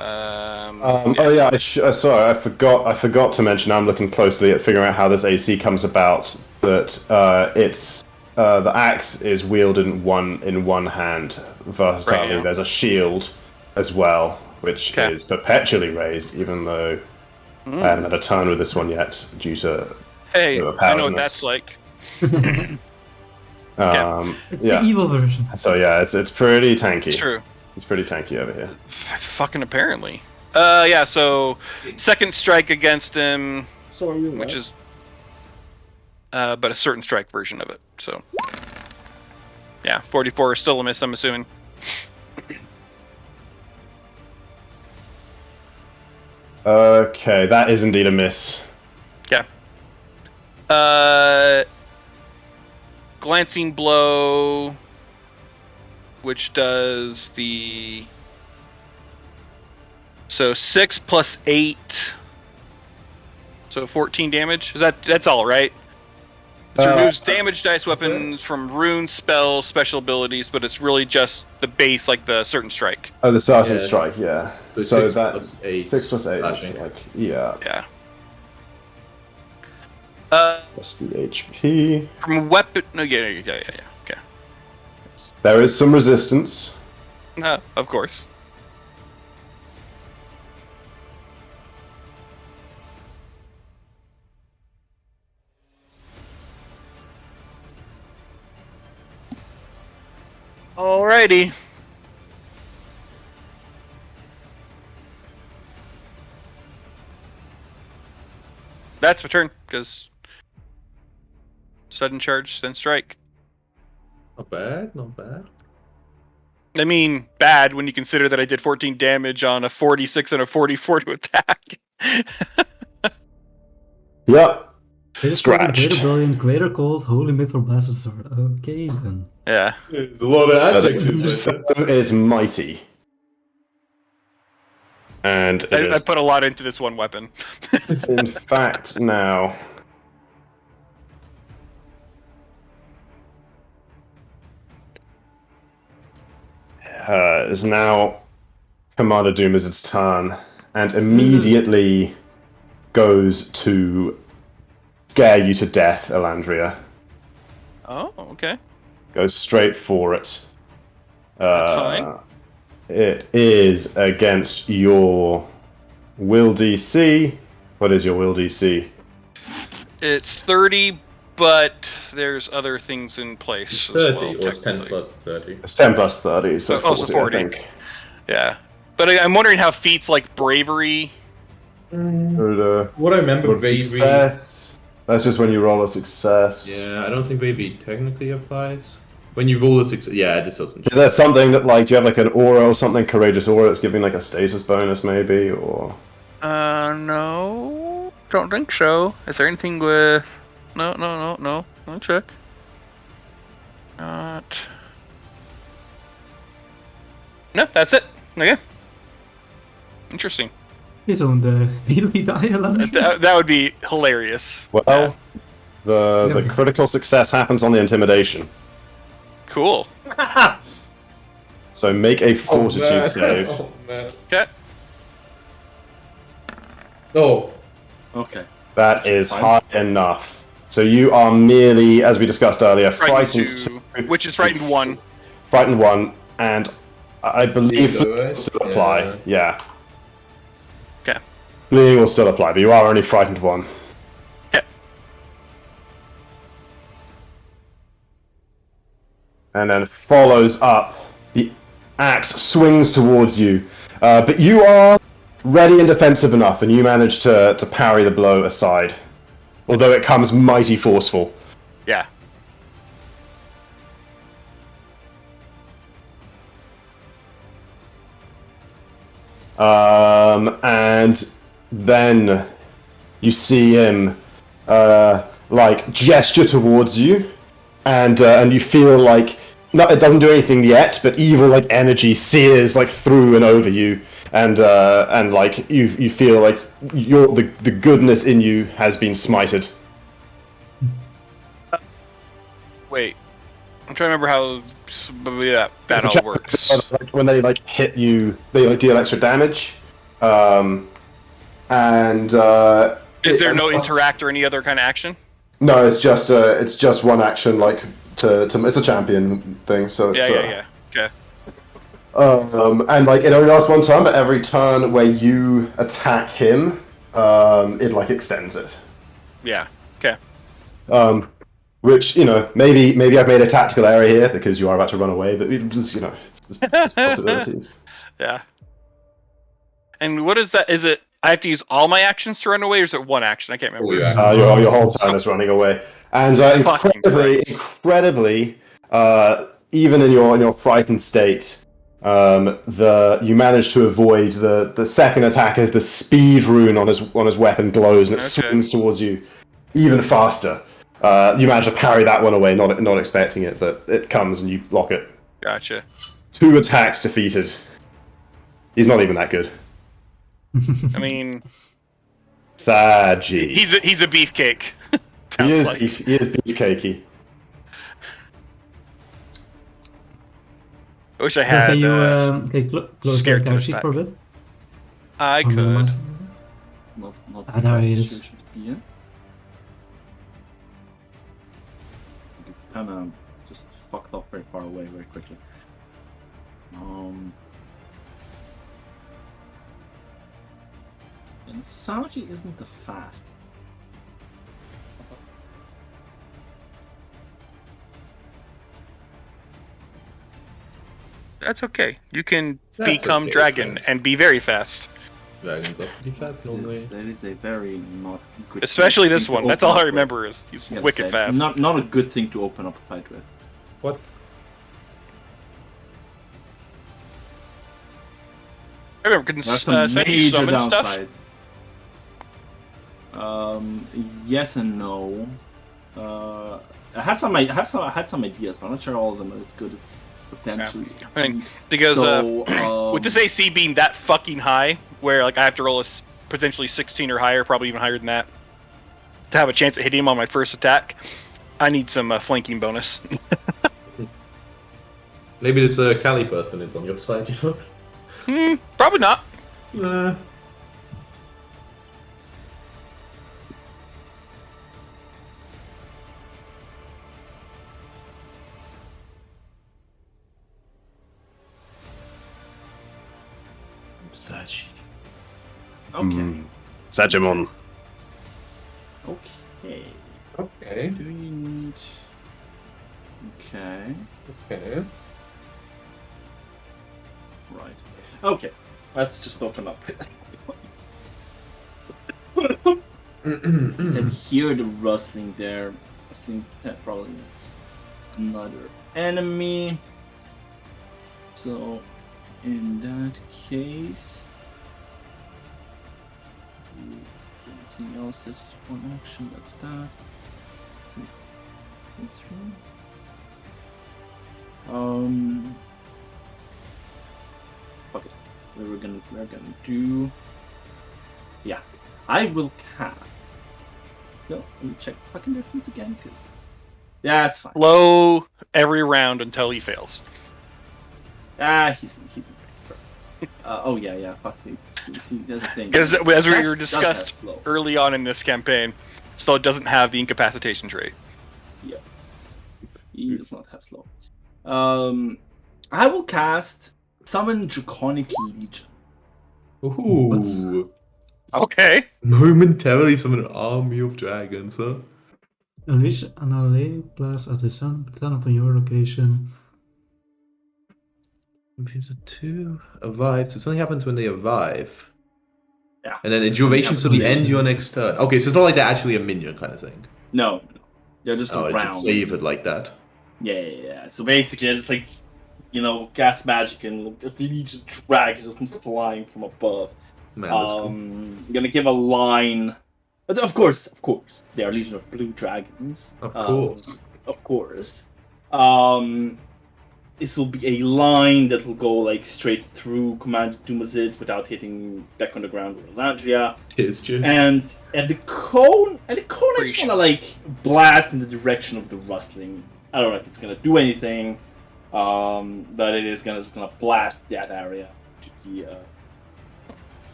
Oh yeah, sorry, I forgot to mention. I'm looking closely at figuring out how this AC comes about. That it's the axe is wielded in one hand. Versatility. Right, yeah. There's a shield as well, which Okay. is perpetually raised, even though I haven't had a turn with this one yet due to Hey, Bit of I know what powerlessness. that's like. It's yeah. the evil version. So yeah, it's pretty tanky. It's true. It's pretty tanky over here. Fucking apparently. Yeah. So second strike against him, So are you which is but a certain strike version of it. So yeah, 44 is still a miss, I'm assuming. Okay, that is indeed a miss. Yeah. Glancing blow, which does the 6 plus 8, so 14 damage. That's all right? This removes damage dice weapons from runes, spells, special abilities, but it's really just the base, like the certain strike. Oh, the Sergeant Yes. Strike, yeah. So So 6 that plus 8 6 plus 8 slashing. is like yeah, Yeah. plus the HP. From weapon. No, yeah. Okay. There is some resistance. No, of course. Alrighty. That's my turn, because sudden charge, then strike. Not bad, not bad. I mean, bad when you consider that I did 14 damage on a 46 and a 44 to attack. Yep. Greater Scratched. Greater Brilliant, Greater Cold, Holy Mithril Blaster Sword. Okay then. Yeah. There's a lot of But adjectives. its foe is mighty. And it I is, put a lot into this one weapon. in fact, now is now Commander Doom is its turn, and immediately goes to scare you to death, Elandria. Oh, okay. Goes straight for it. That's fine. It is against your will DC. What is your will DC? It's 30, but there's other things in place It's as 30, well, or it's 10 technically. plus 30. It's 10 plus 30, so Oh, so 40, 40. I think. Yeah. But I'm wondering how feats like bravery. What I remember, Bravery. Success. That's just when you roll a success. Yeah, I don't think Bravery technically applies. When you roll a success, yeah, this doesn't. Is there something that, like, do you have like an aura or something, courageous aura, that's giving like a status bonus, maybe, or? No. Don't think so. Is there anything with. No. Let me check. Not. No, that's it. Okay. Interesting. He's on the Beedly dialogue. That would be hilarious. Well, Yeah. the critical success happens on the intimidation. Cool. So make a fortitude save. Oh, man. Okay. Oh, Okay. That is Fine. high enough. So you are merely, as we discussed earlier, Frightened frightened. two, which is frightened 1. Frightened 1, and I believe Fleeing, fleeing will right? still apply. Yeah. Okay. Fleeing will still apply, but you are only frightened 1. Okay. And then follows up. The axe swings towards you, but you are ready and defensive enough, and you manage to parry the blow aside. Although it comes mighty forceful. Yeah. And then you see him like gesture towards you, and you feel like it doesn't do anything yet, but evil like energy sears like through and over you, and like you feel like the goodness in you has been smited. Wait. I'm trying to remember how that It's a all check- works. like, when they like hit you, they like deal extra damage, and Is there no unless- interact or any other kind of action? No, it's just one action. Like to it's a champion thing. So it's, Yeah. Okay. And like it only lasts one turn, but every turn where you attack him, it like extends it. Yeah. Okay. Which maybe I've made a tactical error here because you are about to run away, but it just it's possibilities. Yeah. And what is that? Is it I have to use all my actions to run away, or is it one action? I can't remember. All your Your whole turn is running away, and Fucking Christ. incredibly, even in your frightened state, you manage to avoid the second attack as the speed rune on his weapon glows and it Okay. swings towards you even faster. You manage to parry that one away, not expecting it, but it comes and you block it. Gotcha. 2 attacks defeated. He's not even that good. I mean, Saji. he's a beefcake. He is Sounds like. beefcakey. I wish I had. Can you close the scared to character his sheet back. for a bit? I Or could. minimize? Not Ah, the there best he is. situation to be in. Kind of just fucked off very far away very quickly. And Saji isn't the fast. That's okay. You can That's become okay, dragon friends. and be very fast. Dragons love to be fast normally. That is a very not good. Especially thing this to one. That's open all I up with. remember is he's Yeah, wicked said, fast. Not a good thing to open up a fight with. What? I remember, couldn't There's some Saji major summon stuff? downsides. Yes and no. I had some ideas, but I'm not sure all of them are as good as potentially. I mean, because with this AC being that fucking high, where like I have to roll a potentially 16 or higher, probably even higher than that, to have a chance at hitting him on my first attack, I need some flanking bonus. Maybe this Cali person is on your side, you know? Probably not. Saji. Okay. Sajimon. Okay. Okay. Do you need? Okay. Okay. Right. Okay. Let's just open up. I hear the rustling there. Rustling that probably means another enemy. So, in that case, anything else? There's one action. That's that. So, this one. fuck it. We're gonna do. Yeah, I will cast. No, let me check fucking distance again, because yeah, it's fine. Low every round until he fails. He's oh yeah, fuck these. See, there's a thing. Because as we Dash were does have discussed slow. early on in this campaign, Slow doesn't have the incapacitation trait. Yeah, he does not have slow. I will cast Summon Draconic Legion. Ooh. Okay. Momentarily summon an army of dragons, huh? Unleash an ally blast at the sun, turn upon your location. Infuse 2 arrive, so it only happens when they arrive. Yeah. And then a duration to the end Duration. your next turn. Okay, so it's not like they're actually a minion kind of thing. No, they're just Oh, it's around. flavored like that. Yeah. So basically, it's like, gas magic and a Legion dragon just comes flying from above. Man, that's cool. I'm gonna give a line. But of course, they are Legion of Blue Dragons. Of course. Of course. This will be a line that will go like straight through Commander Dumazid without hitting back on the ground or Elandria. Cheers. And the cone, I just wanna like blast in the direction of the rustling. I don't know if it's gonna do anything, but it is just gonna blast that area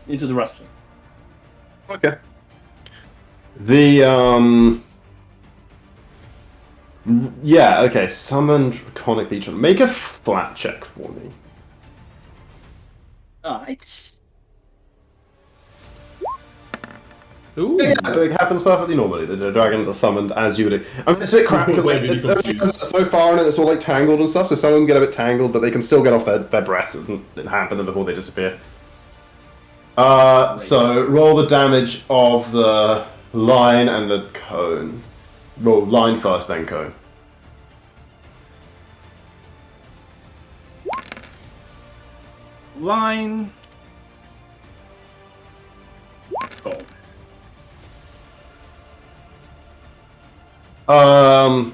into the rustling. Okay. Yeah, okay. Summon Draconic Legion. Make a flat check for me. Alright. Ooh. Yeah, it happens perfectly normally. The dragons are summoned as you would. I mean, it's a bit crap because it's so far and it's all like tangled and stuff. So some of them get a bit tangled, but they can still get off their breaths and happen them before they disappear. So roll the damage of the line and the cone. Roll line first, then cone. Line. The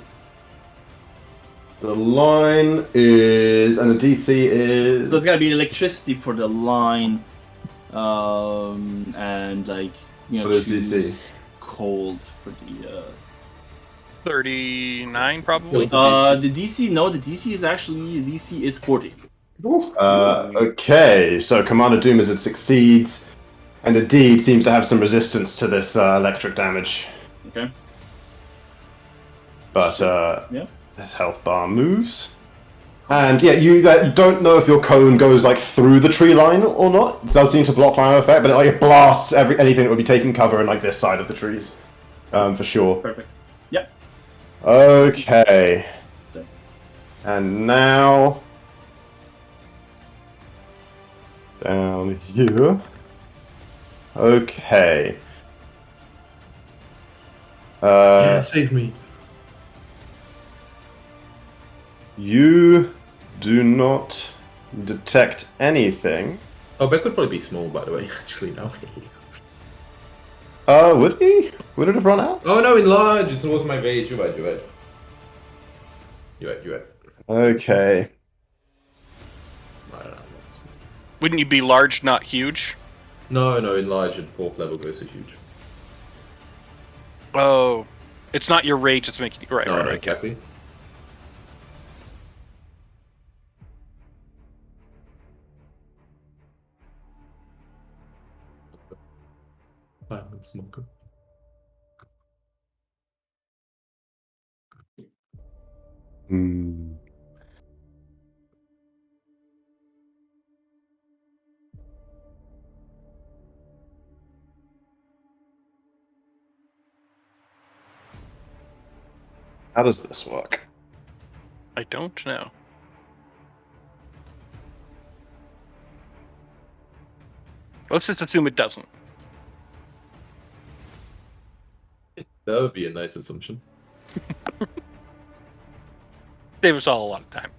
line is, and the DC is. There's gotta be electricity for the line, and like What is choose DC? cold for the. 39 probably. The DC is actually the DC is 40. Okay, so Commander Doom as it succeeds, and indeed seems to have some resistance to this electric damage. Okay. But Yeah. this health bar moves. And yeah, you don't know if your cone goes like through the tree line or not. It does seem to block line of effect, but it blasts anything that would be taking cover in like this side of the trees, for sure. Perfect. Yep. Okay. And now down here. Okay. Yeah, save me. You do not detect anything. Oh, Beck would probably be small, by the way, actually, now. Would he? Would it have run out? Oh no, enlarge! It was my rage. You're right. Okay. I don't know. Wouldn't you be large, not huge? No, enlarge at 4th level goes to huge. Oh, it's not your rage that's making you right. No, right. exactly. Silent smoker. Hmm. How does this work? I don't know. Let's just assume it doesn't. That would be a nice assumption. Save us all a lot of time.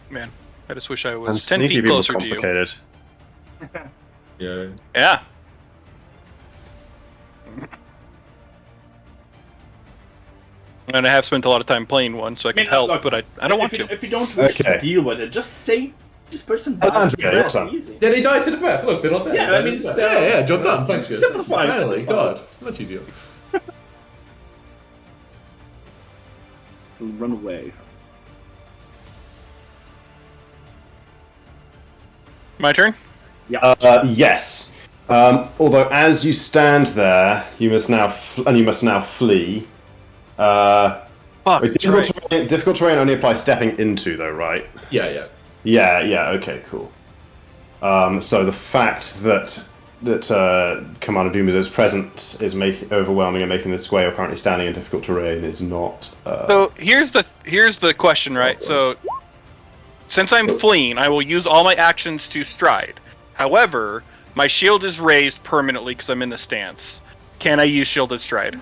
Man, I just wish I And was 10 sneaky feet people closer to you. complicated. Yeah. Yeah. And I have spent a lot of time playing one, so I can help, look, but I don't want if you, to. If you don't wish Okay. to deal with it, just say this person died. Andrea, your turn. Easy. Yeah, they died to the death. Look, they're not there. Yeah, They I mean, died to the it's- death. yeah, job done. Thanks, guys. Simplify it, Finally, simplify God, it. it's not you deal. Run away. My turn? Yes. Although, as you stand there, you must now flee. Fuck, Wait, that's difficult terrain only applies stepping into, though, right? Yeah. Yeah. Okay, cool. So the fact that Commander Doom's presence is overwhelming and making the square you're currently standing in difficult terrain is not. So here's the question, right? So since I'm fleeing, I will use all my actions to stride. However, my shield is raised permanently because I'm in the stance. Can I use shielded stride?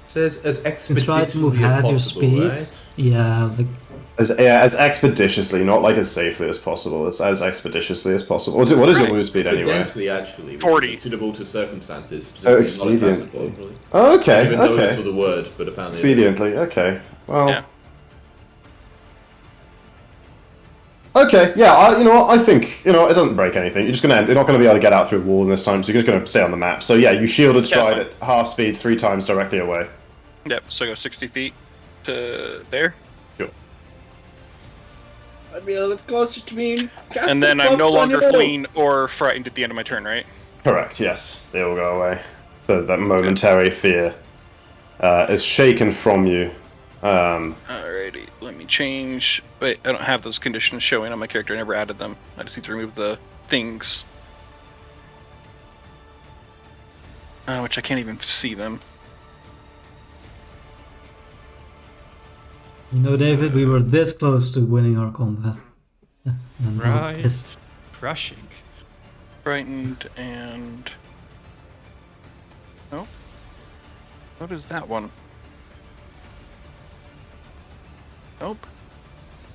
Says as Just try to move expeditiously as half your possible, speed. right? Yeah, like As expeditiously, not like as safely as possible. It's as expeditiously as possible. What is your move speed anyway? Expediently, actually, which 40. is suitable to circumstances. Oh, specifically not a passive expediently. probably. Oh, okay, Even though this okay. was a word, but apparently. Expediently, okay. Well. Yeah. Okay, yeah. You know what? I think it doesn't break anything. You're not gonna be able to get out through a wall in this time, so you're just gonna stay on the map. So yeah, you shielded stride fine. at half speed 3 times directly away. Yep, so I go 60 feet to there. I'd be a little closer to me. And then I'm no longer fleeing or frightened at the end of my turn, right? Correct. Yes, they all go away. That momentary fear is shaken from you. Alrighty, let me change. Wait, I don't have those conditions showing on my character. I never added them. I just need to remove the things. Which I can't even see them. you know, David, we were this close to winning our combat. And now Right. this- Crushing. Frightened and... Oh? What is that one? Nope.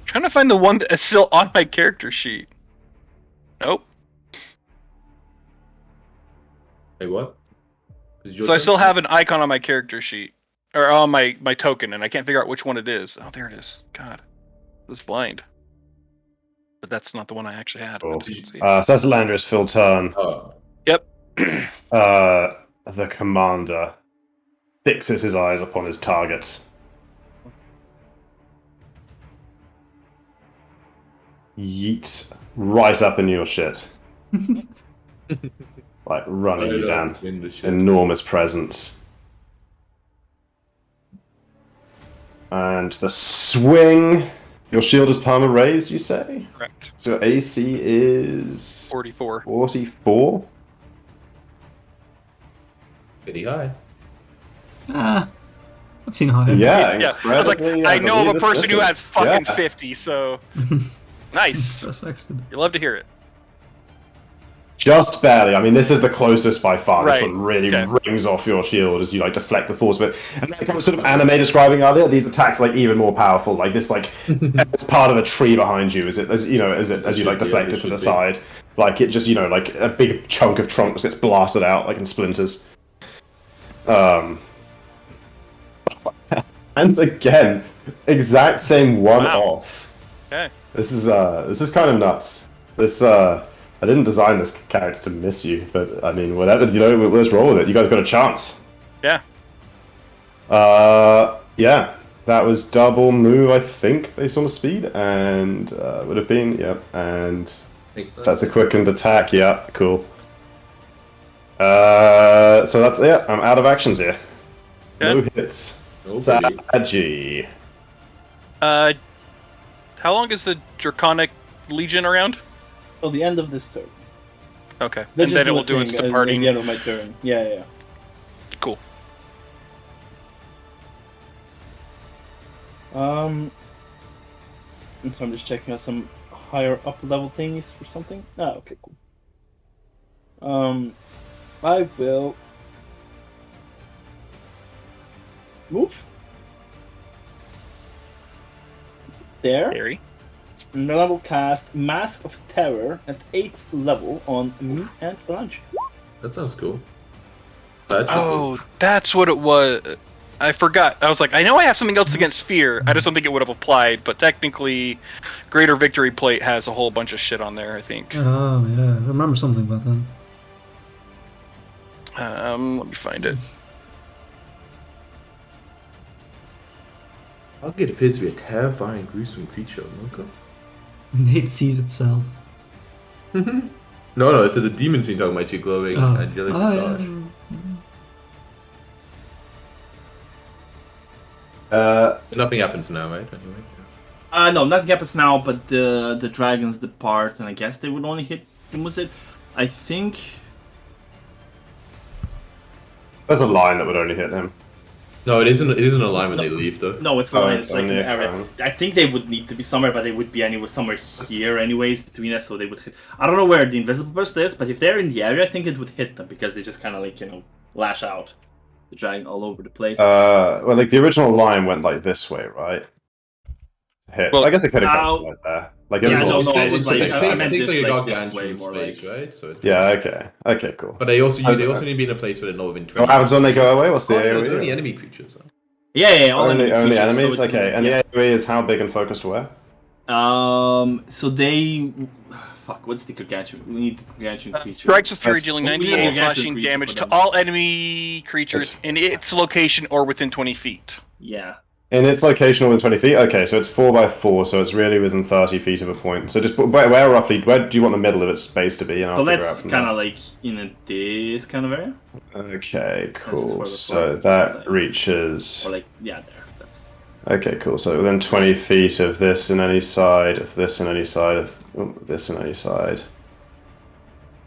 Trying to find the one that is still on my character sheet. Nope. Hey, what? Is your So I turn? still have an icon on my character sheet. Or on my token, and I can't figure out which one it is. Oh, there it is. God. I was blind. But that's not the one I actually had. Cool. I just couldn't see it. So that's Landry's full turn. Oh. Yep. The commander fixes his eyes upon his target. Yeets right up in your shit. Like running you down. In the shit. Enormous presence. And the swing. Your shield is perma raised, you say? Correct. So your AC is 44. 44? Pretty high. Ah, I've seen higher. Yeah, Yeah, I was like, incredibly, I know of a believe person who has fucking yeah. 50, so... Nice. That's excellent. You love to hear it. Just barely. I mean, this is the closest by far. Right. This one really Yeah. rings off your shield as you like deflect the force of it. And like I was sort of anime describing earlier, these attacks like even more powerful. Like this, like it's part of a tree behind you. As you like deflect it to the side, like it just like a big chunk of trunk just gets blasted out like in splinters. And again, exact same one off. Okay. This is kind of nuts. I didn't design this character to miss you, but I mean, whatever, let's roll with it. You guys got a chance. Yeah. Yeah, that was double move, I think, based on the speed, and would have been, yeah, and Makes sense. that's a quickened attack, yeah, cool. So that's it, I'm out of actions here. No Okay. hits. Nobody. Sadgy. How long is the Draconic Legion around? Till the end of this turn. Okay. They And just then it do will a do its thing at departing. the end of my turn. Yeah. Cool. So I'm just checking out some higher up level things or something. Ah, okay, cool. I will move. there, Scary. and then I will cast Mask of Terror at 8th level on me and Lunch. That sounds cool. That should Oh, that's what it was. I forgot. I was like, I know I have something else against fear. I just don't think it would have applied. But technically, Greater Victory Plate has a whole bunch of shit on there, I think. Oh, yeah. I remember something about that. Let me find it. It appears to be a terrifying, gruesome creature, Monka. It sees itself. No, it says a demon scene talking about your glowing angelic visage. Nothing happens now, right? Anyway. No, nothing happens now, but the dragons depart, and I guess they would only hit him with it. I think. There's a line that would only hit him. No, it isn't a line when they leave, though. No, it's not. it's It's like only an a area. crown. I think they would need to be somewhere, but they would be anywhere somewhere here, anyways, between us, so they would hit. I don't know where the invisible burst is, but if they're in the area, I think it would hit them because they just kind of like lash out, the dragon all over the place. Well, like the original line went like this way, right? Hit. Well, I guess it could have come like there. Like it Yeah, was no, all no, it was space. like- It I seems meant like this, a like, this gargantuan way, more space, like- right? So it's Yeah. Okay. Okay. Cool. But they also Okay. need to be in a place where they're not within 20. What happens when they go away? What's the There's only AOE? enemy creatures. Though. Yeah, all Only creatures, so enemies. it- Okay, and yeah. the AOE is how big and focused where? So they. Fuck, what's the gargantuan? We need the gargantuan creature. Strikes with fury, That's- dealing we need 98 a slashing creature damage for to them. all enemy creatures in its location or within 20 feet. Yeah. In its location within 20 feet? Okay, so it's 4x4, so it's really within 30 feet of a point. So just where roughly, where do you want the middle of its space to be? And I'll So figure that's out from kind there. of like in this kind of area, Okay, cool. for the So point. that reaches... or like there. That's Okay, cool. So within 20 feet of this in any side, of this in any side, of this in any side.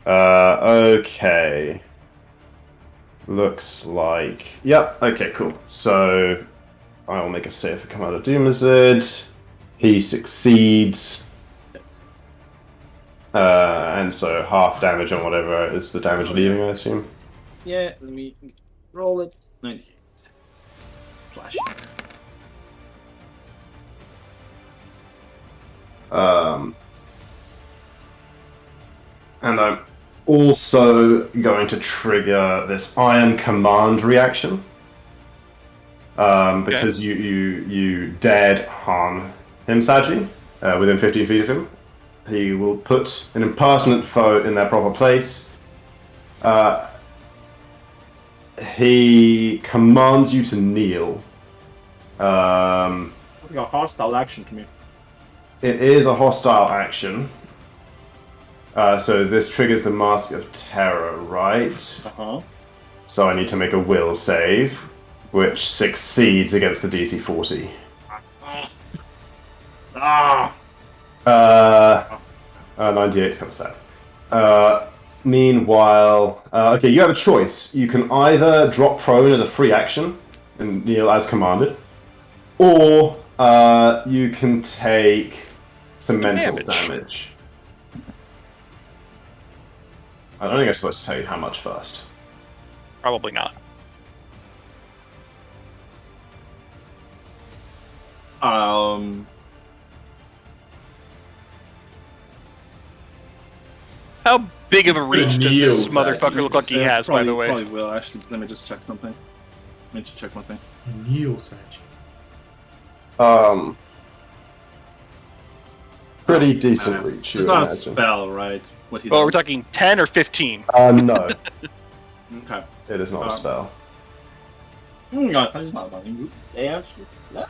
Okay. Looks like... Yep, okay, cool. So I will make a save for Commander Doomazid. He succeeds. And so half damage on whatever is the damage leaving, I assume. yeah. Let me roll it. 98. Flash. And I'm also going to trigger this Iron Command reaction. Because you dared harm him, Saji, within 15 feet of him. He will put an impertinent foe in their proper place. He commands you to kneel. Like a hostile action to me. It is a hostile action. So this triggers the Mask of Terror, right? Uh-huh. So I need to make a will save, which succeeds against the DC 40. Ah! 98 is kind of sad. Meanwhile, okay, you have a choice. You can either drop prone as a free action and kneel as commanded, or you can take some mental damage. I don't think I'm supposed to tell you how much first. Probably not. How big of a reach does Neil's this motherfucker look like he has, by the way? Probably will. Actually, let me just check something. Let me just check one thing. Kneel, Saji. Pretty decent reach, you It's would not a imagine. spell, right? What he Well, does. we're talking 10 or 15. No, Okay. it is not a spell. No, it's not funny. They actually. Yeah.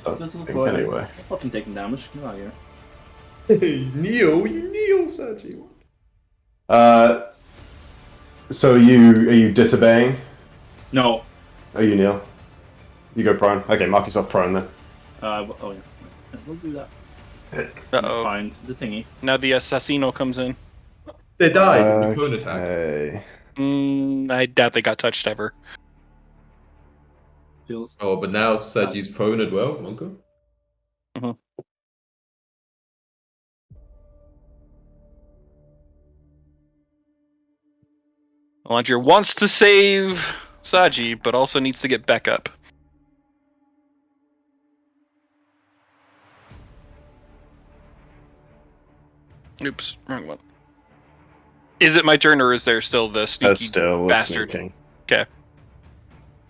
Don't That's think fine. anyway. I'm fucking taking damage. Get out of here. Hey, kneel, Saji. So are you disobeying? No. Are you kneel? You go prone. Okay, mark yourself prone then. Oh yeah. We'll do that. Uh-oh. Find the thingy. Now the Assassino comes in. They died in the cone attack. Okay. I doubt they got touched ever. Feels. Oh, but now Saji's prone as well, Monko. Elandria wants to save Saji, but also needs to get back up. Oops, wrong one. Is it my turn, or is there still the sneaky still bastard? sneaking. Okay.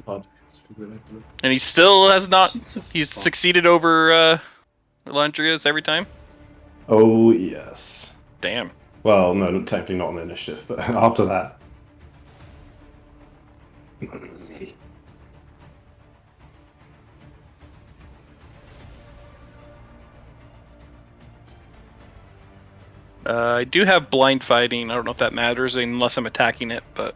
Odd. And he still has not. She's so He's fuck. succeeded over Landrias every time. Oh yes. Damn. Well, no, technically not on the initiative, but after that. I do have blind fighting. I don't know if that matters unless I'm attacking it, but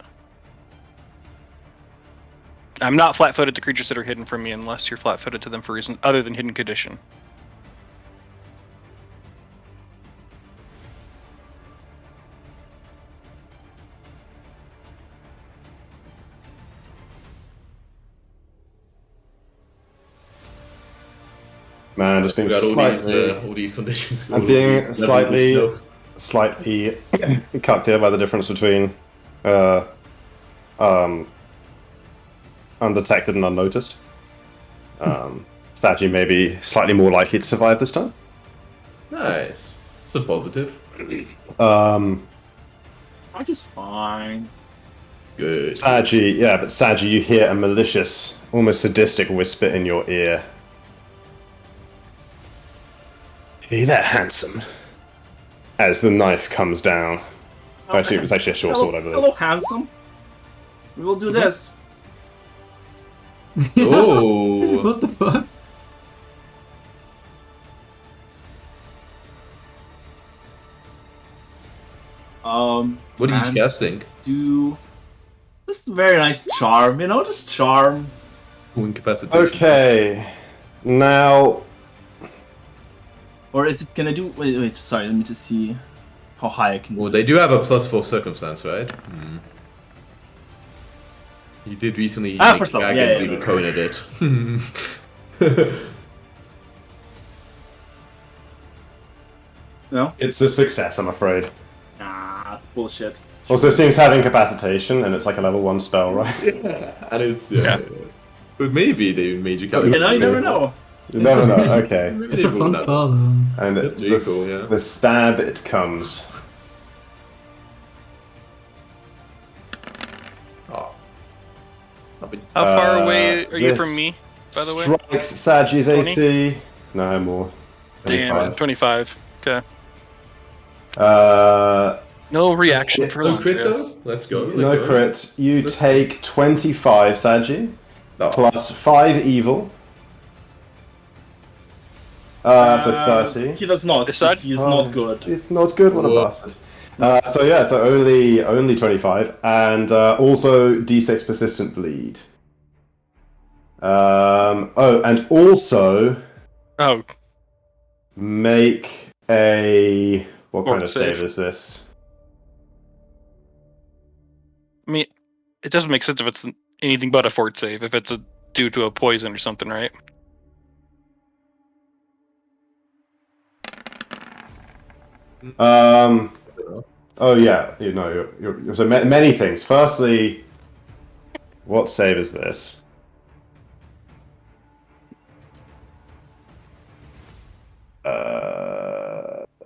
I'm not flat-footed to creatures that are hidden from me unless you're flat-footed to them for reason other than hidden condition. Man, just being We got slightly, all these conditions. I'm all being these levels of slightly cucked here by the difference between undetected and unnoticed. Sagi may be slightly more likely to survive this time. Nice. It's a positive. Um, I'm just fine. Good. Sagi, yeah, but Sagi, you hear a malicious, almost sadistic whisper in your ear. Hey there, handsome. As the knife comes down. Actually, it was actually a short sword, I believe. Hello, handsome. We will do this. Oh. What the fuck? What are you and casting? Do just a very nice charm, you know, just charm. Incapacitation. Okay. Now, Or is it gonna do? Wait. Sorry, let me just see how high I can. Well, they do have a +4 circumstance, right? Hmm. You did recently make first level, dragons yeah. even coned it. No. it's a success, I'm afraid. Nah, bullshit. Also, it seems to have incapacitation, and it's like a level 1 spell, right? And it's but maybe they made you You know, you never know. You never know, okay. Maybe It's they a rolled fun that. spell though. And That's really cool, yeah. the stab, it comes. Oh. I'll be- How far away are you this from me, by the way? Strikes Sagi's 20? AC. No, more. Damn, 25. Okay. No reaction It's for No crit Landria. though? Let's go. No let's go. crit. You Let's take 25, Sagi, Oh. plus 5 evil. So 30. He does not. This side? He's Oh, not good. It's not good, what a Whoa. bastard. So only 25, and also D6 persistent bleed. And also Oh, make a what kind Fort of save save. is this? I mean, it doesn't make sense if it's anything but a fort save, if it's due to a poison or something, right? Oh yeah, you're so many things. Firstly, what save is this?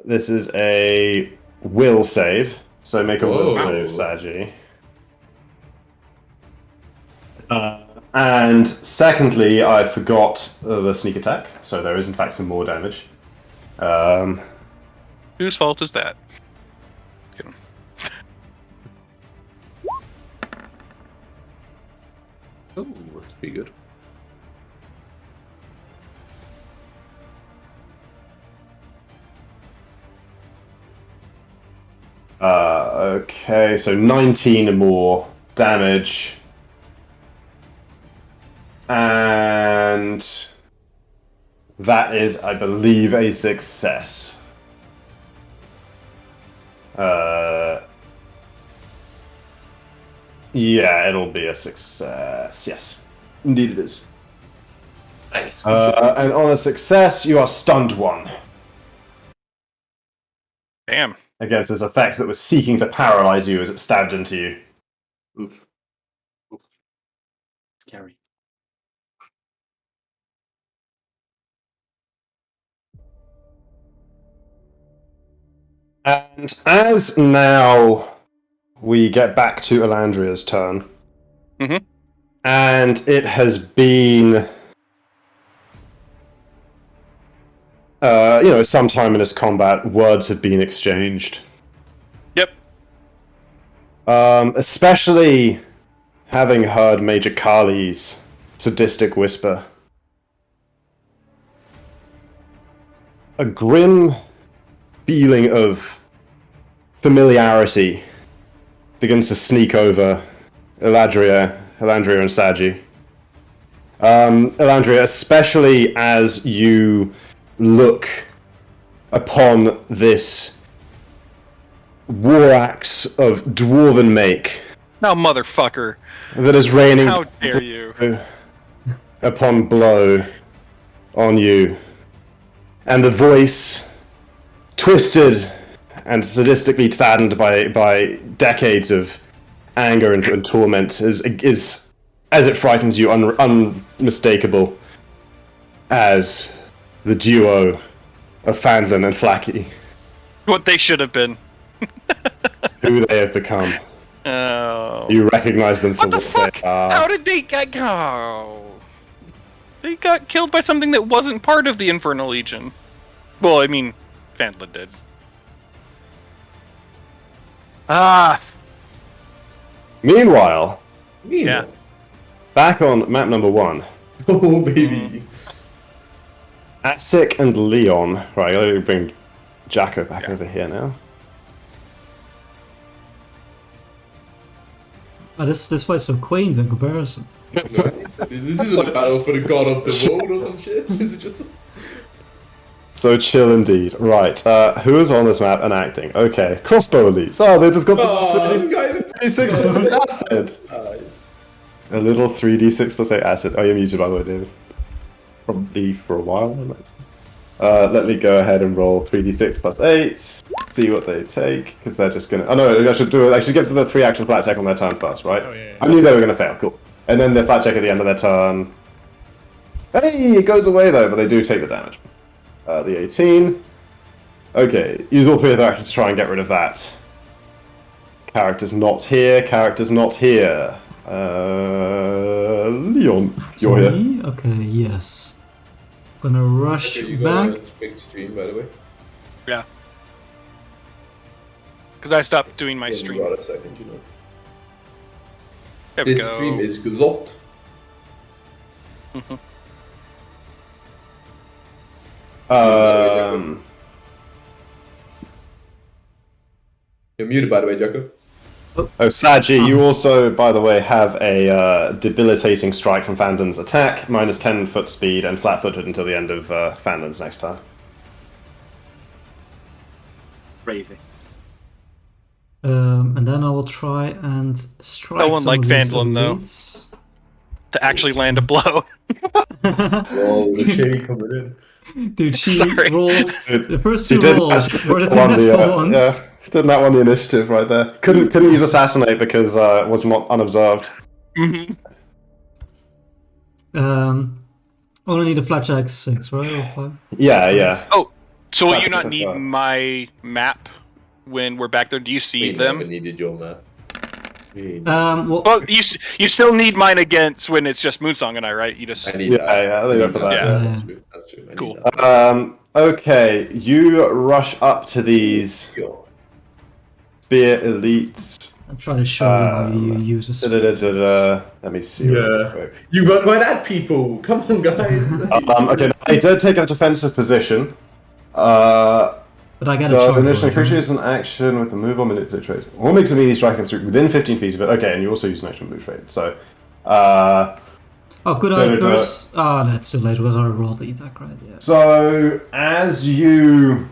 This is a will save. So make a will Whoa. save, Sagi. And secondly, I forgot the sneak attack, so there is in fact some more damage. Whose fault is that? Kidding. Oh, that's pretty good. Okay, so 19 more damage. And that is, I believe, a success. Yeah, it'll be a success. Yes, indeed it is. Nice. And on a success, you are stunned 1 Damn. against this effect that was seeking to paralyze you as it stabbed into you. Oof. Scary. And as now we get back to Elandria's turn, Mhm. and it has been, sometime in this combat, words have been exchanged. Yep. Especially having heard Major Kali's sadistic whisper. A grim feeling of familiarity begins to sneak over Elandria and Sagi. Elandria, especially as you look upon this war axe of dwarven make Now, motherfucker. that is raining How dare you? upon blow on you. And the voice, twisted and sadistically saddened by decades of anger and torment, is as it frightens you, unmistakable as the duo of Fandlin and Flacky, What they should have been. who they have become. Oh. You recognize them for What the fuck? they are. How did they get? Oh. They got killed by something that wasn't part of the Infernal Legion. Well, I mean, Fandlin did. Ah. Meanwhile, Yeah. back on map number 1, Oh, baby. Asik and Leon. Right, I gotta bring Jacko back over here now. Oh, this fight's so quaint in comparison. This is a battle for the god of the world or some shit. Is it just... So chill indeed. Right, who is on this map and acting? Okay, crossbow elites. Oh, they just got some 3d6 acid. Nice. A little 3d6 plus 8 acid. Oh, you're muted by the way, David. Probably for a while, I imagine. Let me go ahead and roll 3d6 plus 8. See what they take, because they're just gonna... Oh no, I should do it. I should get to the 3 action flat check on their turn first, right? Oh, yeah. I knew they were gonna fail, cool. And then the flat check at the end of their turn. Hey, it goes away though, but they do take the damage. The 18. Okay, use all 3 of their actions to try and get rid of that. Character's not here, character's not here. Leon, you're here. Me? Okay, yes. Gonna rush Okay, you back. got a big stream, by the way. Yeah. Because I stopped doing my Yeah, stream. You got a second, you know. There we This go. stream is gesund. You're muted, by the way, Jacko. Oh, Sagi, you also, by the way, have a debilitating strike from Fandon's attack, minus 10 foot speed, and flat-footed until the end of Fandon's next turn. Crazy. And then I will try and strike No one some like of these Fandlin, though. elites. To actually land a blow. Whoa, the shade coming in. Dude, she Sorry. rolled the first She 2 did rolls were the 2 won the, natural ones. yeah, did not won the initiative right there. Couldn't use assassinate because it was not unobserved. Mhm. Only need a flat check 6, right? Or 5? Yeah. Oh, so will you That's not need fine. my map when we're back there? Do you see We them? never needed your map. Well, Well, you still need mine against when it's just Moonsong and I, right? You just I need Yeah, that. yeah, they go for that. Yeah. That's true. That's true. I need Cool. that. Okay, you rush up to these Yo. spear elites. I'll try to show you how you use a spear. Let me see. real Yeah. quick. You run right at people. Come on, guys. Okay, they did take a defensive position. But I get a So charge. initially, roll, creature right? is an action with the move or manipulate trait. What makes a melee strike and strike within 15 feet of it? Okay, and you also use an action move trait. So, Oh, could I Da-da-da. first? Ah, that's too late because I rolled the attack, right? Yeah. so as you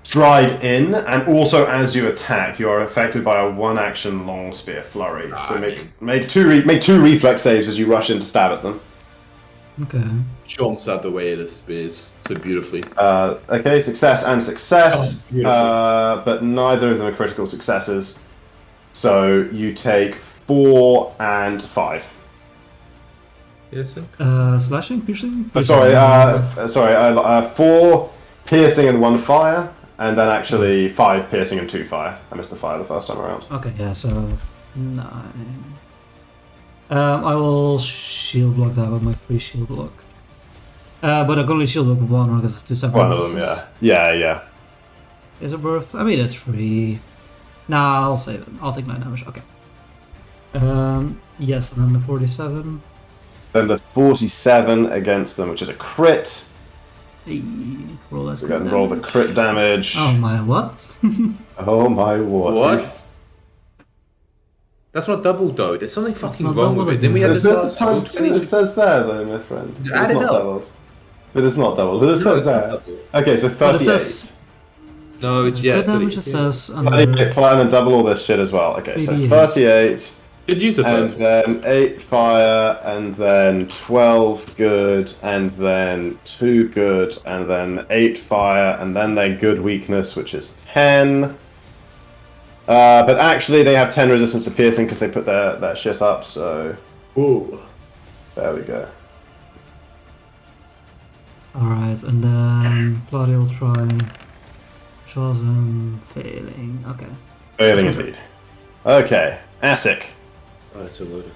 stride in, and also as you attack, you are affected by a one-action long spear flurry. So make two reflex saves as you rush in to stab at them. Okay. Jumps out the way of the spears so beautifully. Okay, success and success, Oh, beautiful. but neither of them are critical successes. So you take 4 and 5. Yes, sir. Slashing, piercing. Sorry, 4 piercing and 1 fire, and then actually 5 piercing and 2 fire. I missed the fire the first time around. Okay, yeah, so 9. I will shield block that with my free shield block. But I can only shield block with one because it's 2 separate. One of them, yeah. Yeah. Is it worth? I mean, it's free. Nah, I'll save it. I'll take 9 damage. Okay. Yes, and then the 47. Then the 47 against them, which is a crit. Roll that. So go ahead and roll the crit damage. Oh my what? Oh my what? That's not double though. There's something That's fucking not wrong double with it. Then we again. had It this says last the times 2. It says there though, my friend. Add it not up. doubled. It is not double. It says there. Okay, so 38. But it says No, it's yeah. crit damage. It says under. 38 plan and double all this shit as well. Okay, so 38. 38. Good use of And first. then 8 fire, and then 12 good, and then 2 good, and then 8 fire, and then their good weakness, which is 10. But actually, they have 10 resistance to piercing because they put their shit up, so. Ooh. There we go. Alright, and then Claudia will try. Chosen, failing. Okay. Failing That's indeed. Okay, Asic. Oh, it's loaded.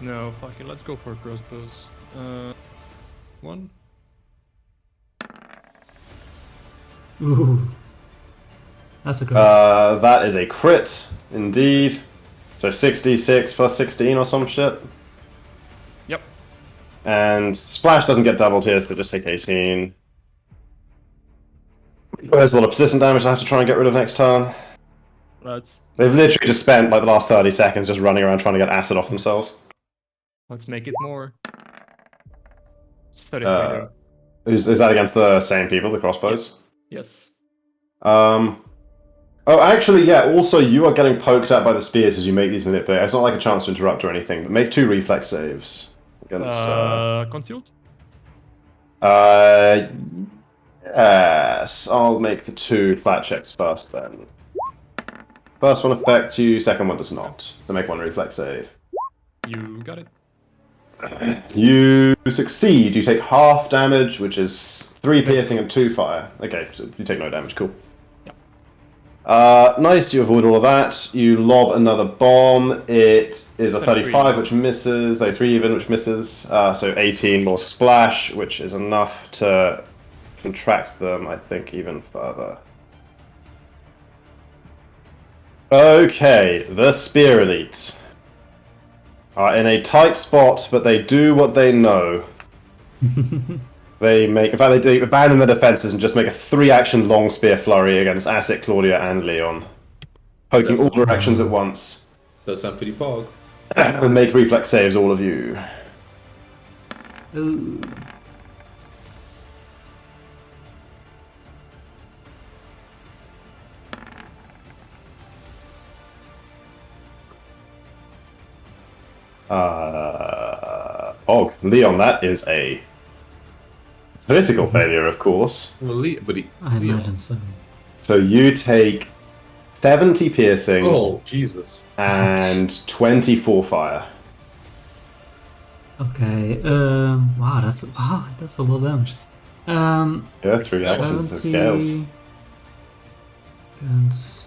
No, fuck it. Let's go for crossbows. 1. Ooh. That's a great. That is a crit, indeed. So 66 plus 16 or some shit. Yep. And Splash doesn't get doubled here, so they just take 18. There's a lot of persistent damage I have to try and get rid of next turn. Let's They've literally just spent like the last 30 seconds just running around trying to get acid off themselves. make it more. It's 33 Uh, there. is that against the same people, the crossbows? Yes. Oh, actually, yeah, also you are getting poked at by the spears as you make these manipulations. It's not like a chance to interrupt or anything, but make 2 reflex saves. Against, Concealed? Yes, I'll make the 2 flat checks first then. First one affects you, second one does not. So make 1 reflex save. You got it. You succeed, you take half damage, which is 3 piercing and 2 fire. Okay, so you take no damage, cool. Nice, you avoid all of that. You lob another bomb. It is a 35, which misses. So 3 even, which misses. So 18 more splash, which is enough to contract them, I think, even further. Okay, the Spear Elite are in a tight spot, but they do what they know. In fact, they abandon their defenses and just make a 3-action long spear flurry against Asic, Claudia, and Leon. Poking all directions at once. Does sound pretty pog. And make reflex saves, all of you. Ooh. Leon, that is a critical failure, of course. Well, I imagine so. So you take 70 piercing Oh, Jesus. and 24 fire. Okay. Wow, that's a lot of damage. Yeah, 3 actions and scales. 70 against.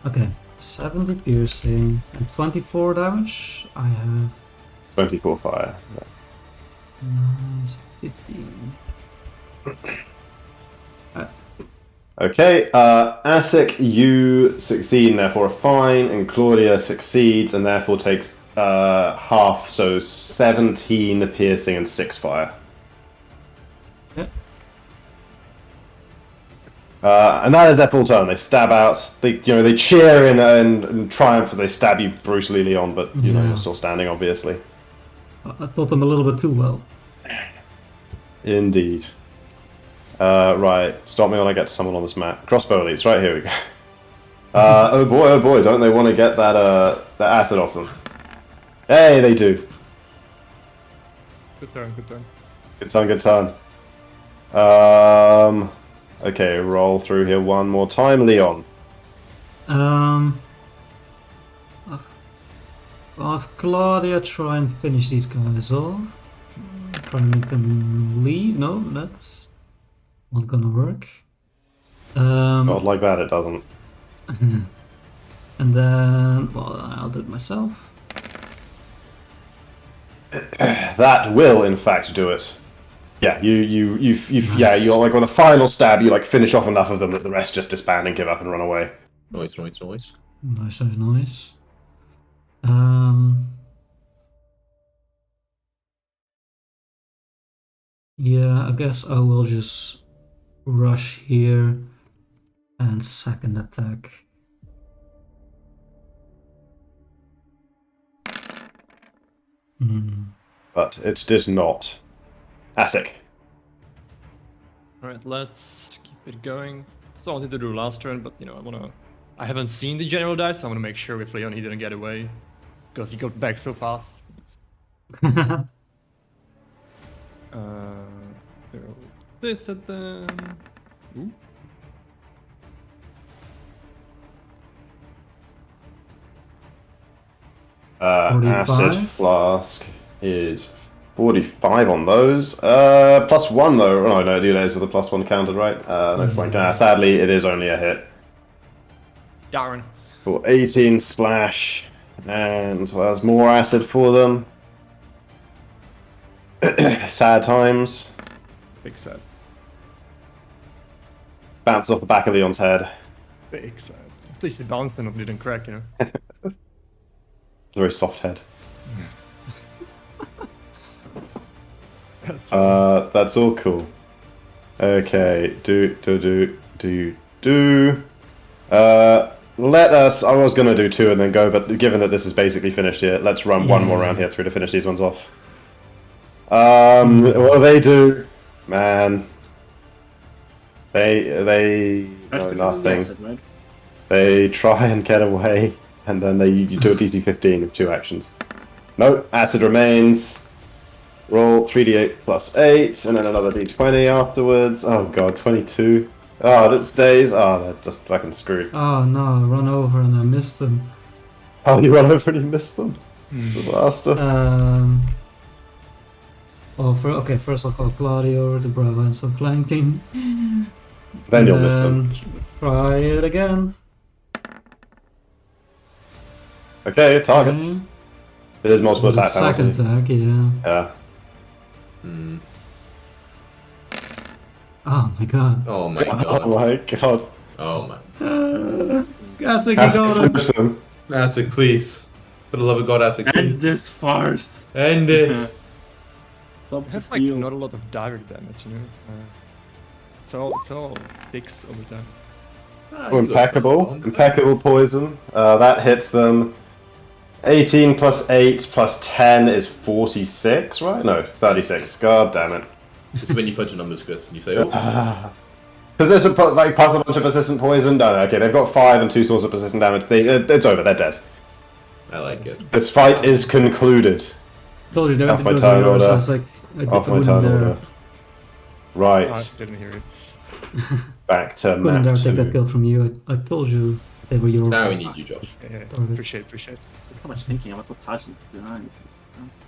Okay, 70 piercing and 24 damage. I have 24 fire. 9, 15. Okay, Asic, you succeed and therefore are fine, and Claudia succeeds and therefore takes half, so 17 piercing and 6 fire. Yep. And that is their full turn. They stab out. They cheer in triumph as they stab you brutally, Leon. But you're still standing, obviously. I taught them a little bit too well. Indeed. Right. Stop me when I get to someone on this map. Crossbow elites. Right, here we go. Oh boy! Don't they want to get that acid off them? Hey, they do. Good turn, good turn. Good turn. Okay, roll through here one more time, Leon. Well, if Claudia try and finish these guys off, try and make them leave. No, that's not gonna work. Not like that, it doesn't. And then, well, I'll do it myself. That will, in fact, do it. Yeah, you Nice. yeah, you're like with a final stab, you like finish off enough of them that the rest just disband and give up and run away. Noise, noise, noise. Nice, nice, nice. Yeah, I guess I will just rush here and second attack. But it did not. Asic. Alright, let's keep it going. So I wanted to do last turn, but you know, I haven't seen the general die, so I wanna make sure if Leon didn't get away. Because he got back so fast. Throw this at them. Ooh. Acid 45? Flask is 45 on those. +1 though. Oh no, do those with a +1 counted, right? No point. Sadly, it is only a hit. Darn. For 18 splash, and there's more acid for them. Sad times. Big sad. Bounces off the back of Leon's head. Big sad. At least it bounced and it didn't crack, you know. It's a very soft head. That's That's all cool. Okay, let us. I was gonna do 2 and then go, but given that this is basically finished here, let's run one more round here through to finish these ones off. What do they do? Man, they know nothing. Acid, right? They try and get away, and then you do a DC 15 with 2 actions. No, acid remains. Roll 3d8 plus 8, and then another d20 afterwards. Oh god, 22. Oh, that stays. Oh, they're just fucking screwed. Oh no, I run over and I missed them. Oh, you run over and you missed them? Disaster. Okay, first I'll call Claudio over to Bravo and some flanking. Then you'll miss them. Try it again. Okay, targets. Okay. It is multiple So the attack second penalty. attack, yeah. Yeah. Oh my god. Oh my Oh god. my god. Oh my. Guess I can Has go to to finish them. Attic, please. For the love of God, Attic, End please. this farce. End it. Stop It the has like steal. not a lot of direct damage, you know. It's all ticks over time. Ah, Oh, you got some impeccable. bombs. Impeccable poison. That hits them. 18 plus 8 plus 10 is 46, right? No, 36. God damn it. This is when you fudge your numbers, Chris, and you say, oh. Persistent, like, plus a bunch of persistent poison? No, okay, they've got 5 and 2 sources of persistent damage. It's over, they're dead. I like it. This fight is concluded. Told you, Off my don't turn go order. so I was like, Off my wouldn't turn dare- order. Right, I didn't hear it. back to Couldn't dare map take that 2. kill from you. I told you they were your. Now we need you, Josh. Yeah, Targets. appreciate. So much thinking about what Sasha's doing.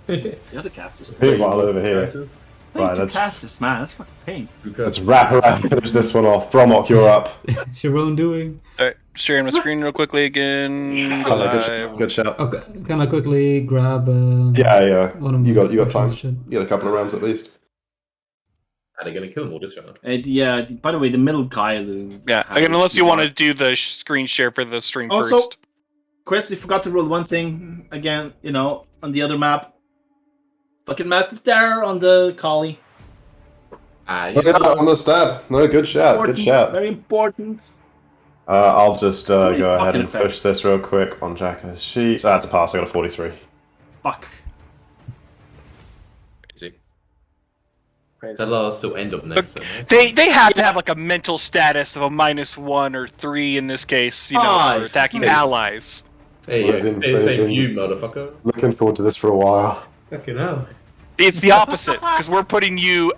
The other casters. Meanwhile, over here. Right, Right, let's- casters, man. That's fucking pain. Let's wrap around and finish this one off. Bromok, you're up. It's your own doing. Alright, sharing my screen real quickly again. Go live. Good shout. Okay, can I quickly grab? Yeah. One of You my got time. potions and shit? You got a couple of rounds at least. Are they gonna kill them all this round? By the way, the middle guy. Yeah, again, unless you want to do the screen share for the stream Also, first. Chris, we forgot to roll one thing again. You know, on the other map. Fucking Mask of Terror on the collie. Look at that on the stab. No, good shout. Good Important, shout. Very important. I'll just Many go ahead fucking and push effects. this real quick on Jacka's sheet. That's a pass. I got a 43. Fuck. Crazy. Crazy. That'll still end up next turn, right? They have to have like a mental status of a -1 or 3 in this case, you know, Five. for attacking Six. allies. Hey, yeah, same view, motherfucker. Looking forward to this for a while. Fucking hell. It's the opposite because we're putting you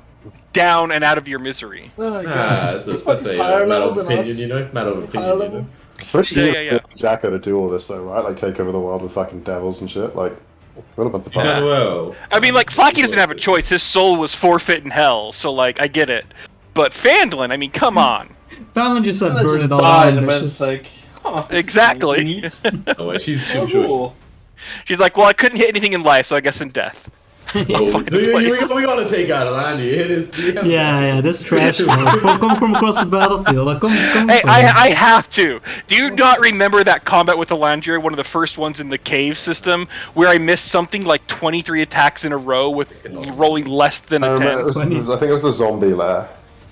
down and out of your misery. That's He's a higher matter level of than opinion, us. you know? Matter of Higher opinion, you level. know? Pretty Yeah, easy yeah, for Jacko to do all this though, right? Like take over the world with fucking devils and shit. Like, what a bunch of Yeah, fun. well. I mean, like, Flocky doesn't have a choice. His soul was forfeit in hell, so, like, I get it. But Fandolin, I mean, come on. Fallon just said And I burn just it all died, down. and It's it's just... like, huh, this is Exactly. neat. No way, she's Oh, sure. cool. She's like, well, I couldn't hit anything in life, so I guess in death. Oh, Find a we place. gotta take out a land here. It is Yeah, this trash talk. Come from across the battlefield. Like, come Hey, from. I have to. Do you not remember that combat with Elandria, one of the first ones in the cave system, where I missed something like 23 attacks in a row with rolling less than I a remember 10? I think it was the zombie lair.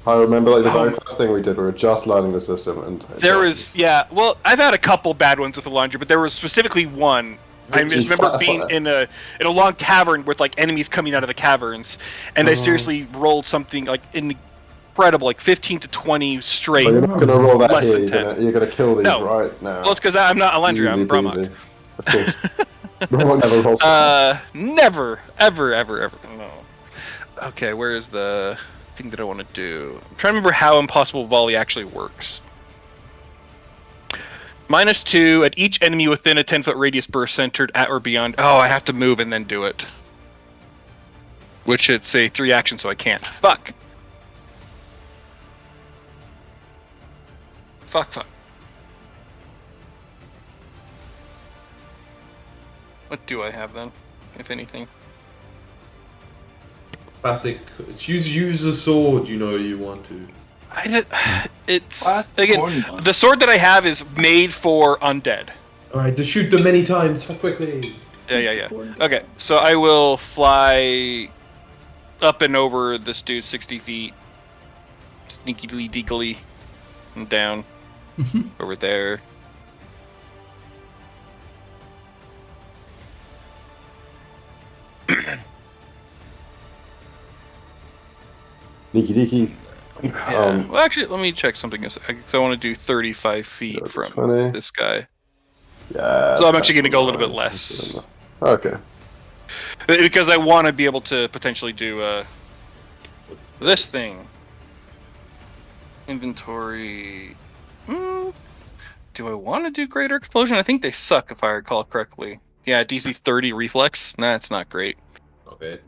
I remember like the very Oh. first thing we did. We were just learning the system, and There was, yeah. Well, I've had a couple bad ones with Elandria, but there was specifically one. I just remember being in a long cavern with like enemies coming out of the caverns, and I seriously rolled something like incredible, like 15 to 20 straight. But you're not gonna roll that Less here. than You're gonna kill these No. right now. Well, it's because I'm not Elandria, I'm Easy Brahmak. peasy. Of course. Brahmak never rolls. Never, ever. No. Okay, where is the thing that I want to do? I'm trying to remember how Impossible Volley actually works. -2 at each enemy within a 10-foot radius burst centered at or beyond. Oh, I have to move and then do it. Which it's a 3 action, so I can't. Fuck. Fuck. What do I have then, if anything? Classic. Use the sword, you know you want to. It's Last again, corn gun. the sword that I have is made for undead. Alright, just shoot them many times, quickly. Yeah. Okay, so I will fly up and over this dude 60 feet, sneakily deekily, and down over there. Deaky. Yeah. Well, actually, let me check something. I want to do 35 feet from 20. this guy. Yeah. So I'm actually going to go a little bit less. Okay. Because I want to be able to potentially do this thing. Inventory. Do I want to do Greater Explosion? I think they suck if I recall correctly. Yeah, DC 30 Reflex. Nah, it's not great. Okay.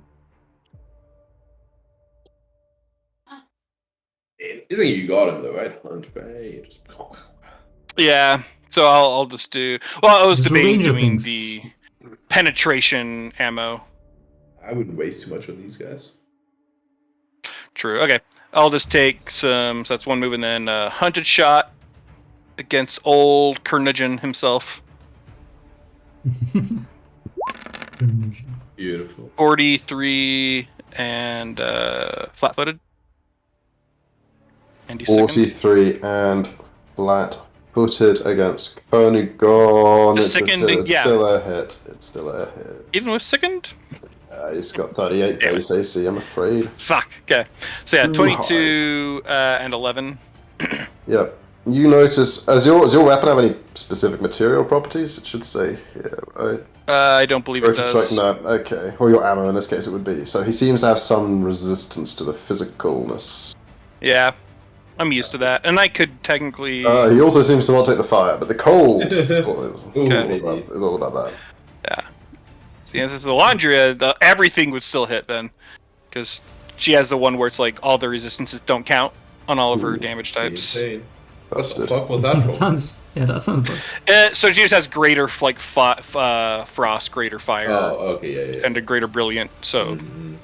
Isn't you got him though, right? Hunt Bay. Just... Yeah, so I'll just do. Well, I was Just debating range of doing things. the penetration ammo. I wouldn't waste too much on these guys. True. Okay, I'll just take some. So that's one move, and then hunted shot against old Carnage himself. Beautiful. 43 and flat-footed. And do second. 43 and flat-footed against Koenigon. The It's second, yeah. still a hit. It's still a hit. Even with second? He's got 38 Damn it. base AC, I'm afraid. Fuck. Okay. So yeah, Too 22 and 11. Yep. You notice, does your weapon have any specific material properties? It should say here, right? I don't believe it Broken does. strike, no. Okay. Or your ammo in this case it would be. So he seems to have some resistance to the physicalness. Yeah, I'm used to that, and I could technically. He also seems to not take the fire, but the cold is Okay. all about that. Yeah. See, as with the Elandria, everything would still hit then, because she has the one where it's like all the resistances don't count on all of her damage types. Insane. What the Busted. fuck was that That from? sounds. Yeah, that sounds busted. So she just has greater like frost, greater fire, Oh, okay, yeah. and a greater brilliant. So Mhm.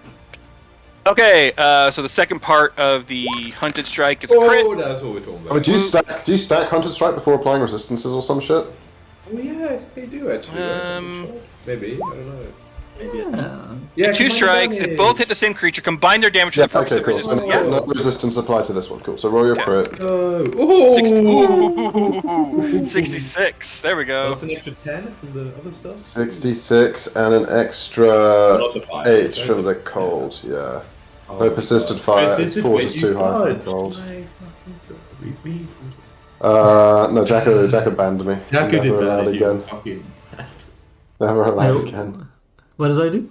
okay, so the second part of the hunted strike is a crit. Oh, that's what we're talking about. Oh, do you stack Hunted Strike before applying resistances or some shit? Oh yeah, I think they do actually. Maybe, I don't know. Yeah. Yeah, Two strikes. If both hit the same creature, combine their damage to Yeah, the purpose okay, of cool. So resistance. Yeah. no resistance applied to this one. Cool. So roll your crit. Oh, 66. There we go. That's an extra 10 from the other stuff. 66 and an extra Not the 5. 8 from the cold. Yeah. No persistent fire. Its force is too high for the cold. No, Jacko banned me. Jacko did Never allowed that again. fucking bastard. Never allowed again. What did I do?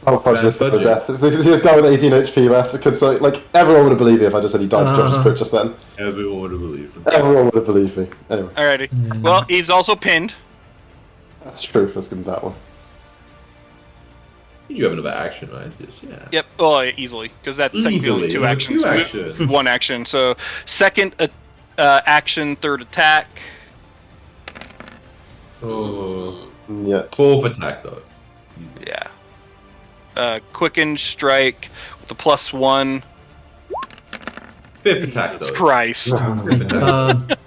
I'll punch this guy to death. This guy with 18 HP left. So, like, everyone would have believed me if I just said he died to Josh's crypt just then. Everyone would have believed him. Everyone would have believed me. Anyway. Alrighty. Yeah. Well, he's also pinned. That's true. Let's give him that one. You have another action, right? Just, yeah. Yep. Oh, easily, because that's technically only two actions. 2 actions. One action. So second action, third attack. Oh. Yet. 4th attack, though. Yeah. Quicken strike with a +1. 5th attack, though. Christ. 5th attack.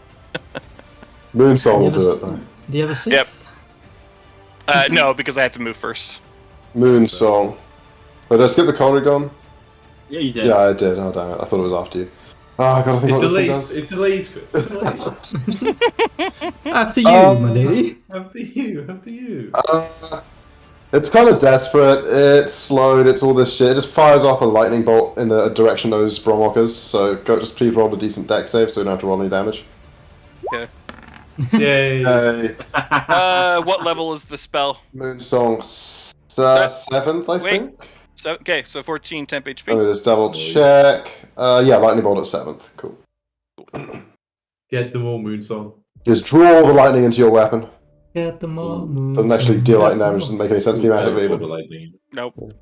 Moonsong will you have do a it s- though. Do you have a sixth? No, because I have to move first. Moonsong. But did I skip the Corrigan? Yeah, you did. Yeah, I did. Oh, damn it. I thought it was after you. Oh, I gotta think It what this thing delays, does. it delays, Chris. It delays. After you, my lady. After you. It's kind of desperate. It's slowed. It's all this shit. It just fires off a lightning bolt in the direction of those Bromwalkers. So just please roll a decent deck save so we don't have to roll any damage. Okay. Yay. Hey, What level is the spell? Moonsong 7th, I Wait. think. So, okay, so 14 temp HP. Let me just double check. Yeah, lightning bolt at 7th. Cool. Get them all, Moonsong. Just draw the lightning into your weapon. Get them all moved. Doesn't actually deal lightning damage. Doesn't make any sense thematically. The But lightning. Nope.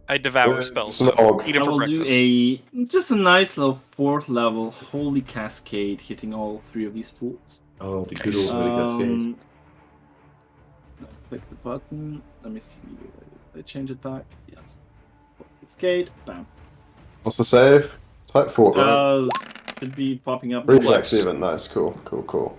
I devour spells. Snog. Eat I them for will do breakfast. just a nice little 4th level Holy Cascade hitting all 3 of these fools. Oh, the good old Holy Cascade. Click the button. Let me see. Did I change attack? Yes. Cascade. Bam. What's the save? Type 4, right? Should be popping up. Reflex even. Nice. Cool.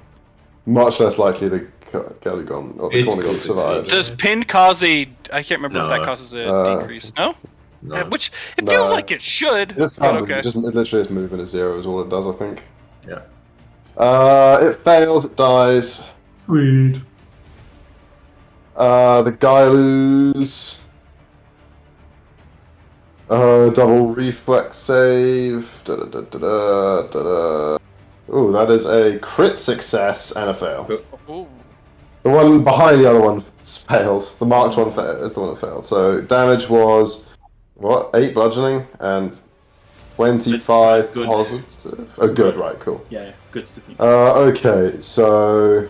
Much less likely the Galagon or the It's Cornigon cool, survives. Does pin cause a? I can't remember if No. that causes a Uh, decrease. No. No. Which it feels No. like it should. It just but can't move, okay. it literally is movement at 0 is all it does, I think. Yeah. It fails, it dies. Sweet. The Gailu's double reflex save. Ooh, that is a crit success and a fail. Ooh. The one behind the other one failed. The marked one is the one that failed. So damage was what? 8 bludgeoning and 25 Good. positive. Oh, good. Right, cool. Yeah, good to think. Okay, so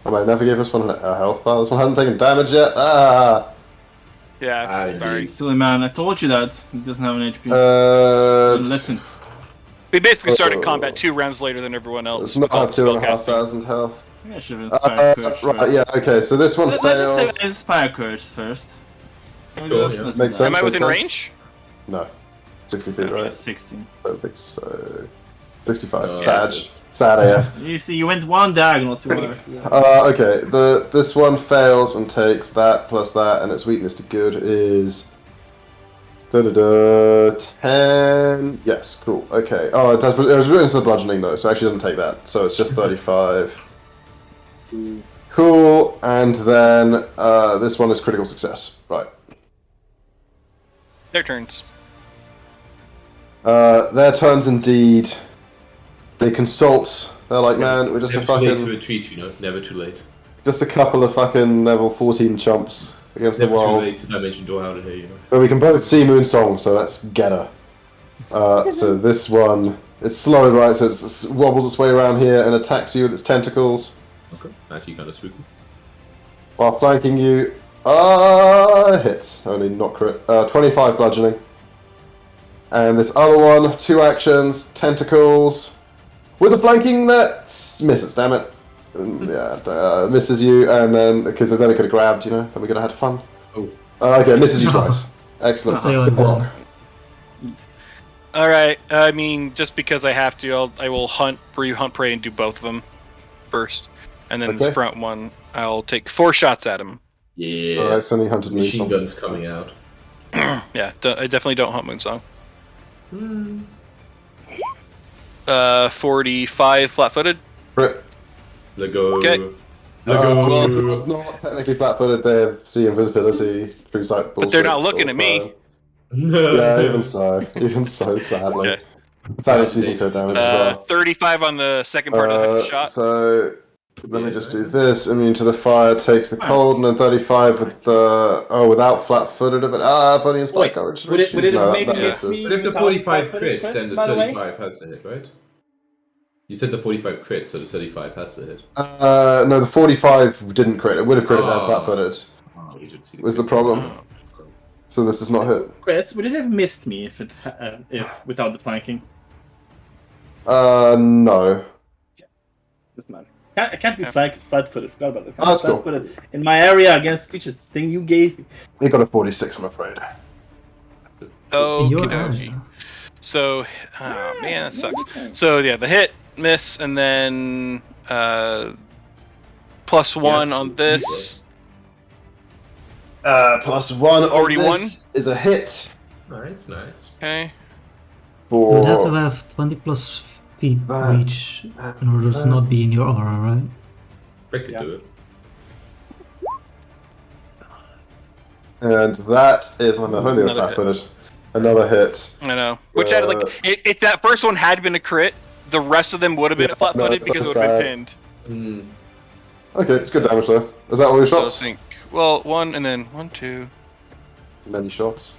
I might never give this one a health bar. This one hasn't taken damage yet. Ah. Yeah. Sorry. Silly man, I told you that. He doesn't have an HP. Listen. We basically started combat 2 rounds later than everyone else. It's not with all have the 2,500 health. Yeah, I should have inspired Curse. Right, yeah, okay, so this one Let's just fails. say Inspire Curse first. Sure, yeah. Let's do Makes that. sense. Am I within sense. range? No. 60 feet, Yeah, right? 16. I don't think so. 65. Oh, Sad. yeah. Sad AF. You see, you went one diagonal too hard. Okay, this one fails and takes that plus that, and its weakness to good is 10. Yes, cool. Okay. Oh, it was written to the bludgeoning though, so it actually doesn't take that. So it's just 35. Cool. And then this one is critical success. Right. Their turns. Their turns indeed. They consult. They're like, man, we're just Never a too late to fucking, retreat, you know. Never too late. just a couple of fucking level 14 chumps against Never the too world. late to dimension door out of here, you know. But we can both see Moonsong, so let's get her. So this one, it's slow, right? So it wobbles its way around here and attacks you with its tentacles Okay. Actually, kind of spooky. while flanking you. Hits. Only not crit. 25 bludgeoning. And this other one, 2 actions, tentacles. With a flanking that misses, damn it. Misses you, and then, because then it could have grabbed, you know, then we could have had fun. Oh. Okay, misses you twice. Excellent. Sailing Good block. All right. I mean, just because I have to, I will hunt prey, and do both of them first, and then Okay. this front one, I'll take 4 shots at him. Yeah. Alright, Sonny hunted Machine Moonsong. guns coming out. Yeah, I definitely don't hunt Moonsong. 45 flat-footed. Crit. Let go. Okay. Let go. Well, not technically flat-footed. They have see invisibility, true sight. But they're not bullshit looking all at the me. time. Yeah, even so, sadly. Okay. Sadly, see some crit damage as well. 35 on the second part of the shot. So Let me just do this. Immune to the fire, takes the cold, and then 35 with the without flat-footed. But funny and spike coverage. Would it No, have that maybe misses. missed me? But if the without 45 flat-footed, crit, then the by the way? 35 has to hit, right? You said the 45 crit, so the 35 has to hit. No, the 45 didn't crit. It would have critted that flat-footed. Oh, we didn't see Was the problem? So this does not hit. Chris, would it have missed me if without the flanking? No. Doesn't matter. I can't be flat-footed. Forgot about it. Oh, that's cool. Flat-footed in my area against creatures. Thing you gave me. He got a 46, I'm afraid. Okie Your dokie. area. So, oh man, that sucks. So yeah, the hit, miss, and then +1 on this. +1 Already on this is a hit. Nice, nice. Okay. You would have to For have 20 plus feet reach in order to not be in your aura, right? I could do it. and that is only Another flat-footed. Another hit. I know. Which had like, if that first one had been a crit, the rest of them would have been Yeah, flat-footed no, because it so would have been pinned. Okay, it's good damage though. Is that all your So I shots? think, well, 1 and then 1, 2. Many shots.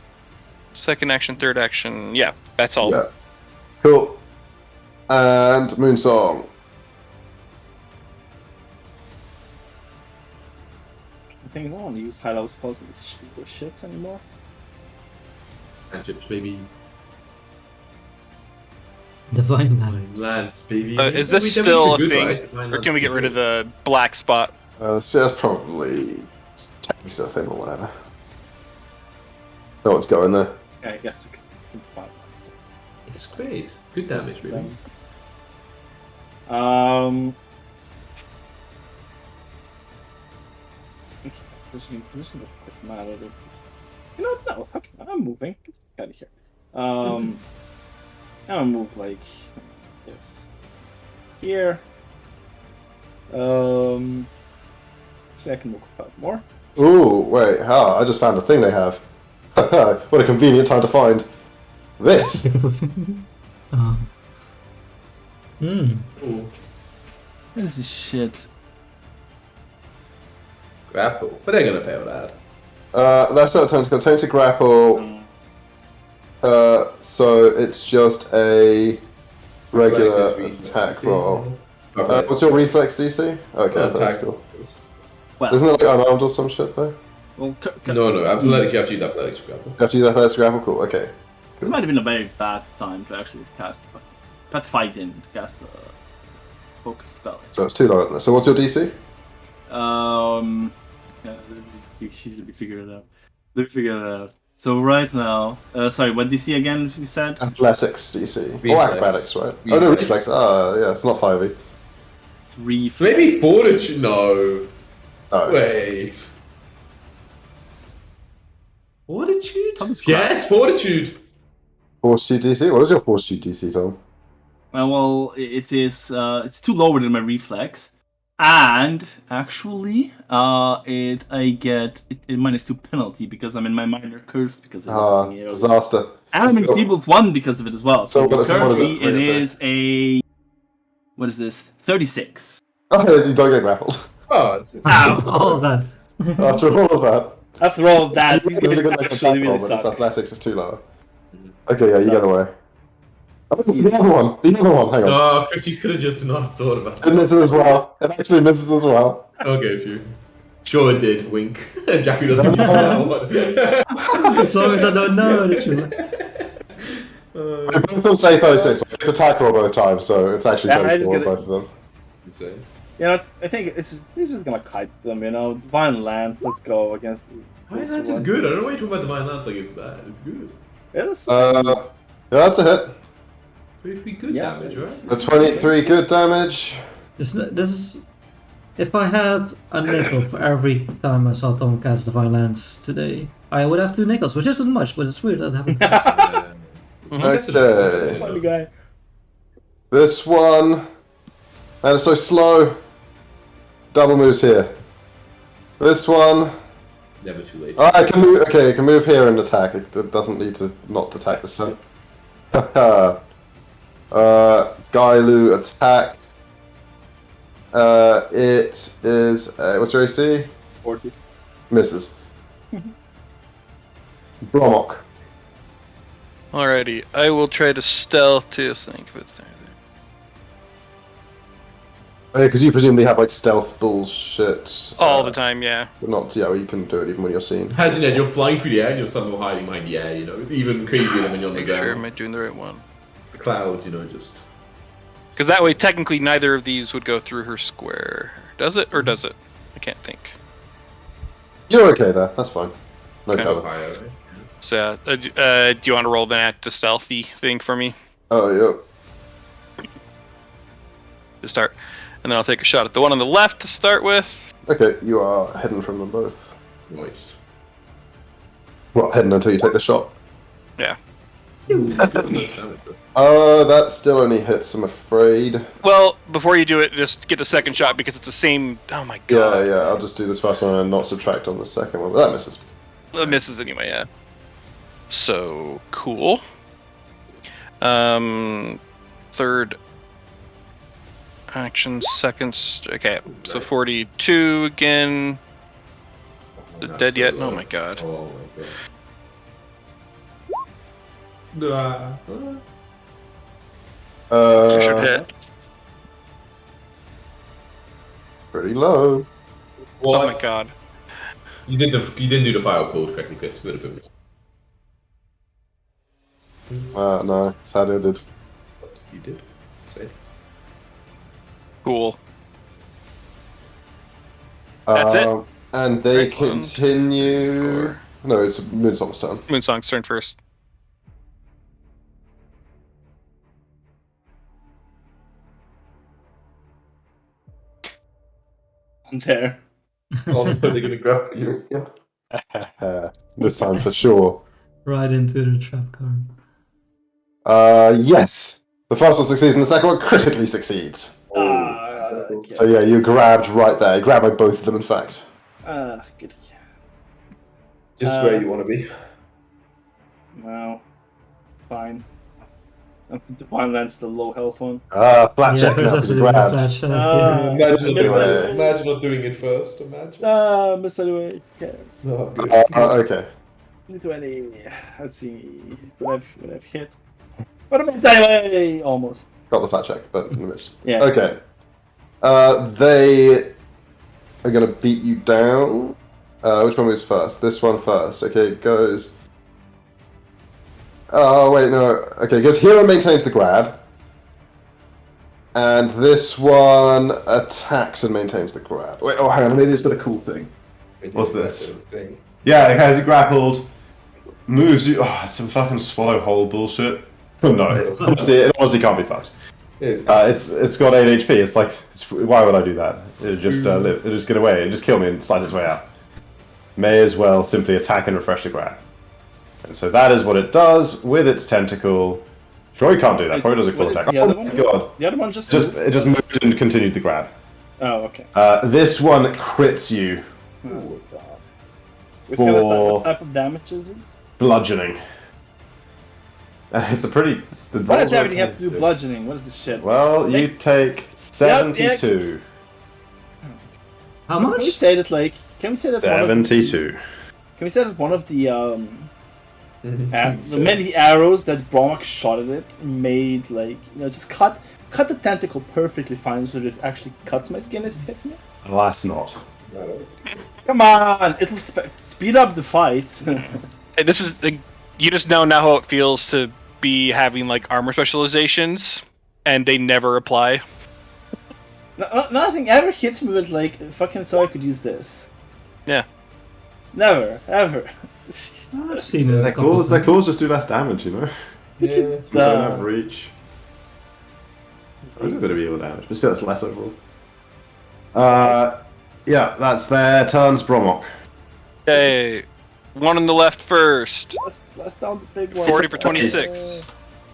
Second action, third action. Yeah, that's all. Yeah. Cool. And Moonsong. The thing is, I don't want to use high-level spells in these shits anymore. Cantrips, baby. Divine Lance. Lance, baby. Is this still a thing, or can we get rid of the black spot? So that's probably technically a thing or whatever. No one's going there. Yeah, I guess. It's fine. It's great. Good damage, really. Okay, position doesn't quite matter. You know what? No, okay, I'm moving. Get out of here. I'm gonna move like this. Here. Actually, I can move about more. Ooh, wait, I just found a thing they have. What a convenient time to find. This! What is this shit? Grapple. But they're gonna fail that. That's not time to grapple. So it's just a regular attack roll. What's your reflex DC? Okay, I thought that's cool. Well, Isn't it like unarmed or some shit though? well, No, athletics. You have to use athletics for grapple. You have to use athletics to grapple? Cool, okay. It might have been a very bad time to actually cast Pathfinder and cast the focus spell. So it's too low, isn't it? So what's your DC? Yeah, you should figure it out. Let me figure it out. So right now, sorry, what DC again we said? Athletics DC. Or Reflex. acrobatics, right? Oh no, reflex. Yeah, it's not 5e. Maybe fortitude. No. Oh. Wait. Fortitude? How does Yes, fortitude. Fortitude DC? What is your fortitude DC, Tom? Well, it is. It's too lower than my reflex, and actually, I get a -2 penalty because I'm in my minor curse because of it. Disaster. And I'm in Feebles 1 because of it as well. So what is currently it? it is a. What is this? 36. Oh, you don't get grappled. Oh, it's All of that. After all of that. After all of that, these It's a guys good like actually attack roll, really but its suck. athletics is too low. Okay, yeah, you get away. Oh, the other one. The other one, hang on. Oh, Chris, you could have just not thought about It that. misses as well. It actually misses as well. I'll go for you. Sure it did, wink. Jackie doesn't use that one. As long as I don't know, literally. Both of them say 36, but it's attack roll both times, so it's actually Yeah, I 34 just get both of them. Insane. Yeah, I think it's just gonna kite them, you know. Divine Land, let's go against the. Divine Lance is good. I don't know why you talk about Divine Lance like it's bad. It's good. It's, Yeah, that's a hit. 23 good Yeah. damage, right? A 23 good damage. This is. If I had a nickel for every time I saw Tom cast Divine Lance today, I would have 2 nickels, which isn't much, but it's weird that happens. Okay. funny guy. This one. And it's so slow. Double moves here. This one. Never too late. Oh, I can move. Okay, I can move here and attack. It doesn't need to not attack this time. Gailu attacked. It is. What's your AC? 40. Misses. Bromok. Alrighty, I will try to stealth to think if it's there. Because you presumably have like stealth bullshit. All the time, yeah. Not, yeah, well, you can do it even when you're seen. Imagine that you're flying through the air and you're somehow hiding behind the air, you know? It's even crazier than when you're on the Make sure ground. am I doing the right one? The clouds, you know, just... Because that way, technically, neither of these would go through her square. Does it, or does it? I can't think. You're okay there, that's fine. No Okay. cover. Fire, right? So, do you want to roll the act to stealthy thing for me Oh, to start? And then I'll take a shot at the one on the left to start with. yeah. Okay, you are hidden from them both. Nice. Well, hidden until you take the shot. Yeah. That still only hits, I'm afraid. Well, before you do it, just get the second shot because it's the same. Oh my god. Yeah, I'll just do this first one and not subtract on the second one. But that misses. It misses anyway, yeah. So, cool. Third action, seconds. Okay, so Nice. 42 again. Not Dead so yet? low. Oh my god. Oh my god. Should hit. Pretty low. What? Oh my god. You didn't do the file code correctly, Chris. Would have been. No, sadly I did. You did. Say. Cool. That's it? And they Right, 1, 2, 3, continue. 4. No, it's Moonsong's turn. Moonsong's turn first. I'm there. Oh, they're gonna grab you. Yeah. This time for sure. Right into the trap card. Yes. The first one succeeds and the second one critically succeeds. Okay. So yeah, you grabbed right there. You grabbed by both of them, in fact. Good. Just where you want to be. Well, fine. I'm going to finance the low health one. Yeah, Blackjack Chris now has to to be do that grabbed. flash. Imagine not doing it first. Imagine. Miss anyway. Yes. Oh, good. Okay. 20. Let's see. What I've hit. What am I anyway? Almost. Got the blackjack, but you missed. Yeah. Okay. They are gonna beat you down. Which one moves first? This one first. Okay, it goes. Oh wait, no. Okay, it goes here and maintains the grab. And this one attacks and maintains the grab. Wait, oh hang on, maybe it's got a cool thing. What's this? Yeah, it has you grappled, moves you. Oh, it's some fucking swallow hole bullshit. No, it honestly can't be fucked. It's got 8 HP. It's like, why would I do that? It'll just live. It'll just get away. It'll just kill me and slide its way out. May as well simply attack and refresh the grab. And so that is what it does with its tentacle. Sure, you can't do that. Probably does a claw attack. The Oh other my one? god! The other one just It just moved and continued the grab. Oh, okay. This one crits you Oh god. For- What type of damage is it? bludgeoning. It's a pretty. Why does everything have to do bludgeoning? What is this shit? Well, you take 72. How Can we much? say that like? Can we say that one of the, 72. Can we say that one of the the many arrows that Bromok shot at it made like just cut the tentacle perfectly fine so that it actually cuts my skin as it hits me? Alas, not. Come on, it'll speed up the fight. Hey, this is you just know now how it feels to be having like armor specializations, and they never apply. Nothing ever hits me with like fucking so I could use this. Yeah. Never, ever. I've seen it. Their claws just do less damage, you know? Yeah, We don't have reach. I do a bit of evil damage, but still it's less overall. Yeah, that's their turns, Bromok. Hey, one on the left first. Let's down the big one. 40 for 26.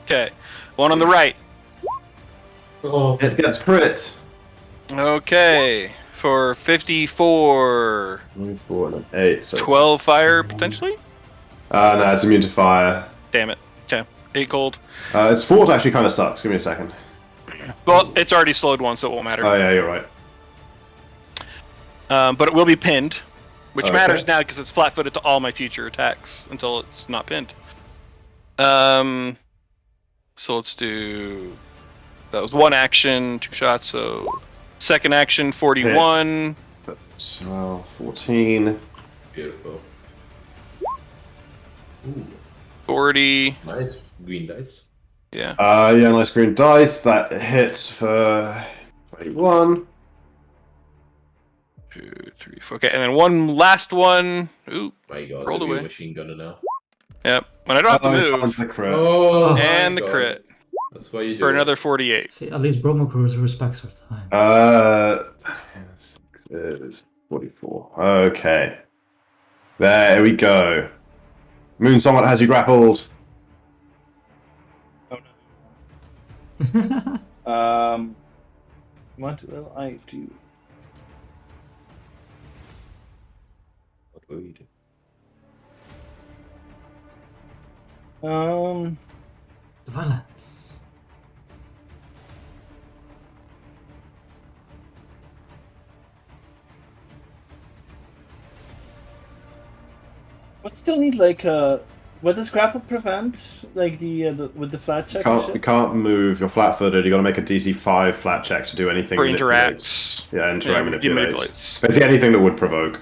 Okay, one on the right. Oh, It gets crit. Okay, for 54. 4 and an 8, so... 12 fire potentially. No, it's immune to fire. Damn it. Okay, 8 cold. Its fort actually kind of sucks. Give me a second. Well, it's already slowed one, so it won't matter. Oh yeah, you're right. But it will be pinned, which Okay. matters now because it's flat-footed to all my future attacks until it's not pinned. So let's do. That was one action, 2 shots. So second action, 41. 12, 14. Beautiful. Ooh, 40. nice green dice. Yeah. Yeah, nice green dice. That hits for 21. 2, 3, 4. Okay, and then one last one. Ooh. My god, Rolled the real away. machine gunner now. Yep. When I don't have to move. The crit. Oh, And my the God. crit That's why you do for it. another 48. See, at least Bromo Cruise respects her time. It's 44. Okay. There we go. Moon Summit has you grappled. What will I do? What will you do? Violence. What still need like what does grapple prevent? Like the with the flat check? and You shit? can't move. You're flat-footed. You got to make a DC 5 flat check to do anything. For manipulates. interacts. Yeah, interact, manipulates. manipulates. Basically anything that would provoke.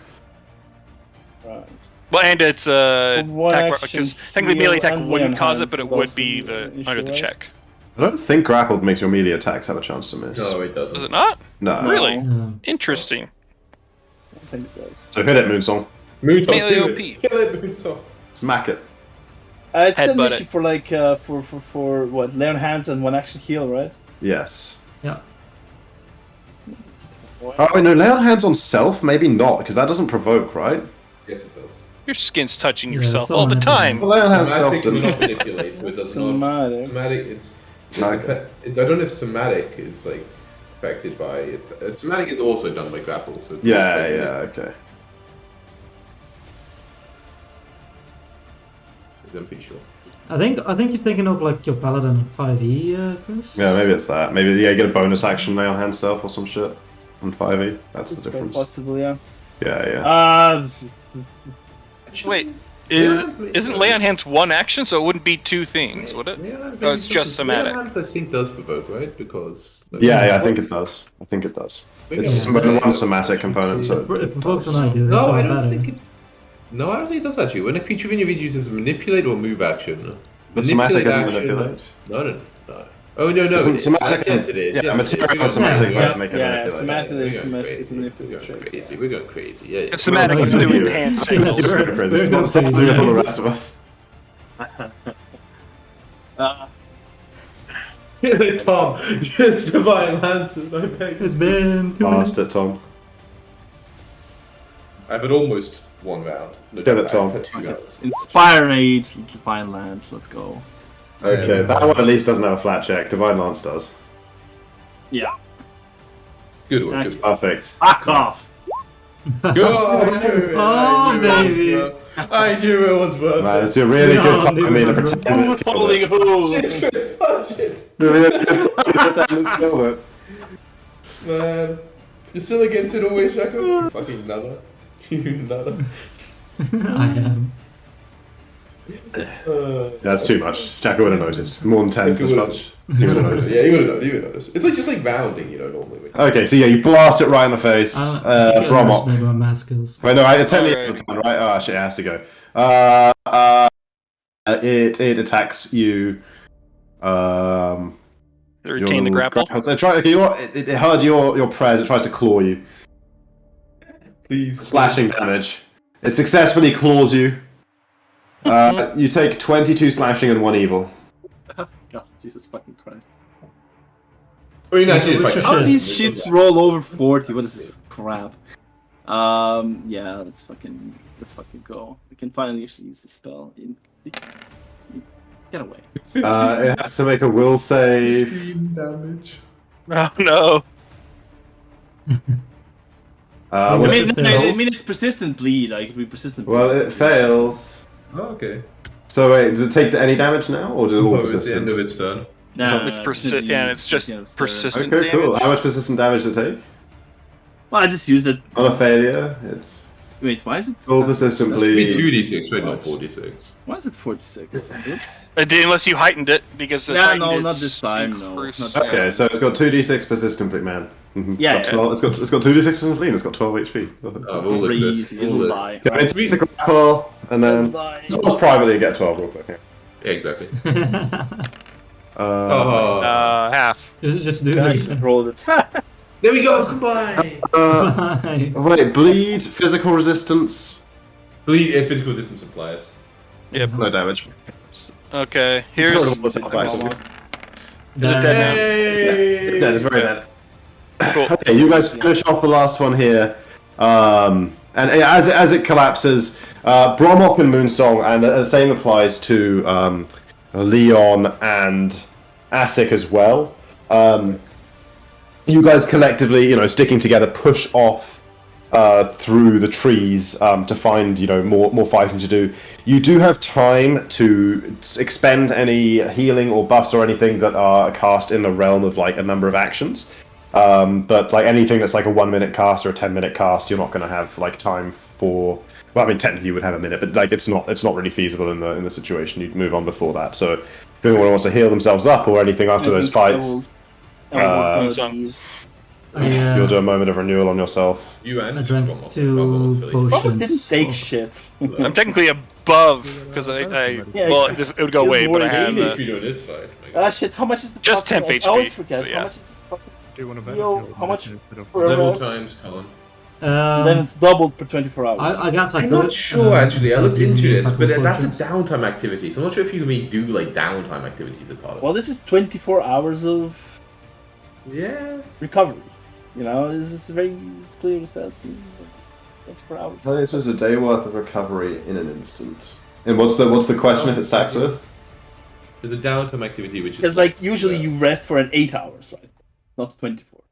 Right. Well, and it's one attack action because technically heal melee attack and wouldn't lay on cause it, hands but it would would also be be an issue, under the right? check. I don't think grappled makes your melee attacks have a chance to miss. No, it doesn't. Does it not? No. Really? No. Interesting. I don't think it does. So hit it, Moonsong. Moonsong, Melee do OP. it. Kill it, Moonsong. Smack it. It's still an Headbutt issue it. for like for what? Lay on hands and one action heal, right? Yes. Yeah. Oh, wait, no, lay on hands on self? Maybe not, because that doesn't provoke, right? Yes, it does. Your skin's touching Yeah, yourself so all the on time. Well, lay on hands self Somatic will didn't. not manipulate, so it does not. Somatic. Somatic, it's. Okay. I don't know if somatic is like affected by it. Somatic is also done by grapple, so. Yeah, okay. I'm pretty sure. I think you're thinking of like your paladin 5e, Chris. Yeah, maybe it's that. Maybe, yeah, you get a bonus action lay on hand self or some shit on 5e. That's It's the difference. possible, yeah. Yeah. Wait, Yeah, isn't lay on hands one action, so it wouldn't be two things, would it? Yeah, Oh, it's just somatic. Hands, I think does provoke, right? Because. Yeah, I think it does. I think it does. It's Yeah. one somatic component, so It provokes does. when I do. No, It's I not don't better. think it. No, I don't think it does actually. When a creature within your reach uses manipulate or move action. But somatic doesn't action- manipulate. No. Oh no. Somatic, Yes, it is. Yeah, yes, it is. material We're and somatic going both make it Yeah, manipulate. somatic We're is going somatic crazy. is manipulative. We're going crazy. We're going crazy. Yeah. Somatic Well, is no, doing you- hand It's signals. super crazy. It's Very not something crazy. as all the rest of us. Tom, just divine lances, I beg. It's been 2 Blast minutes. it, Tom. I've had almost one round. No, Get it, I've Tom. had 2 rounds. Inspire Rage, Divine Lance, let's go. Okay, that one at least doesn't have a flat check. Divine Lance does. Yeah. Good one. Good. Perfect. Back off! Oh, baby. I knew it was worth Man, it. it's a really No, good time dude, for me to that's pretend it's killed it. who? Chris, fuck it. Really good time to pretend it's killed it. Man, you're still against it always, Jacob? You fucking nutter. You nutter. I am. That's too much. Jacko would have noticed. More than 10 as much. He would have noticed. Yeah, you would have noticed. It's like just like rounding, normally. Okay, so yeah, you blast it right in the face. I think I Bromop. underestimated my math skills. Wait, no, it technically Alright. has a turn, right? Oh, shit, it has to go. It attacks you. Retain the grapple. So okay, you know what? It heard your prayers. It tries to claw you. Please. Slashing damage. It successfully claws you. You take 22 slashing and 1 evil. God, Jesus fucking Christ. I mean, actually, Which if How I do shit. these shits roll over 40? What is this crap? Yeah, let's fucking go. We can finally actually use the spell. Get away. It has to make a will save. 15 damage. Oh no. I Well, mean, it I fails. mean, it's persistent bleed. Like, it could be persistent bleed. Well, it fails. Oh, okay. So wait, does it take any damage now, or does it all Oh, it's the end persistent? of its turn. Nah, It's yeah, it's just persistent. Okay, cool. damage. How much persistent damage does it take? Well, I just used it. Not a failure. It's Wait, why is it? full persistent It'd be bleed. 2d6, right? Not 4d6. Why is it 46? Oops. Unless you heightened it, because it's Yeah, heightened, no, not it's this time, too no, crucial. not this Okay, so it's got 2d6 persistent bleed, man. Mhm. Yeah, It's got 12 it's got 2d6 persistent bleed. It's got 12 HP. Oh, we'll look at this. Crazy, We'll it'll look. die. Yeah, it's the grapple, and then It'll die. just privately get 12 real quick. Yeah. Yeah, exactly. Uh, Half. just do I it. just rolled it. There we go. Combine. wait, bleed, physical resistance. Bleed physical distance applies. Yep. No damage. Okay, here's. What's it like? Is it dead now? Dead, it's very dead. Cool. Okay, you guys finish off the last one here. And as it collapses, Bromok and Moonsong, and the same applies to Leon and Asik as well. You guys collectively, sticking together, push off through the trees to find, more fighting to do. You do have time to expend any healing or buffs or anything that are cast in the realm of like a number of actions. But like anything that's like a 1 minute cast or a 10-minute cast, you're not going to have like time for. Well, I mean, technically you would have a minute, but like it's not really feasible in the situation. You'd move on before that. So if anyone wants to heal themselves up or anything after those fights, you'll do a moment of renewal on yourself. You and I drank Bromok. 2 Bromok didn't potions. take shit. I'm technically above, because it would go away, but I have. If you do this fight. Shit, how much is the Just fucking- 10 I always HP, forget. but yeah. How much is the fucking... Do you want to Yo, battlefield how much mission instead of for a Level rest? times, Colin. Then it's doubled per 24 hours. I guess I I'm could. not sure actually. I looked instead of into using this, but purple that's a potions. downtime activity. So I'm not sure if you can do like downtime activities as part of it. Well, this is 24 hours of Yeah. recovery. This is very clear says 24 hours. So this was a day worth of recovery in an instant. And what's the question if it stacks with? There's a downtime activity which is Because like usually you rest for an 8 hours, right? Not 24.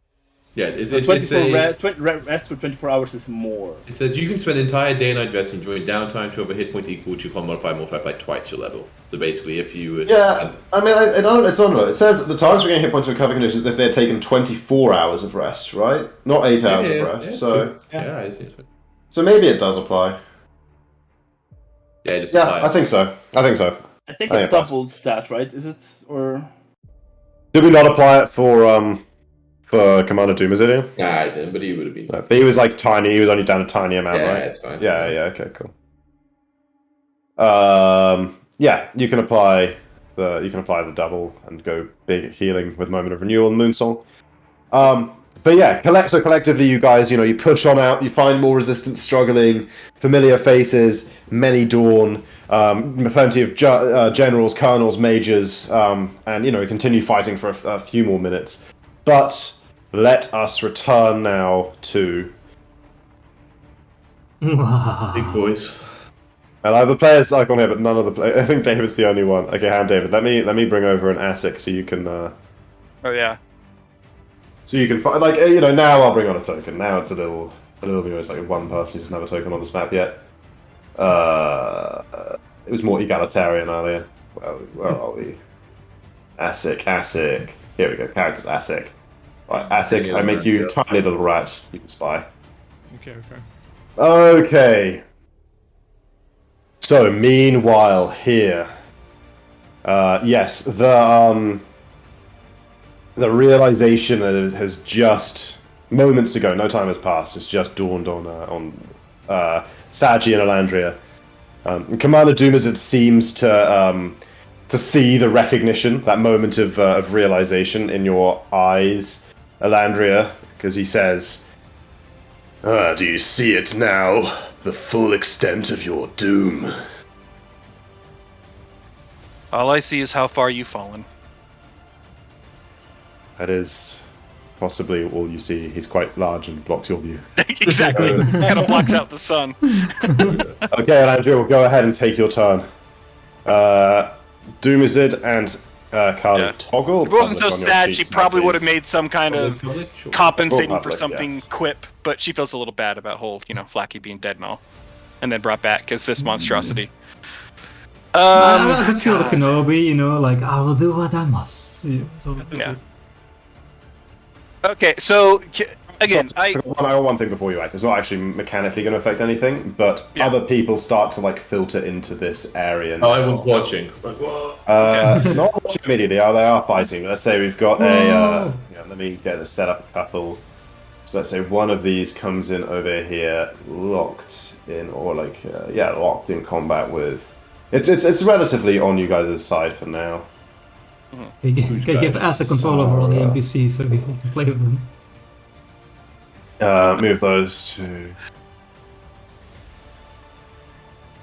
yeah, it's, So it's, 24 it's a, rest for 24 hours is more. it says you can spend an entire day and night resting during downtime to have a hit point equal to con modifier multiplied by twice your level. So basically, if you would, Yeah, I mean, it's on. It says the targets are getting hit points to recovery conditions if they had taken 24 hours of rest, right? Not 8 hours of rest. it's So, true. Yeah, I see. so maybe it does apply. Yeah, just Yeah, apply. I think so. I think I it's think it does. doubled that, right? Is it or Did we not apply it for Commander Doom? Is it? Ian? Nah, I didn't, but he would have been. No, but he was like tiny. He was only down a tiny amount, Yeah, right? it's fine. Yeah. Okay. Cool. Yeah, you can apply the double and go big healing with Moment of Renewal and Moonsong. But yeah, collectively, you guys, you push on out. You find more resistance struggling, familiar faces, many dawn, plenty of generals, colonels, majors, and continue fighting for a few more minutes. But let us return now to. Big boys. And I have the players icon here, but none of the players. I think David's the only one. Okay, hand David. Let me bring over an ASIC so you can. Oh yeah. So you can find now I'll bring on a token. Now it's a little bit it's like one person who doesn't have a token on this map yet. It was more egalitarian earlier. Where are we? ASIC. Here we go. Characters ASIC. Right, ASIC. I make you a tiny little rat. You can spy. Okay. Okay. So, meanwhile, here, yes, the realization has just moments ago. No time has passed. It's just dawned on Sagi and Elandria. Commander Doomazid seems to see the recognition, that moment of realization in your eyes, Elandria, because he says, "Do you see it now? The full extent of your doom." All I see is how far you've fallen. That is possibly all you see. He's quite large and blocks your view. Exactly. Kind of blocks out the sun. Okay, Elandria, we'll go ahead and take your turn. Doomazid and Carly, Yeah. toggle. If it wasn't public so on your sad, she sheets now, probably would have please. made some kind of Sure. compensating Full for public, something yes. quip, but she feels a little bad about whole, Flacky being dead and all, and then brought back as this monstrosity. I could feel like Kenobi, like I will do what I must. So, Yeah. Okay, so again, I forgot one thing before you act. It's not actually mechanically going to affect anything, but Yeah. other people start to like filter into this area. Oh, now. everyone's watching. Like, what? Not watching immediately. They are fighting. Let's say we've got Whoa. let me get this set up a couple. So let's say one of these comes in over here, locked in, or like locked in combat with. It's relatively on you guys' side for now. You can give asset control over all the NPCs so we can play with them. Move those to.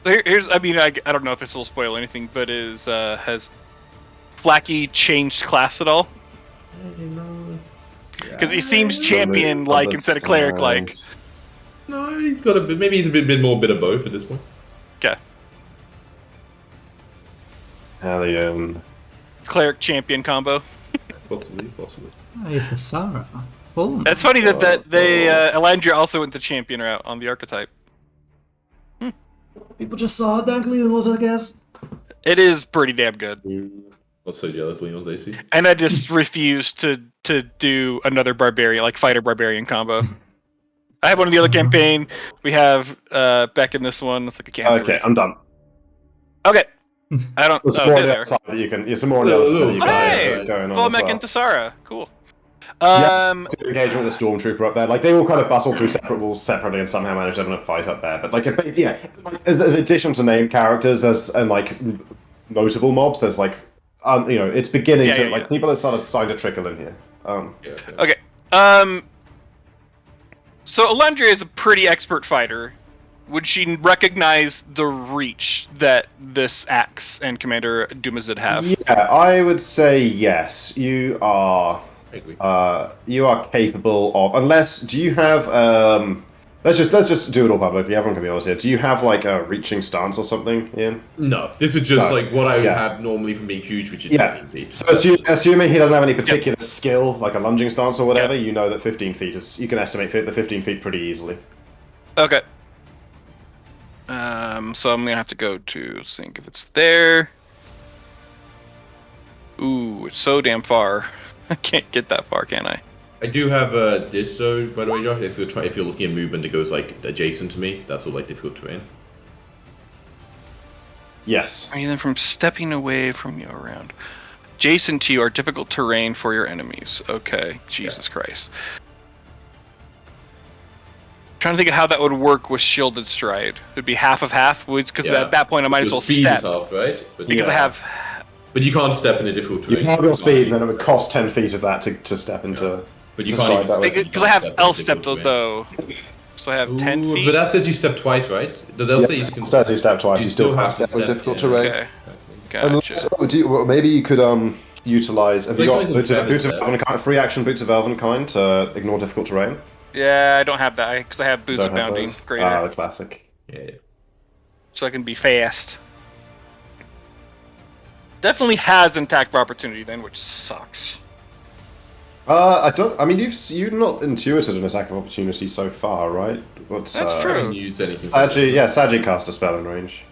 here's I mean I don't know if this will spoil anything, but has Flacky changed class at all? Because he seems champion like instead of cleric like. No, he's got a bit. Maybe he's a bit more bit of both at this point. Okay. Alien. Cleric champion combo. Possibly. I hit the Sarah. Oh, That's funny that they Elandria also went the champion route on the archetype. people just saw how dank Leon was, I guess. It is pretty damn good. I'm so jealous, Leon's AC. And I just refuse to do another barbarian, like fighter barbarian combo. I have one in the other campaign. We have Beck in this one. It's like a camp. Okay, I'm done. Okay. I don't. There's Oh, more on there the they other are. side that you can. There's some more on the other side that you Hey, can going on full as mech well. into Sara. Cool. Engagement with the stormtrooper up there, like they all kind of bustle through separate walls separately and somehow manage to have a fight up there. But like, as addition to name characters and like notable mobs, there's like, it's beginning to like people are starting to trickle in here. Okay. So Elandria is a pretty expert fighter. Would she recognize the reach that this axe and Commander Dumazid have? Yeah, I would say yes. You are. You are capable of. Unless, do you have? Let's just do it all publicly. Everyone can be honest here. Do you have like a reaching stance or something, Ian? No, this is just like what I would have normally from being huge, which is 15 feet. So assuming he doesn't have any particular skill, like a lunging stance or whatever, you know that 15 feet is. You can estimate the 15 feet pretty easily. Okay. So I'm gonna have to go to sync if it's there. Ooh, it's so damn far. I can't get that far, can I? I do have this though, by the way, Josh. If you're looking at movement that goes like adjacent to me, that's all like difficult terrain. Yes. Are you then from stepping away from you around? Adjacent to you are difficult terrain for your enemies. Okay, Jesus Christ. Trying to think of how that would work with shielded stride. It'd be half of half, because at that point I might as well speed step. Is half, right? But because I have. But you can't step in a difficult terrain. You have your speed, and then it would cost 10 feet of that to step into. But you can't because I have L stepped though, so I have 10 feet. But that says you step twice, right? Does L say you can step? You step twice. You still have to step with difficult terrain. Okay. Gotcha. Maybe you could utilize. Have you got boots of Elven Elven kind? Free action boots of Elven kind to ignore difficult terrain. Yeah, I don't have that because I have boots of bounding greater. Ah, the classic. Yeah. So I can be fast. Definitely has an attack of opportunity then, which sucks. I don't. I mean, you've not intuited an attack of opportunity so far, right? That's true. I haven't used anything. Saji cast a spell in range.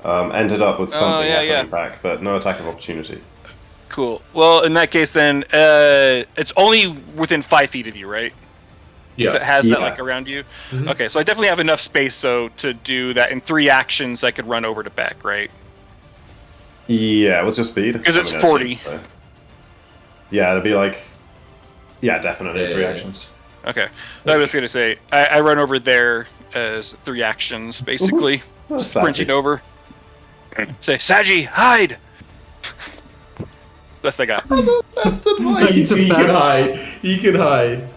Ended up with something happening back, but no attack of opportunity. Cool. Well, in that case, then it's only within 5 feet of you, right? Yeah. That has that like around you. Mm-hmm. Okay, so I definitely have enough space though to do that in 3 actions. I could run over to Beck, right? Yeah. What's your speed? Because it's 40. Yeah, it'd be like. Yeah, definitely 3 actions. Okay. I was gonna say I run over there as 3 actions, basically. Sprinting over. Say, Saji, hide! Best I got. That's advice. He can hide. He can hide.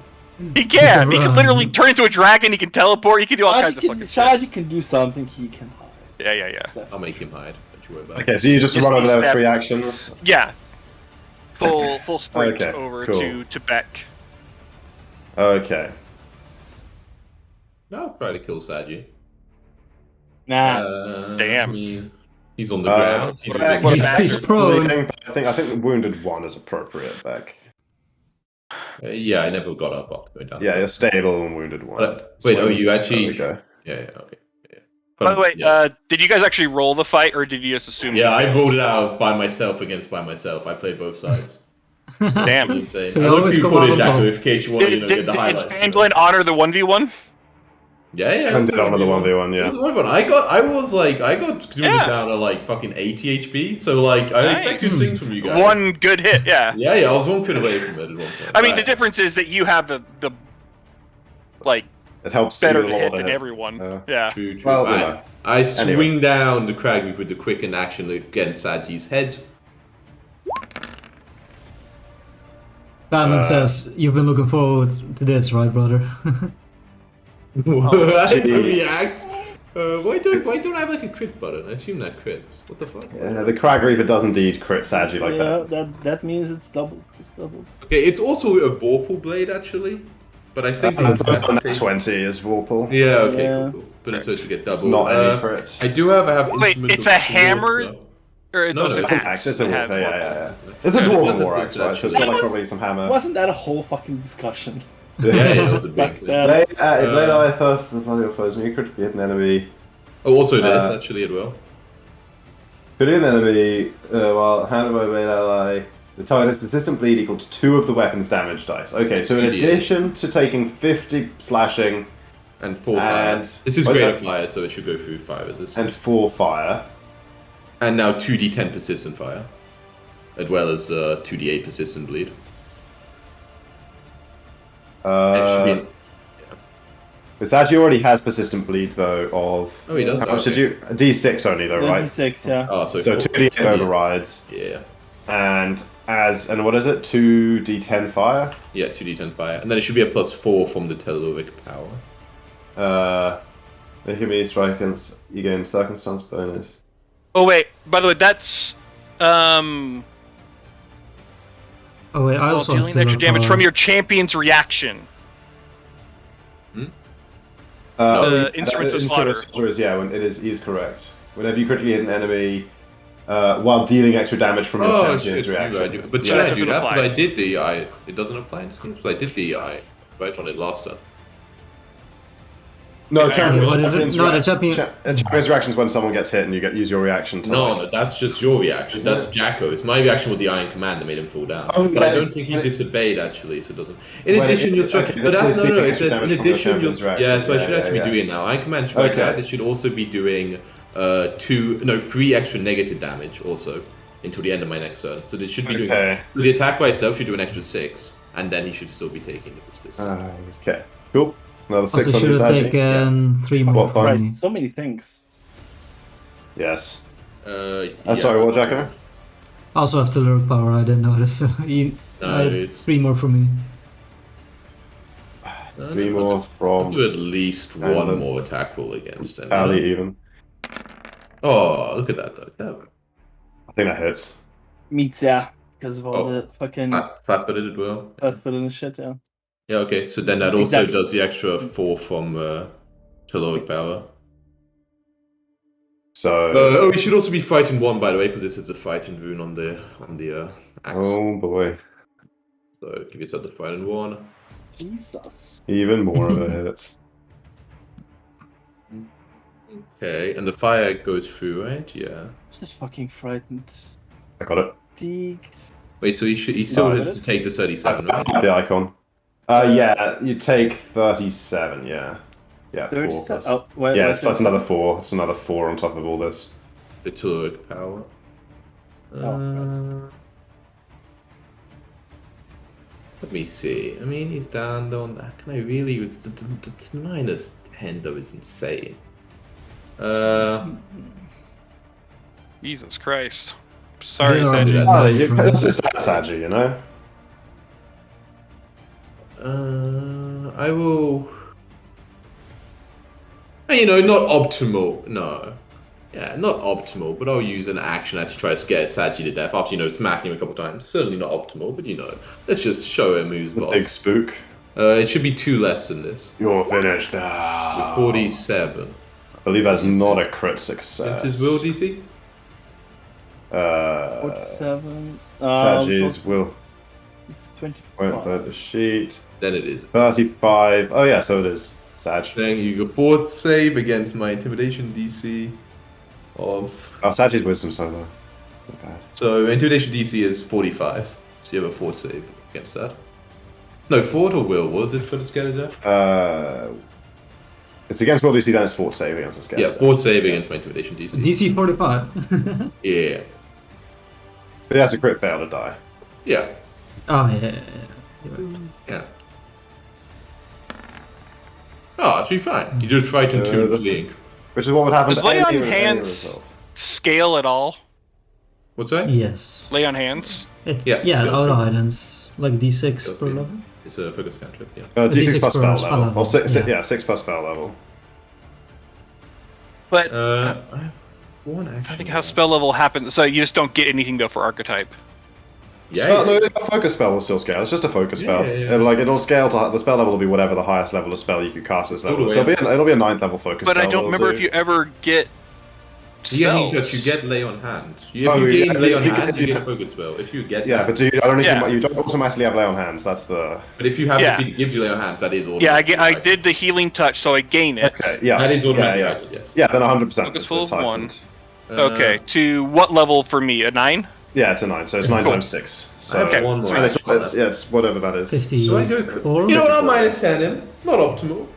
He can! He can literally turn into a dragon, he can teleport, he can do all kinds of fucking shit. Saji can do something, he can hide. Yeah. I'll make him hide. Don't you worry about it. Okay, so you just run over there with 3 actions? Yeah. Full sprint over to Beck. Okay. No, I'll try to kill Saji. Nah. Damn. He's on the ground. He's prone. I think wounded 1 is appropriate, Beck. Yeah, I never got up after going down. Yeah, you're stable and wounded 1. Wait, you actually? There we go. Yeah, okay. Yeah. By the way, did you guys actually roll the fight, or did you just assume? Yeah, I rolled it out by myself. I played both sides. Damn. Insane. So I you looked always you come for out it, on Jacko, top. in case you want to get the Did highlights. Pangolin honor the 1v1? Yeah, yeah. And did honor the 1v1, It was yeah. 1v1. I got doing Yeah. it down at like fucking 80 HP, so like I expect good Nice. things from you guys. One good hit, yeah. Yeah, I was 1 crit away from it at one point. I mean, the Right. difference is that you have the like It helps better you to a lot hit to than hit. everyone. Yeah. True, true. Well, you know. I swing Anyway. down the crag whip with the quicken action against Saji's head. Batman says, you've been looking forward to this, right, brother? I didn't gee. react. Why don't I have like a crit button? I assume that crits. What the fuck? The Crag Reaper does indeed crit Sagi like yeah, that. that means it's doubled. Just doubled. Okay, it's also a Vorpal blade actually, but I think It's it's on 20 is Vorpal. Yeah, okay, Yeah. cool. But it's supposed to get double. It's not any crits. I have Wait, instrumental it's a sword, hammer? though. Or it's No, also no, It's an an axe. axe, it's a that has warp, yeah, one. yeah, yeah. It's a Yeah, Dwarven that's War a- Axe, right? So it's that got like was- probably some hammer. Wasn't that a whole fucking discussion? Yeah, yeah, that's a big Back thing. then. Blade Eye thirsts the bloody foes when you critically hit an enemy. Oh, also this Uh, actually as well. Could hit an enemy while handled by Blade Ally. The target has persistent bleed equal to 2 of the weapon's damage dice. Okay, so in 2d8. addition to taking 50 slashing And 4 fire. and- This is what is greater that? fire, so it should go through 5 as this. and 4 fire, And now 2d10 persistent fire. As well as 2d8 persistent bleed. It should be... Sagi already has persistent bleed though of. Oh, he does? How much did Okay. you? A D6 only though, right? 96, yeah. Oh, so, So 2d8 2d8. overrides, Yeah. and what is it? 2d10 fire. Yeah, 2d10 fire. And then it should be a +4 from the telluric power. They give me strike against you gain circumstance bonus. Oh wait, by the way, that's Oh wait, I also have dealing to extra look, damage from your champion's reaction. Instruments of Slaughter. Is, yeah, when it is correct. Whenever you critically hit an enemy, while dealing extra damage from your Oh, champion's shit, reaction. right. But Yeah. should I That do doesn't that? apply. Because I did the EI. It doesn't apply in this game, because I did the EI right on it last time. No, Yeah, champion's no, the champion- champion's reaction is when someone gets hit and you use your reaction to. No, like- no, that's just your reaction. Isn't That's it? Jacko's. My reaction with the Iron Command that made him fall down. Oh, but I yeah, don't think he but- disobeyed actually, so it doesn't. In When addition, you're it's- so, okay, but this that's is no, no. doing It extra says in damage from the addition, you're, champion's reaction. yeah. So I should Yeah, actually yeah, be doing it now. Iron Command strike Okay. out. It should also be doing 3 extra negative damage also until the end of my next turn. So it should be doing. Okay. So the attack by itself should do an extra 6, and then he should still be taking the assist. Okay, cool. Another 6 Also on your should have Sagi. taken 3 more What from fine? me. Right, so many things. Yes. Yeah. Sorry, what, Jacko? I also have Telluric power, I didn't notice, so he, No, it's- 3 more from me. 3 more I'll from do at least one Random. more attack roll against him. Ali even. Oh, look at that though. I think that hits. Meets, yeah. Because of all Oh. the fucking Flat-footed as well. foot and shit, yeah. Yeah, okay, so then that also Exactly. does the extra 4 from Telluric power. So. Oh, it should also be fighting 1, by the way, because this is a fighting rune on the axe. Oh boy. So give yourself the fighting 1. Jesus. Even more of a hit. Okay, and the fire goes through, right? Yeah. Was that fucking frightened? I got it. Deeked. Wait, so he still No, has to take the 37, right? The icon. Yeah, you take 37, yeah. Yeah, 4 37. plus. Oh, wait, Yeah, wait, it's plus another 4. It's another 4 on top of all this. The Telluric power. Let me see. I mean, he's down on that. Can I really? It's the minus 10 though is insane. Jesus Christ. Sorry, They are Sanji. really Oh, nice, right? it's just that Sagi, you know? I will. You know, not optimal. No. Yeah, not optimal, but I'll use an action to try to scare Sagi to death after, smacking him a couple times. Certainly not optimal, but let's just show him who's The boss. big spook. It should be 2 less than this. You're finished now. With 47. I believe that is not a crit success. That's his will DC? 47. Sagi's will. It's Went 25. by the sheet. Then it is. 35. Oh yeah, so it is. Sag. Then you go forward save against my intimidation DC of. Oh, Sagi's wisdom so low. Not bad. So intimidation DC is 45. So you have a fort save against that. No, fort or will? Was it for the scared death? It's against will DC, then it's fort save against the scale. Yeah, fort save against my intimidation DC. DC 45. Yeah. But he has a crit fail to die. Yeah. Oh, yeah. Yeah. Oh, it's be fine. You just fight into fleeing. Which is what would happen Does to lay on any hands result. scale at all? What's that? Yes. Lay on hands? Yeah, Yeah, go auto for it. guidance. Like D6 Go per for it. level. It's a focus cantrip, yeah. D6 plus spell spell level. level, Or six, yeah. 6 plus spell level. But I have one action. I think how spell level happens, so you just don't get anything though for archetype. No, a focus spell will still scale. It's just a focus spell. yeah. It'll scale to the spell level will be whatever the highest level of spell you could cast this level. So it'll be a 9th level focus But spell. I don't remember if you ever get spells. You get lay on hand. If Oh, you yeah, gain if lay you- on if you- hand, if you you- get a focus spell. If you get Yeah, that. but I don't think Yeah. you don't automatically have lay on hands. That's the But if you have Yeah. a feat that gives you lay on hands, that is automatic. Yeah, I did the healing touch, so I gain it. okay. Yeah, That is automatic. Yeah, Right, yes. yeah, then 100%. Focus it's full of heightened. Okay, to what level for me? A 9? Yeah, it's a 9. So it's 9 Cool. times 6. I So have one more. and action on that. it's whatever that is. 54. So I go. You know what? I'll minus 10 him. Not optimal.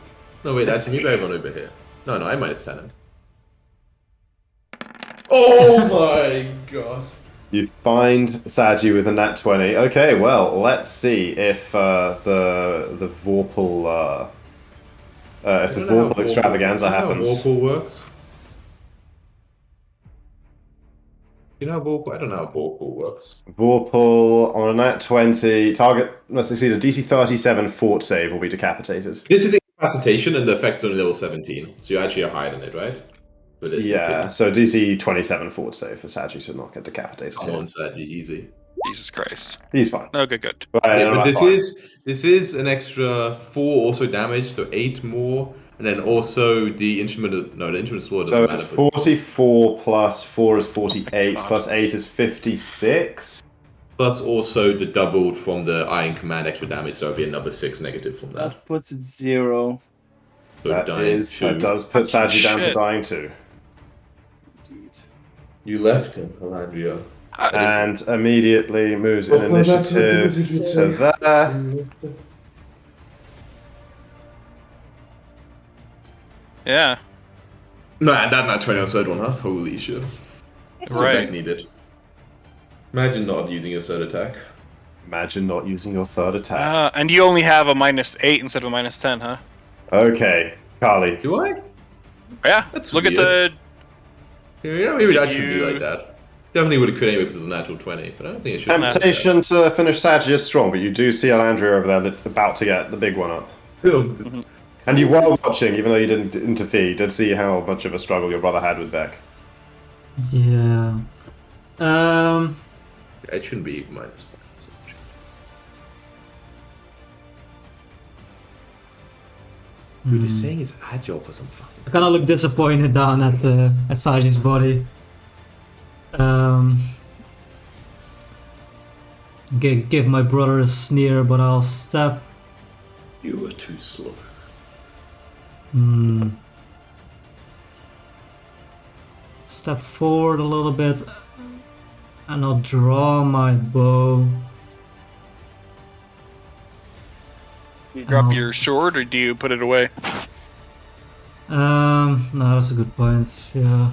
No, wait, actually, maybe I have one over here. No, I minus 10 him. Oh my god. You find Sagi with a nat 20. Okay, well, let's see if the Vorpal extravaganza happens. Vorpal works. You know how Vorpal? I don't know how Vorpal works. Vorpal on a nat 20, target must succeed a DC 37 fort save will be decapitated. This is incapacitation, and the effect's only level 17, so you actually are higher than it, right? But it's Yeah, so DC 27 fort save for Sagi to not get decapitated. I'm here. on Sagi, easy. Jesus Christ. He's fine. Okay, good. But this is an extra 4 also damage, so 8 more, and then also the instrument. No, the instrument sword So doesn't it's matter. 44 plus 4 is 48, God. plus 8 is 56. Plus also the doubled from the Iron Command extra damage, so it'll be another 6 negative from that. That puts it 0. So That dying 2. does put Sagi down to Shit. dying 2. You left him, Alandria. And immediately moves in initiative to there. Yeah. Nah, that not 20 on third one, huh? Holy shit. That's Right. effect needed. Imagine not using your third attack. Imagine not using your third attack. And you only have a -8 instead of a -10, huh? Okay, Carly. Do I? Yeah. That's Look at weird. the. Yeah, maybe that shouldn't be You- like that. Definitely would have crit anyway because it was a natural 20, but I don't think it should. Temptation to finish Sagi is strong, but you do see Alandria over there about to get the big one up. And you were watching, even though you didn't interfere, you did see how much of a struggle your brother had with Beck. Yeah. It shouldn't be minus. Dude, he's saying he's agile for some fucking. I kind of look disappointed down at Saji's body. Give my brother a sneer, but I'll step. You were too slow. Step forward a little bit, and I'll draw my bow. You drop Oh. your sword, or do you put it away? No, that's a good point. Yeah.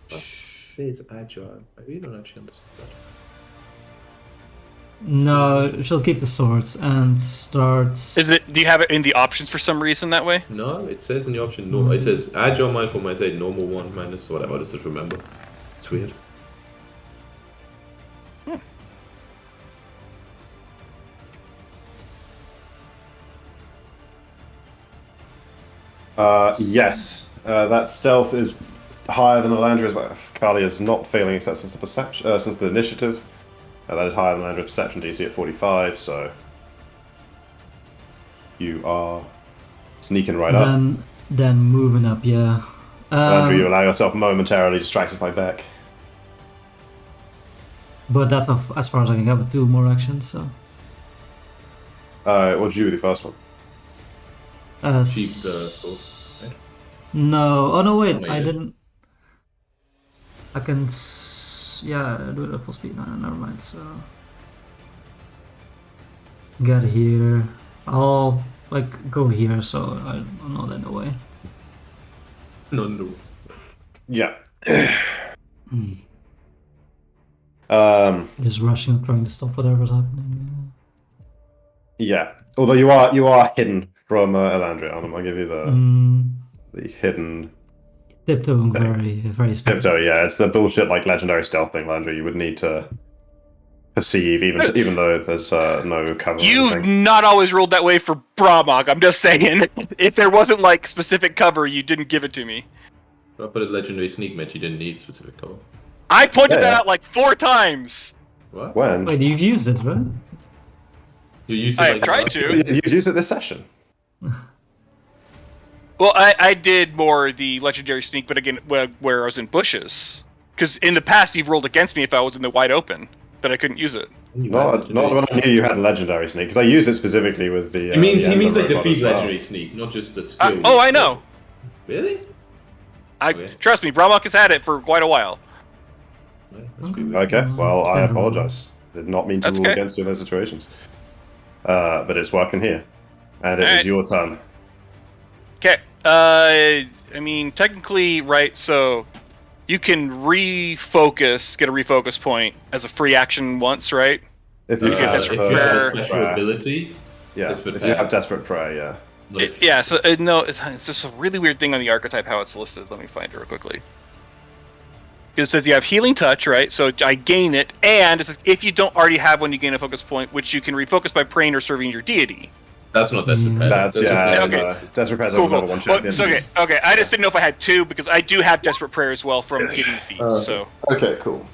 Say it's agile. I really don't actually understand that. No, she'll keep the swords and starts. Is it? Do you have it in the options for some reason that way? No, it says in the option no. It says agile mindful might say normal 1 minus whatever. Just remember. It's weird. Yes, that stealth is higher than Alandria's, but Carly is not failing except since the perception, since the initiative. That is higher than Alandria's perception DC at 45, so you are sneaking right up. Then moving up, yeah. Alandria, you allow yourself momentarily distracted by Beck. But that's as far as I can get with 2 more actions, so. What did you do with the first one? Keep the sword. Right? No, oh no, wait, Oh, I yeah. didn't. I can. Yeah, do it at full speed. No, never mind. So get here. I'll like go here, so I'm not in the way. No. Yeah. Hmm. Just rushing up, trying to stop whatever's happening. Yeah. Although you are hidden from Elandria. I'll give you the hidden Tiptoeing thing. very steady. Tiptoe. Yeah, it's the bullshit like legendary stealth thing, Elandria. You would need to perceive, even though there's no cover. or You've anything. not always ruled that way for Bramog. I'm just saying. If there wasn't like specific cover, you didn't give it to me. But I put a legendary sneak meant you didn't need specific cover. I pointed that Yeah. out like 4 times. What? When? Wait, you've used it, right? You used it I've like tried that? to. You used it this session. Well, I did more the legendary sneak, but again, where I was in bushes. Because in the past, you've rolled against me if I was in the wide open, but I couldn't use it. Not when I knew you had legendary sneak, because I used it specifically with the. He means the like the robot feed as well. legendary sneak, not just the skill. Oh, I know. Really? I trust me, Bramog has had it for quite a while. Okay, well, I apologize. Did not mean to That's rule okay. against you in those situations. But it's working here. And it is Alright. your turn. Okay. I mean, technically, right, so you can refocus, get a refocus point as a free action once, right? If you you get have Desperate if you have Prayer. a special ability, Yeah, Desperate if you have Prayer. Desperate Prayer, yeah. not if- Yeah, so no, it's just a really weird thing on the archetype how it's listed. Let me find it real quickly. It says you have Healing Touch, right? So I gain it, and it says if you don't already have one, you gain a focus point, which you can refocus by praying or serving your deity. That's not Desperate Prayer. That's, Desperate yeah, Prayer okay. is- Desperate Prayer's Cool, over level cool. 1 champion. Well, okay. I just didn't know if I had 2 because I do have Desperate Prayer as well from getting the feat. So, Okay, cool.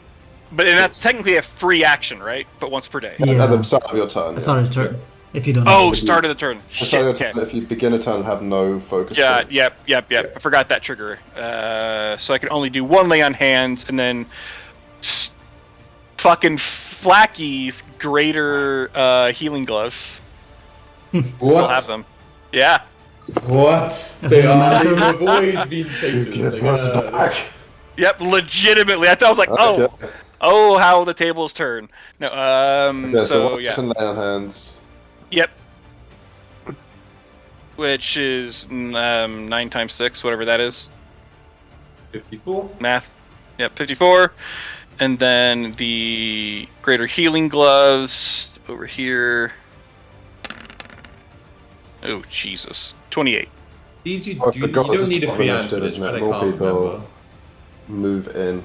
but and that's technically a free action, right? But once per day. Yeah. At the start of your turn. That's not a turn. If you don't. Oh, have it. start of the turn. At the Shit. start of Okay. your turn, if you begin a turn, have no focus. Yeah. points. Yep. I forgot that trigger. So I can only do 1 lay on hands, and then fucking Flacky's greater healing gloves. Still have them. Yeah. What? That's They a are. momentum. They've always been You traitors. give Like, us back. Yep. Legitimately, I thought I was like, Okay. oh, how the tables turn. No. Okay, So what yeah. can lay on hands? Yep. Which is 9 times 6, whatever that is. 54. Math. Yep, 54. And then the greater healing gloves over here. Oh, Jesus. 28. These you, Oh, I you forgot this don't is need a top free hand for initiative, this isn't one. it? I More can't people remember. move in.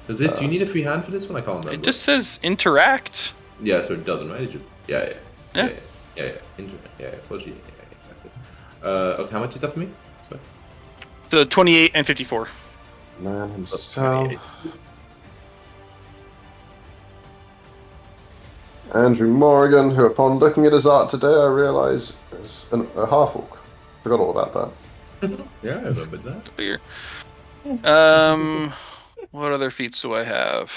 Do you need a free hand for this one? I can't remember. It just says interact. Yeah, so it doesn't, right? It just... Yeah. Yeah. Apology. Okay, how much is that for me? Sorry. So 28 and 54. Man Plus himself. 28. Andrew Morrigan, who upon looking at his art today, I realise is a half-orc. Forgot all about that. Yeah, I remember that. Figure. What other feats do I have?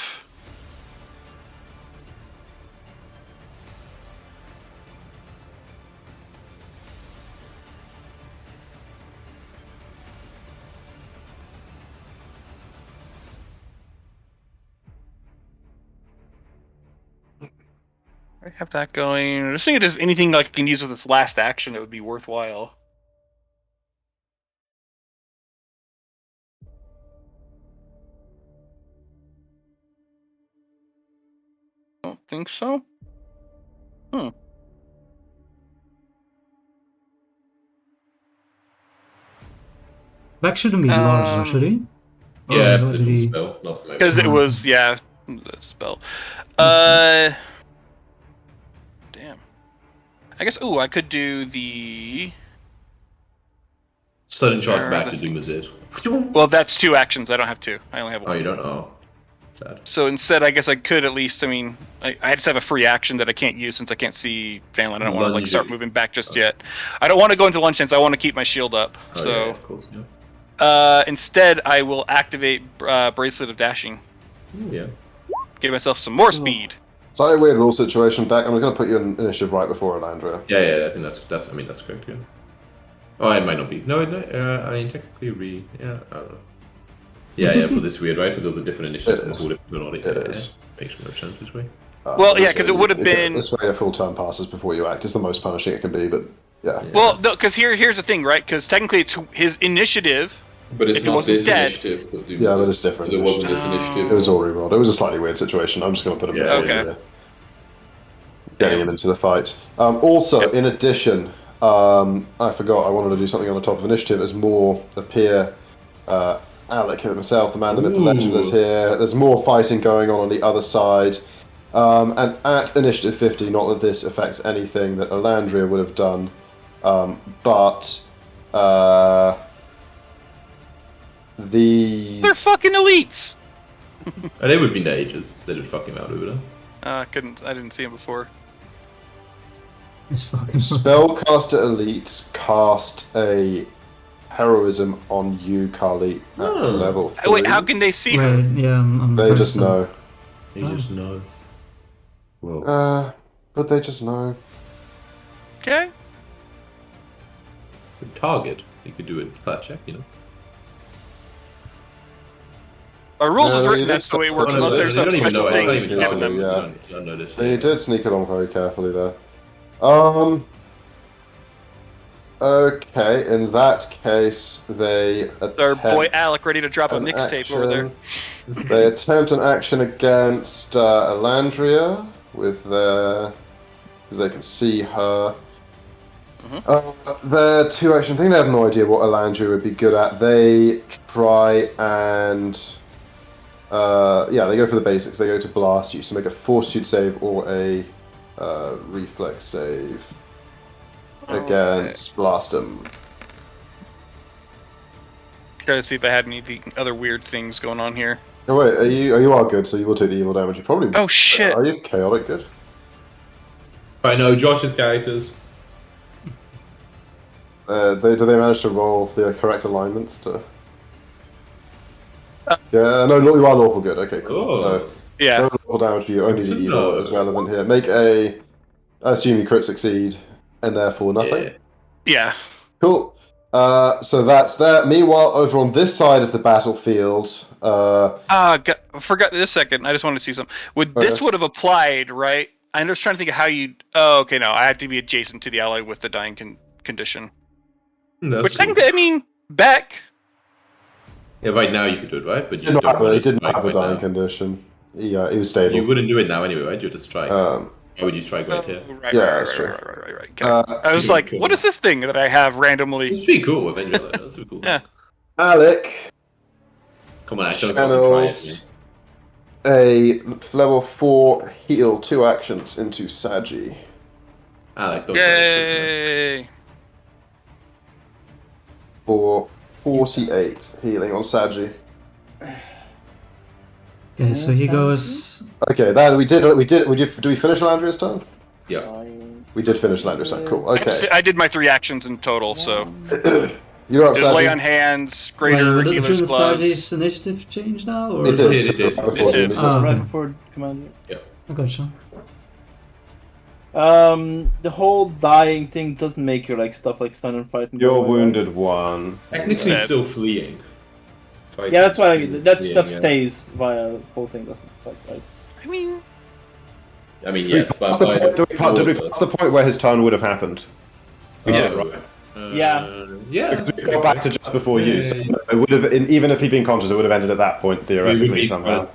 I have that going. I'm just thinking if there's anything like I can use with this last action that would be worthwhile. Don't think so. Back shouldn't be larger, should he? Oh, Yeah, what but did it's he? a spell, not for me. Because it was, yeah, the spell. Damn. I guess, I could do the... Sudden Where are charge back the to Doom is it. Well, that's 2 actions. I don't have 2. I only have 1. Oh, you don't? Oh. Sad. So instead, I guess I could at least, I just have a free action that I can't use since I can't see Vanland. I don't want to Lunge start it. moving back just yet. I don't want to go into lunge since I want to keep my shield up. Oh, So yeah, of course, yeah. instead, I will activate Bracelet of Dashing. Ooh, yeah. Give myself some more speed. Slightly weird rule situation, Beck. I'm going to put you in initiative right before Elandria. Yeah, I think that's correct, yeah. Oh, it might not be. No, I mean, technically, I don't know. Yeah, but it's weird, right? Because those are different initiatives. It is. All different It is. Makes no sense this way. Well, yeah, this 'cause way it would have you- been- This way a full turn passes before you act. It's the most punishing it can be, but yeah. Well, because here's the thing, right? Because technically it's his initiative. But it's If it not wasn't this dead- initiative. That Doom Yeah, was. but it's different. It wasn't this Oh. initiative. It was all rerolled. It was a slightly weird situation. I'm just going to put him Yeah, there. okay. Yeah. Getting him into the fight. Also, in addition, I forgot I wanted to do something on the top of initiative as more appear. Alec himself, the man, the myth, the legend, is here. There's more fighting going on the other side. And at initiative 50, not that this affects anything that Elandria would have done, but these. They're fucking elites. And they would be ninjas. They'd have fucking out over there. I didn't see him before. It's fucking Spellcaster elites cast a heroism on you, Carly, at level 3. Wait, how can they see her? Wait, yeah, I'm They just know. You just know. Whoa. But they just know. Okay. The target. You could do a flat check, you know. Our rules is No, written you that's the way it don't- works, no, no, unless there's they some don't even special know thing it. you They can don't give even them. Yeah. You don't notice. They did sneak along very carefully there. Okay, in that case, they Our attempt boy Alec ready to drop a an mixtape over there. action. They attempt an action against Elandria with their... because they can see her. Their two-action thing, they have no idea what Elandria would be good at. They try and... yeah, they go for the basics. They go to blast you, so make a fortitude save or a reflex save against blast them. Try to see if I had any of the other weird things going on here. Oh wait, you are good, so you will take the evil damage. You probably... Oh shit! Are you chaotic good? I know Josh's characters. Do they manage to roll the correct alignments to... Yeah, no, you are lawful good. Okay, cool. Oh. So, Yeah. no lawful damage to you, only Good the to evil know. is relevant here. Make a... I assume you crit succeed, and therefore nothing. Yeah. Yeah. Cool. So that's that. Meanwhile, over on this side of the battlefield, Forgot this second. I just wanted to see something. This Okay. would have applied, right? I'm just trying to think of how you. Oh, okay, no. I have to be adjacent to the ally with the dying condition. That's Which cool. technically, I mean, Beck. Yeah, right now you could do it, right? But you he don't want to didn't strike have the right dying now. condition. He was stable. You wouldn't do it now anyway, right? You'd just strike. Um, Why would you strike right here? Right, Yeah, right, that's right, true. right. Okay. I was like, cool. what is this thing that I have randomly? It's pretty cool, Avenger. That's pretty cool. Yeah. Alec Come on, actually, fucking try it. channels a level 4 heal 2 actions into Saji. Alec, don't Yay! For 48 healing on Saji. Okay, so he goes. Okay, that do we finish Landria's turn? Yeah. We did finish Landria's turn. Cool. Okay. I did my 3 actions in total, so You're up, did lay on Saji. hands, Wait, greater would healer's gloves. Saji's initiative change now? Or... It did. It did. Before It the did. initiative. Oh, Right okay. before Commander. I gotcha. The whole dying thing doesn't make your stuff like stun and frightened. You're go away, right? wounded 1. Technically Dead. still fleeing. Right? Yeah, that's why that Fleeing, stuff yeah. stays via the whole thing doesn't fight, right? I mean, I mean, yes, but Did we pass the point where his turn would have happened? We Yeah. did, right? Yeah. Yeah. Because we got back to just before you. So Yeah. it would have, even if he'd been conscious, it would have ended at that point theoretically be somehow.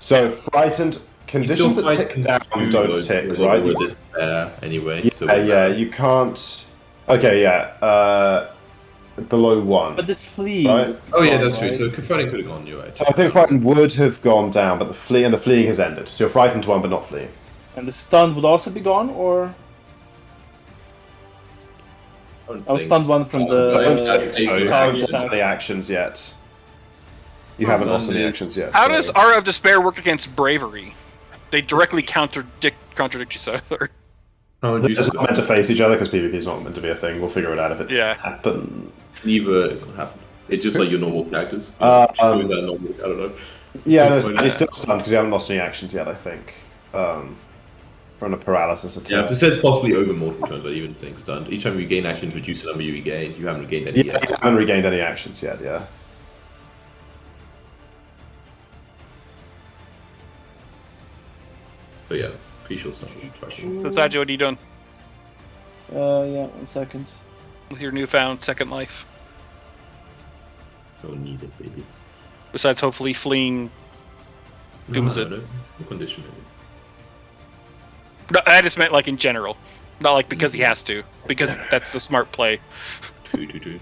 So frightened conditions that tick down don't tick, right? With despair anyway. Yeah, so yeah, you can't. Okay, yeah. Below 1. But the flee. Right. Oh yeah, that's right? true. So fighting could have gone. You're right. So I think frightened would have gone down, but the fleeing has ended. So you're frightened 1, but not fleeing. And the stun would also be gone, or I was stunned 1 from the. I don't so think so. You Target haven't lost attack. any actions yet. You haven't lost any actions yet. how so- does Aura of Despair work against Bravery? They directly contradict each other. Oh, They're just not meant to face each other because PvP is not meant to be a thing. We'll figure it out if it Yeah. happens. Neither could happen. It's just like your normal characters. Um, Always that normal. I don't know. Yeah, no, Good point. he's still stunned because you haven't lost any actions yet, I think. From a paralysis Yeah, attack. it says possibly over multiple turns, but even saying stunned. Each time you gain actions, reduce the number you regain. You haven't regained any Yeah, yet. you haven't regained any actions yet, yeah. But yeah, pretty sure it's not fractured. So Saji, what are you doing Yeah, 1 second. with your newfound second life? Don't need it, baby. Besides, hopefully fleeing. Doomsday. No condition, maybe. No, I just meant like in general, not like because he has to, because that's the smart play. Two.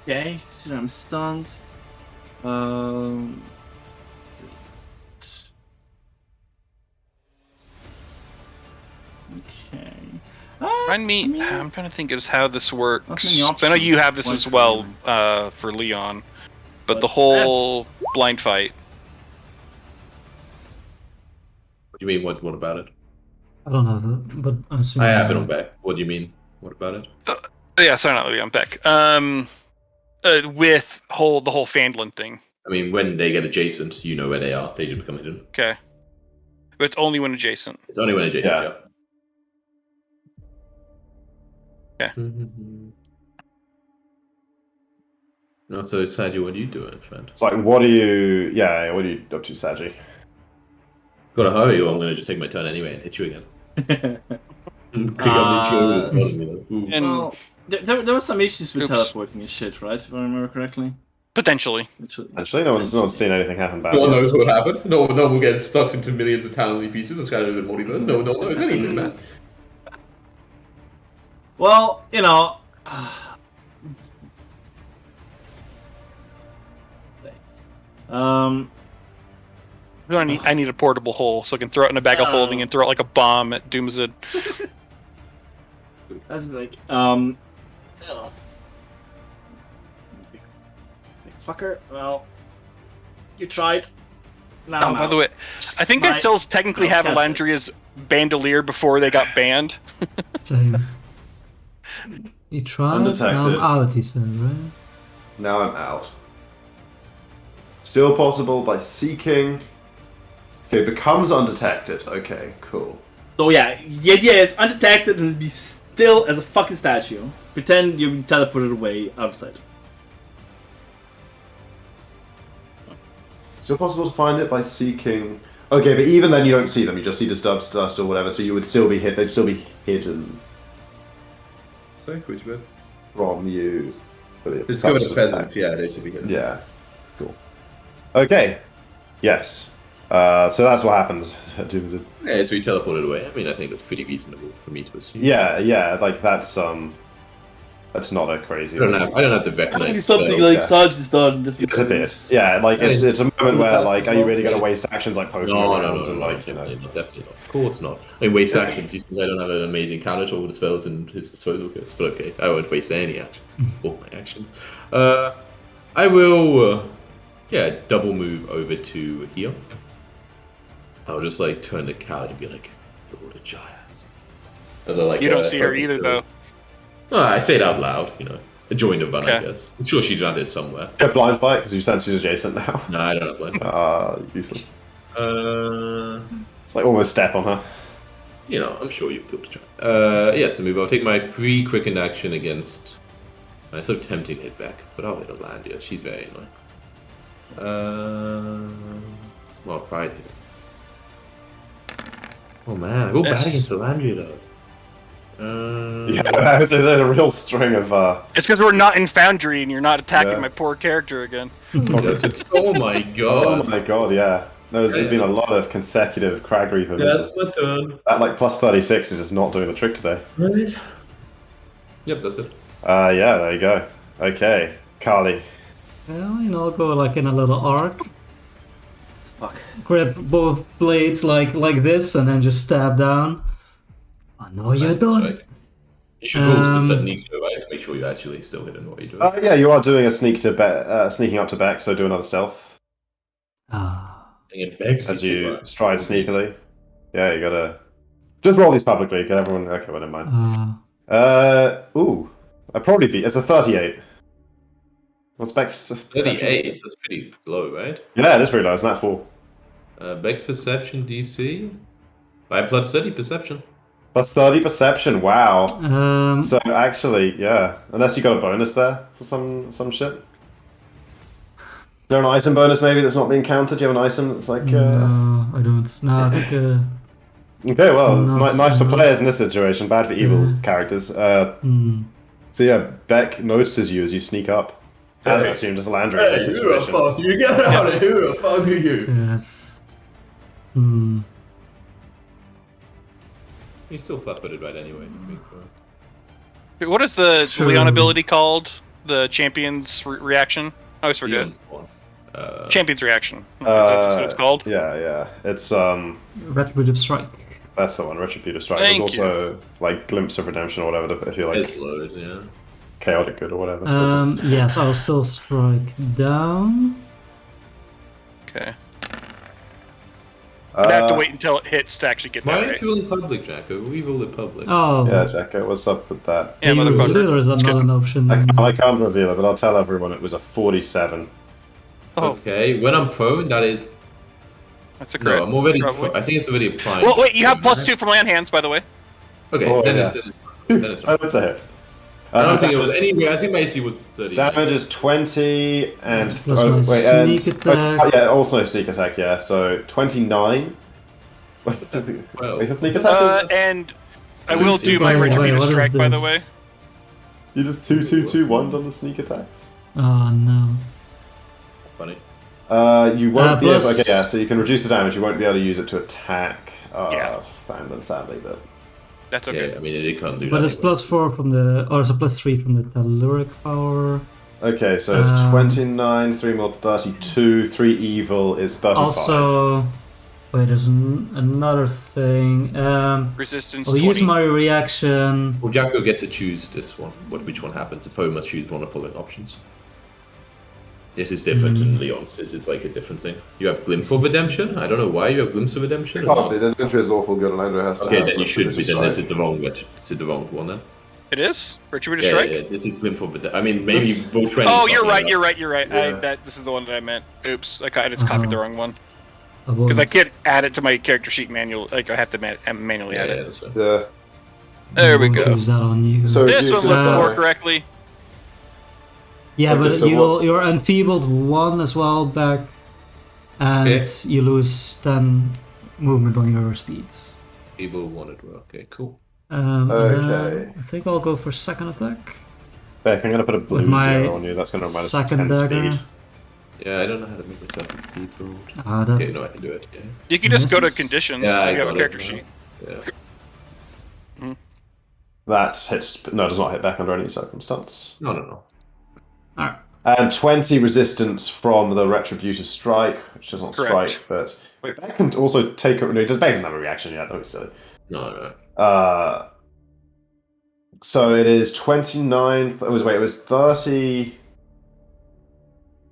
Okay, so I'm stunned. Okay. Remind me, I'm trying to think of how this works. Not many I know you options. have this One as for well Leon. for Leon, but the But whole blind fight. What do you mean? What about it? I don't have it, but I'm I assuming. have it on back. What do you mean? What about it? Yeah, sorry, not Leon, Beck. With the whole Fandlin thing. I mean, when they get adjacent, you know where they are. They just become hidden. Okay, but it's only when adjacent. It's only when adjacent. Yeah. Yeah. Yeah. No, so Saji, what are you doing, friend? It's like, what are you up to, Saji? Gotta hurry, or I'm gonna just take my turn anyway and hit you again. Pick up the And Well, there was some issues with Oops. teleporting and shit, right? If I remember correctly. potentially. Actually, no one's seen anything happen bad. No one yet. knows what happened. No one will get stuck into millions of tiny pieces and scattered in the multiverse. No one knows anything, man. Well, you know. I need a portable hole so I can throw it in a bag of holding and throw it like a bomb at Doomsday. That's like, big fucker. Well, you tried. Now Oh, I'm by out. the way, I think I My- still technically I'll have test Elandria's bandolier before they got banned. Same. You tried? Now I'm Undetected. out, he said, right? Now I'm out. Still possible by seeking. Okay, becomes undetected. Okay, cool. So yeah, the idea is undetected and be still as a fucking statue. Pretend you're being teleported away out of sight. Still possible to find it by seeking. Okay, but even then you don't see them. You just see disturbed dust or whatever. So you would still be hit. They'd still be hidden Sorry, which bit? from you. For the Just go with purpose the of presence. attacks. Yeah, they should be hidden. Yeah. Cool. Okay. Yes. So that's what happened at Doomsday. Yeah, so he teleported away. I mean, I think that's pretty reasonable for me to assume. Yeah. Like that's not a crazy. I don't have to I think recognize it's something spells. like yeah. Sarge has done in different Disappeared. ways. Yeah, like it's a moment where like, are you really going to Yeah. waste actions like poking No, around and like definitely not. Of course not. I mean, waste actions. You since I don't have an amazing counter to all the spells in his disposal kits, but okay, I won't waste any actions. All my actions. I will, double move over to here. I'll just like turn to Callie and be like, "Lord of Giants." As I like. You don't see her focus either, to- though. No, I say it out loud. Join the run, I Okay. guess. I'm sure she's around here somewhere. a blind fight because you sense she's adjacent now. No, I don't have one. Useless. Uh. It's like almost step on her. I'm sure you'll be able to try. So move. I'll take my free quickened action against. It's so tempting to hit back, but I'll hit Alandia. She's very annoying. Well, pride. Oh man, I go bad Yes. against Alandia though. Yeah, there's a real string of. It's because we're not in Foundry and you're not attacking Yeah. my poor character again. Oh my Oh god. my god, yeah. There's been a lot of consecutive Crag Reaper That's misses. my turn. That like plus 36 is just not doing the trick today. Right. Yep, that's it. Yeah, there you go. Okay, Carly. Well, I'll go like in a little arc. Fuck. Grab both blades like this and then just stab down. Oh no, you That's don't. right. You should roll to Um, set Nico, right? To make sure you're actually still hitting what you're doing. Yeah, you are doing a sneaking up to Beck, so do another stealth Ah. And it begs as to, you right? stride sneakily. Yeah, you gotta just roll these publicly. Get everyone. Okay, well, never mind. Ooh, I probably beat. It's a 38. What's Beck's? 38, that's pretty low, right? Yeah, it is pretty low. It's not 4. Beck's perception DC. By plus 30 perception. Plus 30 perception. Wow. Um, So actually, yeah. Unless you got a bonus there for some shit. there an item bonus maybe that's not being counted? Do you have an item that's like... No, I don't. No, I think... Okay, well, it's Not nice for so- players in this situation, bad for evil Yeah. characters. hmm. So yeah, Beck notices you as you sneak up. As I Hey. assumed, as Landry in this Hey, who the situation. fuck you? Get out of here! Who the fuck are you? Yes. Hmm. He's still flat-footed right anyway. What is the True. Leon ability called? The champion's reaction? I always forget. Leon's one. Champion's reaction. That's what it's called. Yeah. It's Retributive Strike. that's the one, Retributive Strike. Thank There's also like Glimpse of Redemption or whatever, if you like It's loaded, yeah. Chaotic Good or whatever. Yes, I'll still strike down. Okay. I'd have to Uh, wait until it hits to actually get Why that aren't right. you in public, Jacko? We roll in public. Oh. Yeah, Jacko, what's up with that? Yeah, you reveal motherfucker. it, or is that Let's not go. an option? I can't reveal it, but I'll tell everyone it was a 47. Oh, Okay, when I'm prone, that is... that's a crit. No, I'm already... probably. I think it's already applied. Well, wait, you have +2 from land hands, by the way. Okay, Oh, then yes. it's... Then it's Oh, it's a hit. I don't So think it was damage- anywhere. I think my AC was 30. Damage is 20 and... Plus my sneak attack. yeah, also sneak attack, yeah. So 29. Well, Wait, the sneak attack is... And I will do my Wait, retributive what is strike, by the this? way. You just 2-2-2-1 on the sneak attacks? Oh no. funny. You won't be able... plus- Okay, yeah, so you can reduce the damage. You won't be able to use it to attack. Yeah. Fandom, sadly, but... That's okay. Yeah, I mean, it can't do But that. it's +4 from the, or it's a +3 from the telluric power. Okay, so it's 29, 3 more 32, 3 evil is 35. Also, wait, there's another thing. Resistance I'll 20. use my reaction. Well, Jacko gets to choose this one. Which one happens? The foe must choose one of the following options. This is different in Leon's. This is like a different thing. You have Glimpse of Redemption. I don't know why you have Glimpse of Redemption. or not. The entry is lawful good and Andrew has to Okay, have then you should be. Retributive Then this Strike. is the wrong. This is the wrong one then. It is? Retributive Yeah, strike? yeah, this is Glimpse of Redemption. I mean, maybe This- both training. Oh, you're right. You're right. Yeah. This is the one that I meant. Oops, I just copied the wrong one. Because Because I can't add it to my character sheet manual. Like I have to manually Yeah, add yeah, it. that's fine. Yeah. There we go. Use that on you. So- This Use one looks this, more correctly. yeah, okay, but so what's- you're enfeebled 1 as well back, and Okay. you lose 10 movement on your speeds. People wanted. Well, okay, cool. And Okay. then I think I'll go for second attack. Beck, I'm going to put a blue With my 0 on you. That's going to remind us of second 10 dagger. speed. Yeah, I don't know how to make myself people. Ah, Okay, that's no, I can do it. Yeah. You can just go to Misses? conditions. Yeah, I you have a got character it, sheet. Yeah. That hits... No, does not hit Beck under any circumstance. No. alright. And 20 resistance from the Retributive Strike, which does not Correct. strike, but... Wait, Beck can also take... No, Beck doesn't have a reaction yet. Don't be silly. No. So it is 29... It was 30...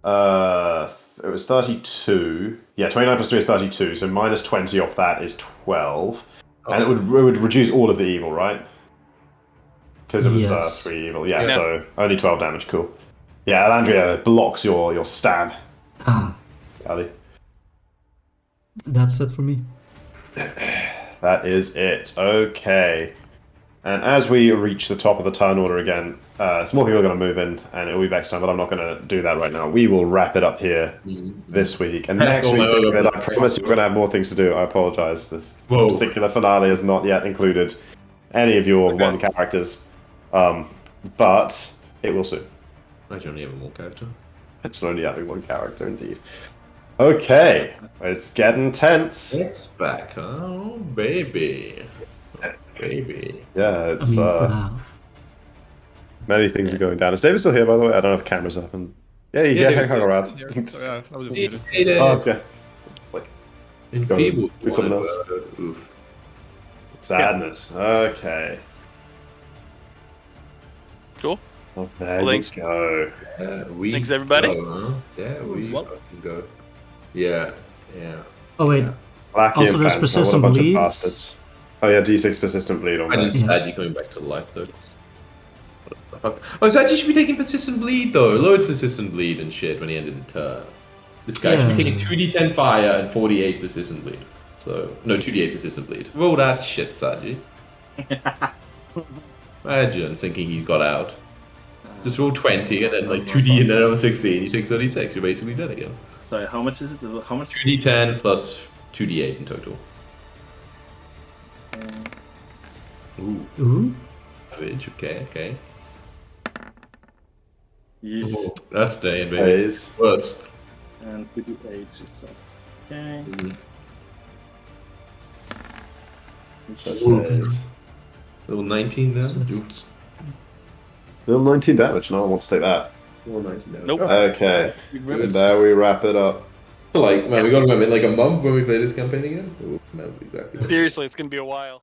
it was 32. Yeah, 29 plus 3 is 32, so minus 20 off that is 12. And it would reduce all of the evil, right? Because it was Yes. 3 evil. Yeah, Yeah. so only 12 damage, cool. Yeah, Alandria blocks your stab, Ah, Ali. that's it for me. That is it. Okay. And as we reach the top of the turn order again, some more people are going to move in, and it'll be next time, but I'm not going to do that right now. We will wrap it up here this week. And next week, David, I promise you we're going to have more things to do. I apologize. This Whoa. particular finale has not yet included any of your one characters. But it will soon. I only have one character. It's only having one character, indeed. Okay. It's getting tense. It's back. Oh, baby. Baby. Yeah, I it's... mean, for now. Many things are going down. Is David still here, by the way? I don't know if camera's up. And yeah, David's hang around. here. So, yeah, I was just muted. Oh, okay. Just like Enfeebled. do something else. Oof. sadness. Okay. Cool. Well, there Well, thanks. you go. We Thanks, everybody. Go, huh? There we What? fucking go. Yeah. Oh wait, Blackie Also, and there's Phantom, persistent what a bunch of bleeds. bastards. Oh yeah, D6 persistent bleed on I that. just sad you're coming back to life though. What the fuck? Oh, so I should be taking persistent bleed though. Loads persistent bleed and shit when he ended the turn. This guy should be Yeah. taking 2d10 fire and 48 persistent bleed. So, no, 2d8 persistent bleed. Roll that shit, Saji. Imagine thinking he got out. Just roll 20 and then like 2d and then another 16. You take 36. You're basically dead again. Sorry, how much is it? How much? 2d10 plus 2d8 in total. Ooh. Ooh. Average. Okay. Yes. Oh, that's staying, baby. Plays. Worse. And 2d8 is that. Okay. That says. Little 19 So damage. it's- Little 19 damage. No one wants to take that. Little 19 damage. Nope. Okay. And there we wrap it up. Like, man, we got to remember in like a month when we play this campaign again. Oh, man, exactly. Seriously, it's gonna be a while.